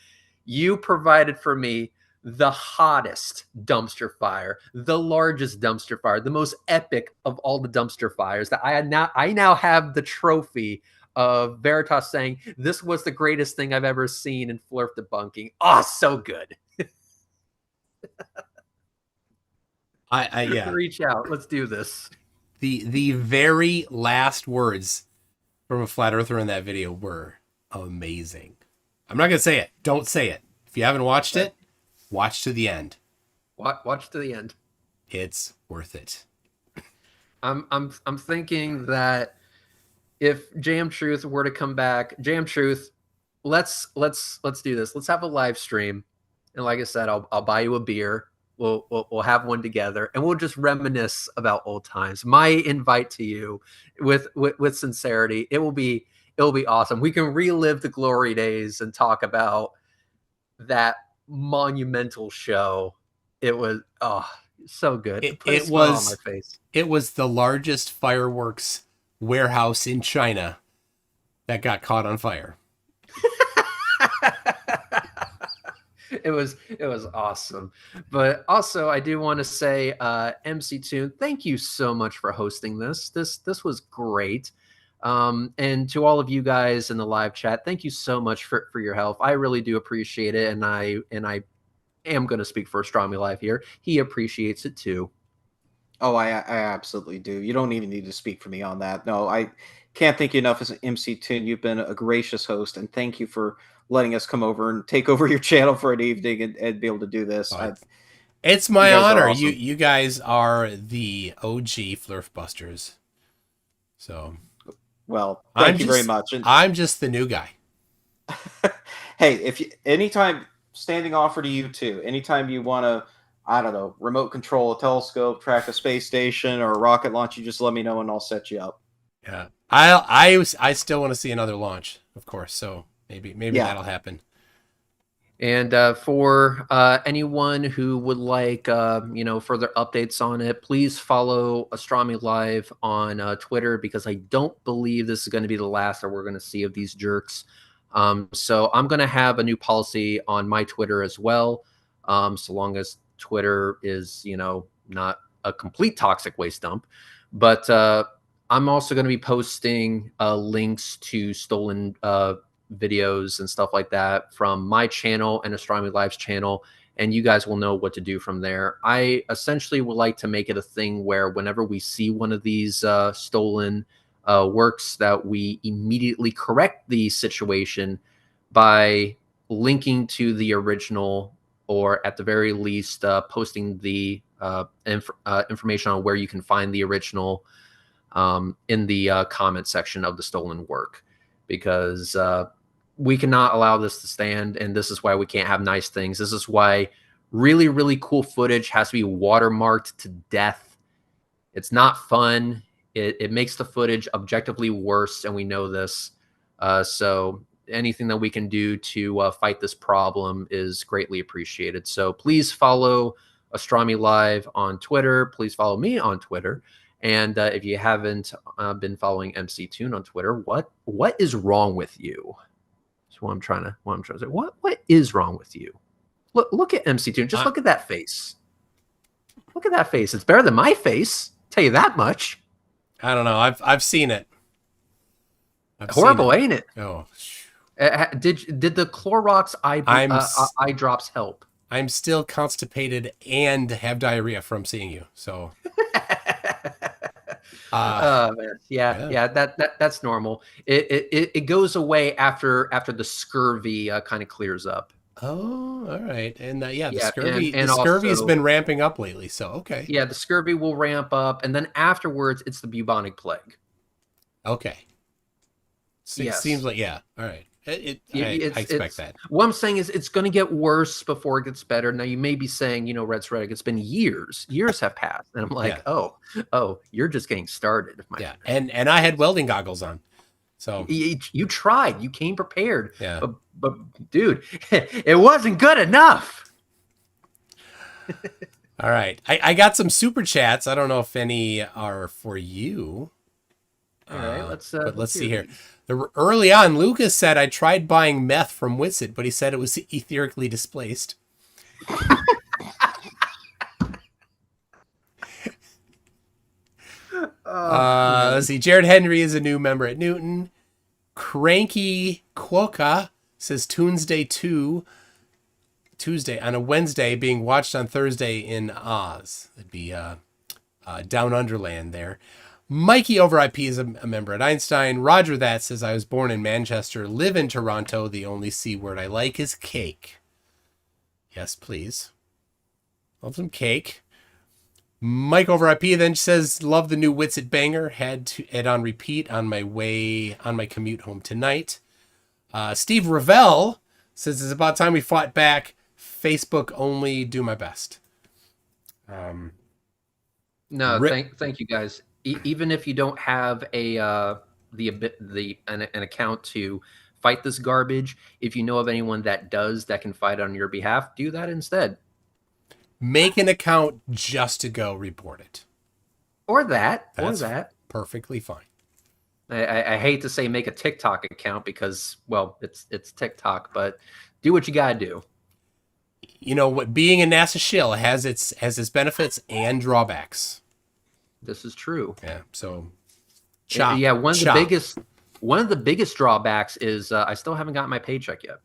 F: you provided for me the hottest dumpster fire, the largest dumpster fire, the most epic of all the dumpster fires. That I now have the trophy of Veritas saying this was the greatest thing I've ever seen in Flurf debunking. Oh, so good.
D: Yeah.
F: Reach out. Let's do this.
D: The very last words from a flat earther in that video were amazing. I'm not gonna say it. Don't say it. If you haven't watched it, watch to the end.
F: Watch to the end.
D: It's worth it.
F: I'm thinking that if JM Truth were to come back, JM Truth, let's do this. Let's have a live stream, and like I said, I'll buy you a beer. We'll have one together, and we'll just reminisce about old times. My invite to you, with sincerity, it will be awesome. We can relive the glory days and talk about that monumental show. It was so good.
D: It was on my face. It was the largest fireworks warehouse in China that got caught on fire.
F: It was awesome. But also I do want to say, MC Toon, thank you so much for hosting this. This was great. And to all of you guys in the live chat, thank you so much for your help. I really do appreciate it. And I am going to speak for Astronomy Live here. He appreciates it too.
E: Oh, I absolutely do. You don't even need to speak for me on that. No, I can't thank you enough as an MC Toon. You've been a gracious host, and thank you for letting us come over and take over your channel for an evening and be able to do this.
D: It's my honor. Awesome. You guys are the OG Flurf Busters. So,
E: well, thank you very much.
D: And I'm just the new guy.
E: Hey, if you anytime standing offer to you too, anytime you want to, I don't know, remote control a telescope, track a space station, or a rocket launch, you just let me know and I'll set you up.
D: Yeah, I still want to see another launch, of course. So maybe that'll happen.
F: And for anyone who would like further updates on it, please follow Astronomy Live on Twitter, because I don't believe this is going to be the last that we're going to see of these jerks. So I'm going to have a new policy on my Twitter as well, so long as Twitter is, not a complete toxic waste dump. But I'm also going to be posting links to stolen videos and stuff like that from my channel and Astronomy Live's channel, and you guys will know what to do from there. I essentially would like to make it a thing where whenever we see one of these stolen works, that we immediately correct the situation by linking to the original, or at the very least posting the information on where you can find the original in the comment section of the stolen work, because we cannot allow this to stand, and this is why we can't have nice things. This is why really, really cool footage has to be watermarked to death. It's not fun. It makes the footage objectively worse, and we know this. So anything that we can do to fight this problem is greatly appreciated. So please follow Astronomy Live on Twitter. Please follow me on Twitter. And if you haven't been following MC Toon on Twitter, what is wrong with you? That's what I'm trying to say. What is wrong with you? Look at MC Toon. Just look at that face. Look at that face. It's better than my face. Tell you that much.
D: I don't know. I've seen it.
F: Horrible, ain't it?
D: Oh.
F: Did the Clorox eye drops help?
D: I'm still constipated and have diarrhea from seeing you. So.
F: Yeah, that's normal. It goes away after the scurvy kind of clears up.
D: Oh, all right. And the scurvy has been ramping up lately. So okay.
F: Yeah, the scurvy will ramp up, and then afterwards it's the bubonic plague.
D: Okay.
F: Yes.
D: Seems like all right. I expect that.
F: What I'm saying is it's going to get worse before it gets better. Now you may be saying, Rhetoric, it's been years have passed, and I'm like, oh, you're just getting started.
D: Yeah, and I had welding goggles on, so
F: you tried, you came prepared.
D: Yeah,
F: but dude, it wasn't good enough.
D: All right. I got some super chats. I don't know if any are for you.
F: All right,
D: But let's see
F: hear
D: here. Early on, Lucas said, I tried buying meth from Witsit, but he said it was etherically displaced. Let's see. Jared Henry is a new member at Newton. Cranky Quokka says Tuesday 2. Tuesday on a Wednesday being watched on Thursday in Oz. It'd be down underland there. Mikey over IP is a member at Einstein. Roger that says I was born in Manchester, live in Toronto. The only C word I like is cake. Yes, please. Love some cake. Mike over IP then says love the new Witsit banger. Had it on repeat on my commute home tonight. Steve Ravel says it's about time we fought back. Facebook only, do my best.
F: No, thank you guys. Even if you don't have an account to fight this garbage, if you know of anyone that does that can fight on your behalf, do that instead.
D: Make an account just to go report it.
F: That's
D: perfectly fine.
F: I hate to say make a TikTok account because, well, it's TikTok, but do what you gotta do.
D: You know what? Being a NASA shill has its benefits and drawbacks.
F: This is true.
D: Yeah. So,
F: one of the biggest drawbacks is I still haven't gotten my paycheck yet.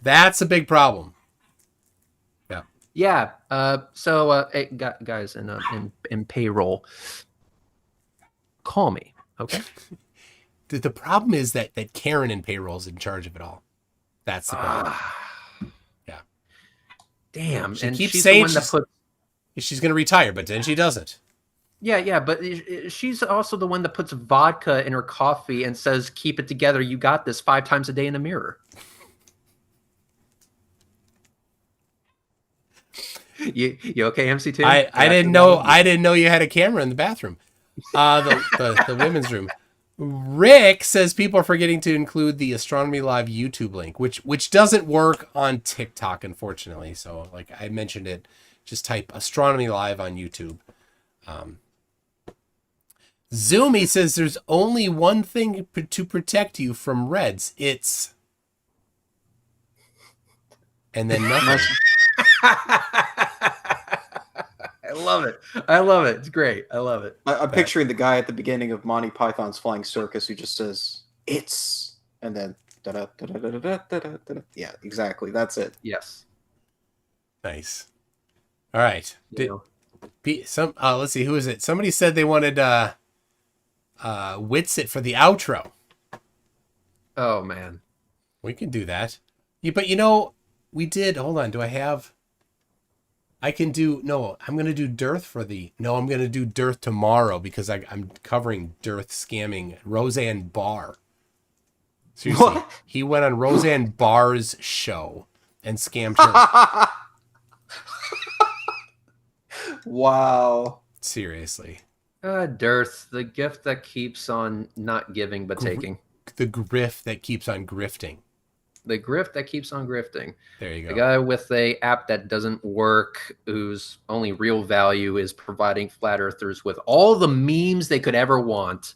D: That's a big problem. Yeah.
F: Yeah. Hey, guys in payroll, call me, okay?
D: The problem is that Karen in payroll is in charge of it all. That's the problem. Yeah.
F: Damn.
D: She
F: and
D: keeps
F: she's
D: saying
F: the one
D: she's going to retire, but then she doesn't.
F: Yeah, but she's also the one that puts vodka in her coffee and says, "Keep it together. You got this," 5 times a day in the mirror. You okay, MC2?
D: I didn't know you had a camera in the bathroom. The women's room. Rick says people are forgetting to include the Astronomy Live YouTube link, which doesn't work on TikTok, unfortunately. So, like I mentioned it, just type Astronomy Live on YouTube. Zoomy says there's only one thing to protect you from Reds. It's and then nothing.
F: I love it. It's great. I love it.
E: I'm picturing the guy at the beginning of Monty Python's Flying Circus who just says, "It's," and then da-da-da-da-da-da-da-da-da. Yeah, exactly. That's it.
F: Yes.
D: Nice. All right. Let's see. Who is it? Somebody said they wanted Witsit for the outro.
F: Oh man.
D: We can do that. But we did. Hold on. I'm going to do Dearth I'm going to do Dearth tomorrow because I'm covering Dearth scamming Roseanne Barr. Seriously. What? He went on Roseanne Barr's show and scammed her.
E: Wow.
D: Seriously.
F: Dearth, the gift that keeps on not giving but taking.
D: The grift that keeps on grifting.
F: The grift that keeps on grifting.
D: There you go.
F: The guy with a app that doesn't work, whose only real value is providing flat earthers with all the memes they could ever want.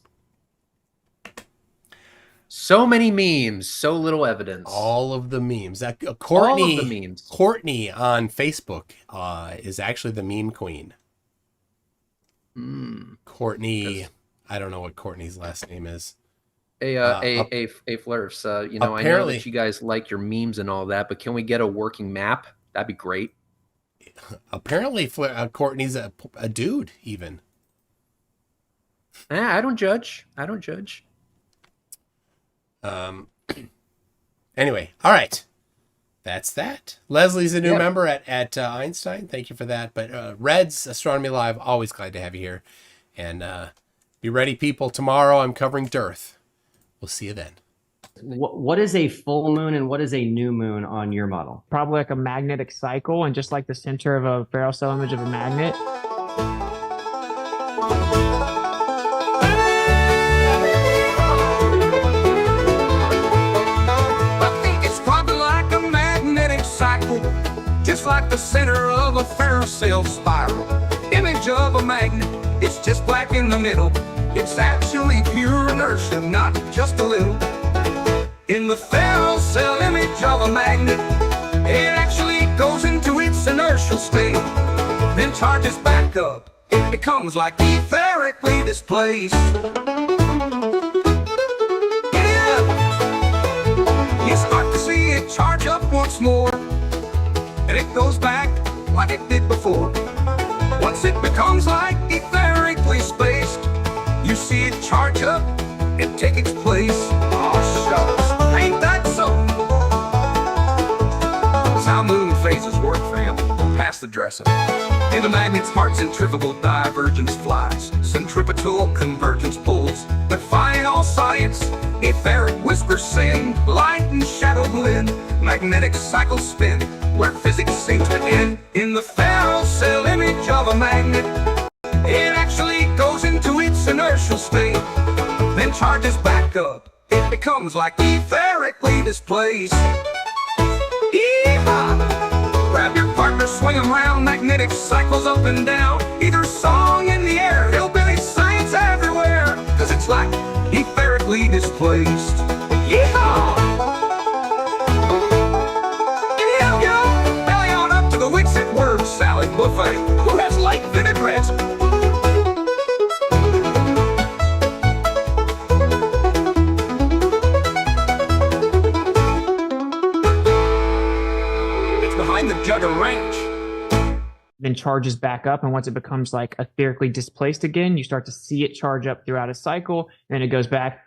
F: So many memes, so little evidence.
D: All of the memes. Courtney,
F: all of the memes.
D: Courtney on Facebook is actually the meme queen. Courtney, I don't know what Courtney's last name is.
F: A Flurfs. I know that you guys like your memes and all that, but can we get a working map? That'd be great.
D: Apparently, Courtney's a dude, even.
F: I don't judge.
D: Anyway, all right. That's that. Leslie's a new member at Einstein. Thank you for that. But Reds, Astronomy Live, always glad to have you here. And be ready, people. Tomorrow I'm covering Dearth. We'll see you then.
A: What is a full moon and what is a new moon on your model?
B: Probably like a magnetic cycle, and just like the center of a ferrocell image of a magnet.
C: I think it's probably like a magnetic cycle, just like the center of a ferrocell spiral. Image of a magnet, it's just black in the middle. It's actually pure inertia, not just a little. In the ferrocell image of a magnet, it actually goes into its inertial state, then charges back up. It becomes like etherically displaced. Yeah, you start to see it charge up once more, and it goes back like it did before. Once it becomes like etherically spaced, you see it charge up and take its place. Oh shucks, ain't that so? That's how moon phases work, fam. Pass the dresser. Into magnets, heart, centrifugal divergence flies, centripetal convergence pulls, defying all science. Etheric whispers sing, light and shadow blend, magnetic cycles spin, where physics seems to end. In the ferrocell image of a magnet, it actually goes into its inertial state, then charges back up. It becomes like etherically displaced. Yeehaw! Grab your partner, swing 'em round, magnetic cycles up and down. Either song in the air, hillbilly science everywhere, 'cause it's like etherically displaced. Yeehaw! Yo, belly on up to the Wixit word salad buffet. Who has light vinaigrettes? Behind the Jugger Ranch.
B: Then charges back up, and once it becomes like etherically displaced again, you start to see it charge up throughout a cycle, and it goes back